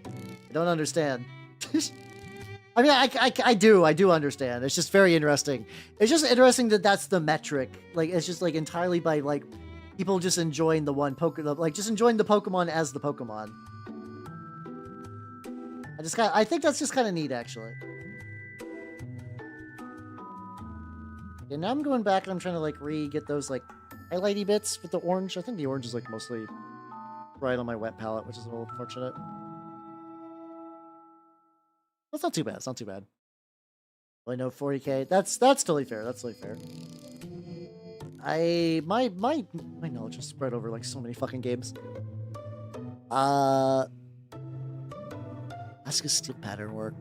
A: I don't understand. I mean, I do understand. It's just very interesting. It's just interesting that that's the metric. Like, it's just like entirely by like people just enjoying the one Pokemon, like just enjoying the Pokemon as the Pokemon. I think that's just kind of neat, actually. Yeah, now I'm going back and I'm trying to like get those like highlighty bits with the orange. I think the orange is like mostly right on my wet palette, which is a little unfortunate. That's not too bad. It's not too bad. I know 40k. That's totally fair. That's totally fair. My knowledge is spread over like so many fucking games. Ask a steel pattern work.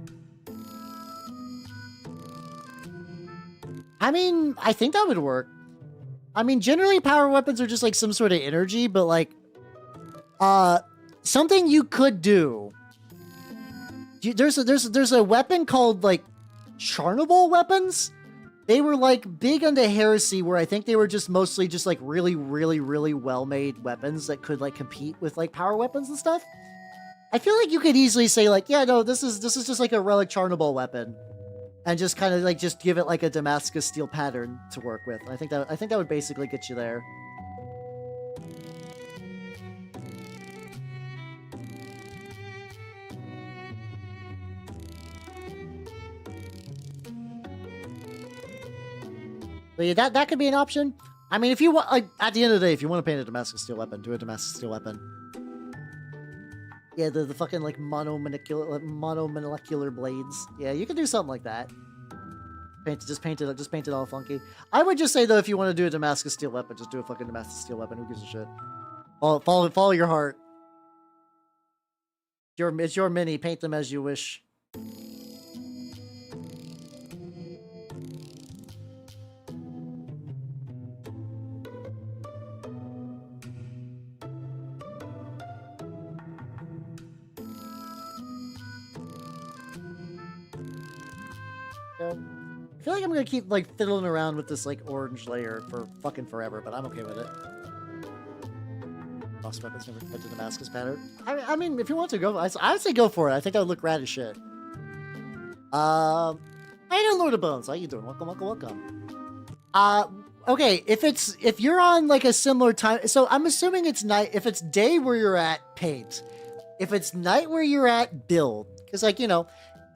A: I mean, I think that would work. I mean, generally power weapons are just like some sort of energy, but like, something you could do. There's a weapon called like Charnable weapons. They were like big into Heresy, where I think they were just mostly just like really, really, really well-made weapons that could like compete with like power weapons and stuff. I feel like you could easily say like, yeah, no, this is just like a relic Charnable weapon, and just kind of like just give it like a Damascus steel pattern to work with. I think that would basically get you there. But yeah, that could be an option. I mean, if you want, like, at the end of the day, if you want to paint a Damascus steel weapon, do a Damascus steel weapon. Yeah, the fucking like monomolecular blades. Yeah, you can do something like that. Just paint it all funky. I would just say though, if you want to do a Damascus steel weapon, just do a fucking Damascus steel weapon. Who gives a shit? Follow your heart. It's your mini. Paint them as you wish. So, I feel like I'm gonna keep like fiddling around with this like orange layer for fucking forever, but I'm okay with it. Boss weapons never fit to the Damascus pattern. I mean, if you want to go, I would say go for it. I think I would look rad as shit. How you doing, Lord of Bones? How you doing? Welcome, welcome, welcome. Okay, if you're on like a similar time, so I'm assuming it's night. If it's day where you're at, paint. If it's night where you're at, build. Because like, you know,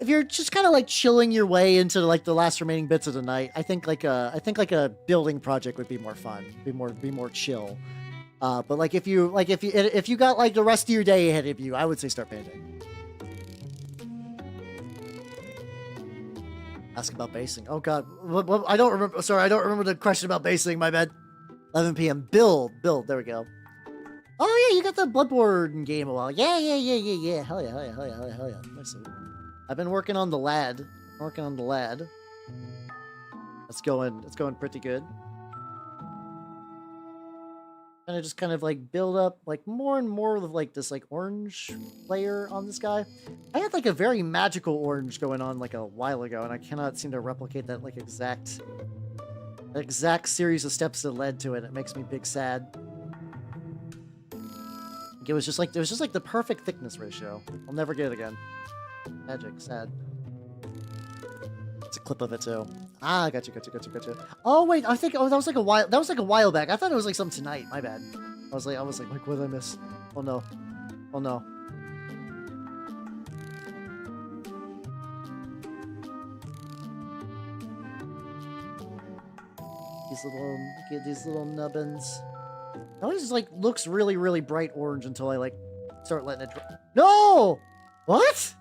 A: if you're just kind of like chilling your way into like the last remaining bits of the night, I think like a building project would be more fun, be more chill. But like if you got like the rest of your day ahead of you, I would say start painting. Ask about basing. Oh god, what, I don't remember. Sorry, I don't remember the question about basing. My bad. 11 p.m. Build. There we go. Oh yeah, you got the Bloodborne game a while. Yeah. Hell yeah. Nice. I've been working on the lad. It's going pretty good. And I just kind of like build up like more and more of like this like orange layer on this guy. I had like a very magical orange going on like a while ago, and I cannot seem to replicate that like exact series of steps that led to it. It makes me big sad. It was just like the perfect thickness ratio. I'll never get it again. Magic, sad. It's a clip of it too. Ah, gotcha. Oh wait, that was like a while back. I thought it was like something tonight. My bad. I was like, what did I miss? Oh no. These little nubbins. That one just like looks really, really bright orange until I like start letting it dry. No! What?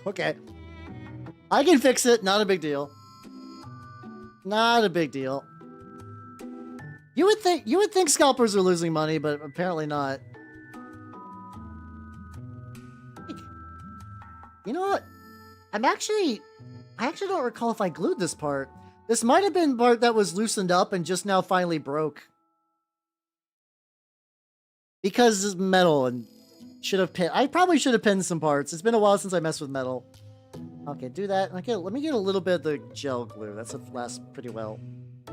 A: Okay. I can fix it. Not a big deal. You would think scalpers are losing money, but apparently not. You know what? I actually don't recall if I glued this part. This might have been part that was loosened up and just now finally broke. Because it's metal and I probably should have pinned some parts. It's been a while since I messed with metal. Okay, do that. Okay, let me get a little bit of the gel glue. That's lasts pretty well. A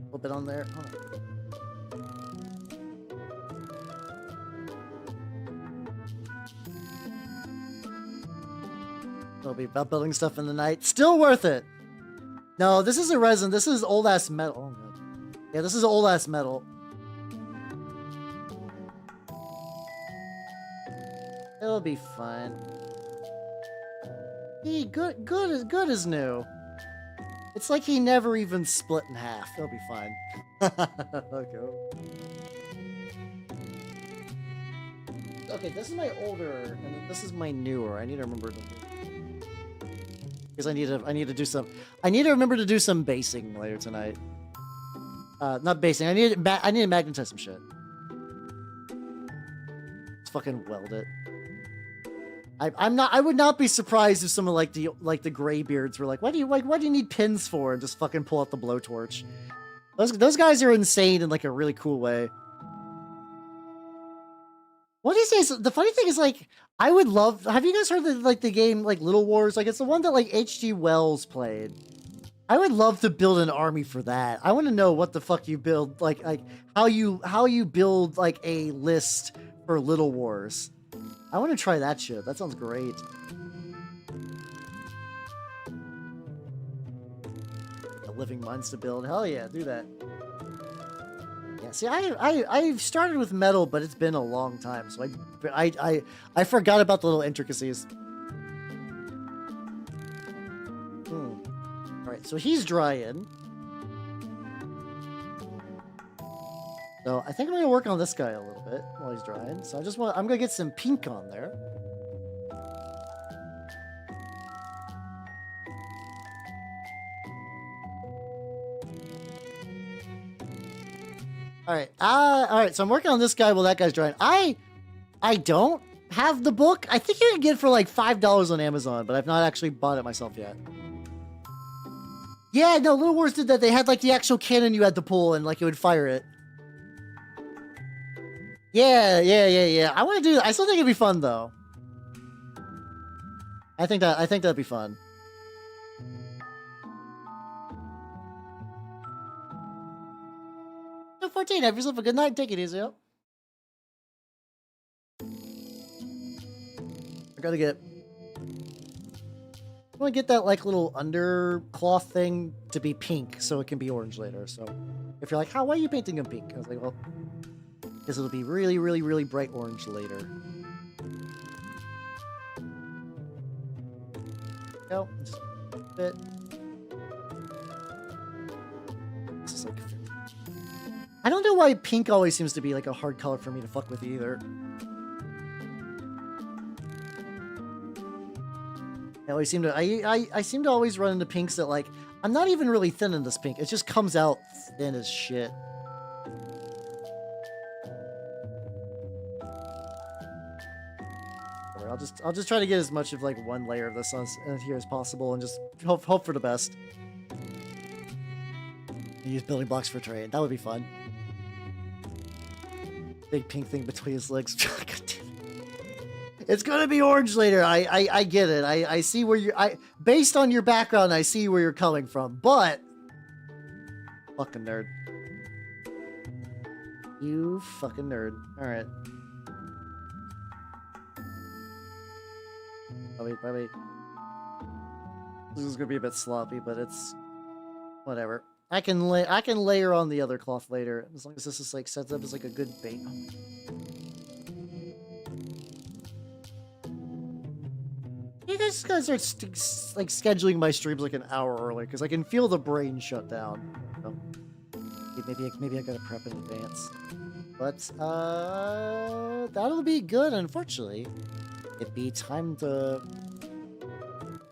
A: little bit on there. It'll be about building stuff in the night. Still worth it. No, this is a resin. This is old ass metal. Oh, God. Yeah, this is old ass metal. It'll be fine. Good as new. It's like he never even split in half. It'll be fine. Okay, this is my older, and this is my newer. I need to remember because I need to remember to do some basing later tonight. Not basing. I need to magnetize some shit. Let's fucking weld it. I would not be surprised if someone like the graybeards were like, what do you need pins for? And just fucking pull out the blowtorch. Those guys are insane in like a really cool way. What do you say? The funny thing is, like, I would love. Have you guys heard the game like Little Wars? Like, it's the one that like H.G. Wells played. I would love to build an army for that. I want to know what the fuck you build, like how you build like a list for Little Wars. I want to try that shit. That sounds great. A living mines to build. Hell yeah, do that. Yeah, see, I've started with metal, but it's been a long time, so I forgot about the little intricacies. All right, so he's drying. So I think I'm gonna work on this guy a little bit while he's drying. So I'm gonna get some pink on there. All right, so I'm working on this guy while that guy's drying. I I don't have the book. I think you can get it for like $5 on Amazon, but I've not actually bought it myself yet. Yeah, no, Little Wars did that. They had like the actual cannon you had to pull and like it would fire it. Yeah. I want to do. I still think it'd be fun though. I think that'd be fun. So 14. Have yourself a good night. Take it easy. Yo. I gotta get. I want to get that like little undercloth thing to be pink so it can be orange later. So if you're like, why are you painting them pink? I was like, well, because it'll be really, really, really bright orange later. No, just a bit. This is like, I don't know why pink always seems to be like a hard color for me to fuck with either. I always seem to I seem to always run into pinks that like I'm not even really thin in this pink. It just comes out thin as shit. I'll just try to get as much of like one layer of this on here as possible and just hope for the best. And use building blocks for terrain. That would be fun. Big pink thing between his legs. It's gonna be orange later. I get it. I see where you're. Based on your background, I see where you're coming from. But fucking nerd. You fucking nerd. All right. Probably. This is gonna be a bit sloppy, but it's whatever. I can layer on the other cloth later as long as this is like sets up as like a good bait. You guys are like scheduling my streams like an hour early because I can feel the brain shut down. So maybe I gotta prep in advance, but that'll be good. Unfortunately, it'd be time to.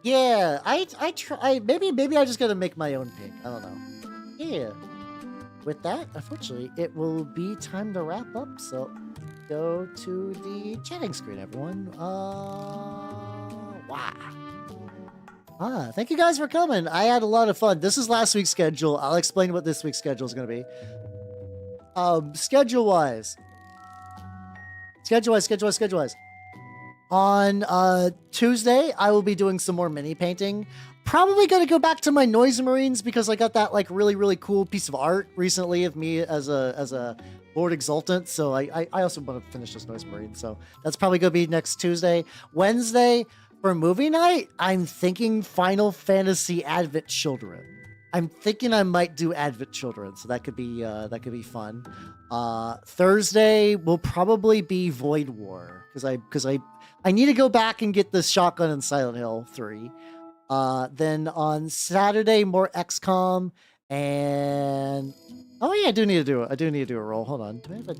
A: Yeah, I try. Maybe I just gotta make my own pink. I don't know. Yeah. With that, unfortunately, it will be time to wrap up. So go to the chatting screen, everyone. Wow. Thank you guys for coming. I had a lot of fun. This is last week's schedule. I'll explain what this week's schedule is going to be. Schedule-wise. On Tuesday, I will be doing some more mini painting. Probably going to go back to my Noise Marines because I got that like really, really cool piece of art recently of me as a Lord Exultant. So I also want to finish this Noise Marine. So that's probably going to be next Tuesday. Wednesday, for movie night, I'm thinking Final Fantasy Advent Children. I'm thinking I might do Advent Children, so that could be fun. Thursday will probably be Void War because I need to go back and get the shotgun in Silent Hill 3. Then on Saturday, more XCOM and oh yeah, I do need to do a roll. Hold on, do I have a?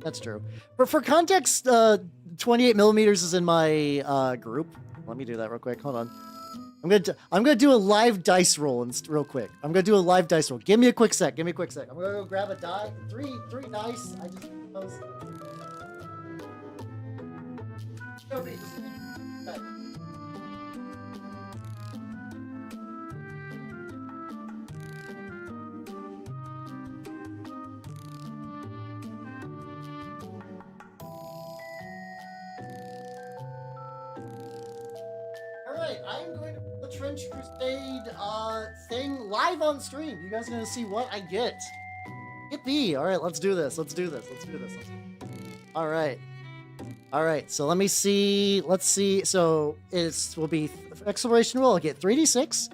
A: That's true. But for context, 28 millimeters is in my group. Let me do that real quick. Hold on. I'm gonna do a live dice roll real quick. I'm gonna do a live dice roll. Give me a quick sec. I'm gonna go grab a die. Three dice. I just posted. I'm going to put the Trench Crusade thing live on stream. You guys are going to see what I get. Yippee! All right, let's do this. All right. So let me see. Let's see. So will be exploration roll. I get 3d6,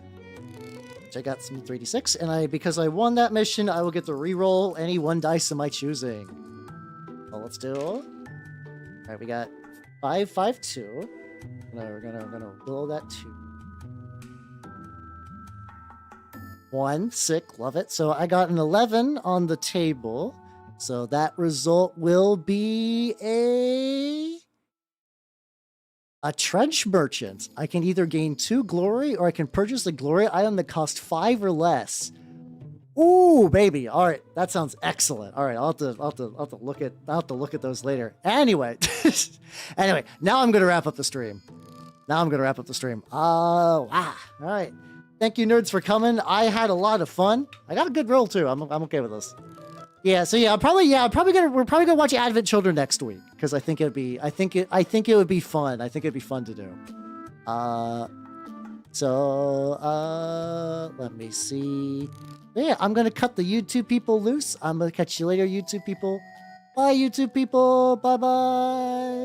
A: which I got some 3d6, and because I won that mission, I will get to re-roll any one dice of my choosing. So let's do. All right, we got 5, 5, 2. We're gonna roll that 2. 1, 6, love it. So I got an 11 on the table. So that result will be a trench merchant. I can either gain 2 glory or I can purchase a glory item that costs 5 or less. Ooh, baby. All right, that sounds excellent. All right, I'll have to look at those later. Anyway, anyway, now I'm gonna wrap up the stream. Oh, wow. All right. Thank you, nerds, for coming. I had a lot of fun. I got a good roll too. I'm okay with this. Yeah. So yeah, we're probably gonna watch Advent Children next week because I think it would be fun. I think it'd be fun to do. Let me see. Yeah, I'm gonna cut the YouTube people loose. I'm gonna catch you later, YouTube people. Bye, YouTube people. Bye bye.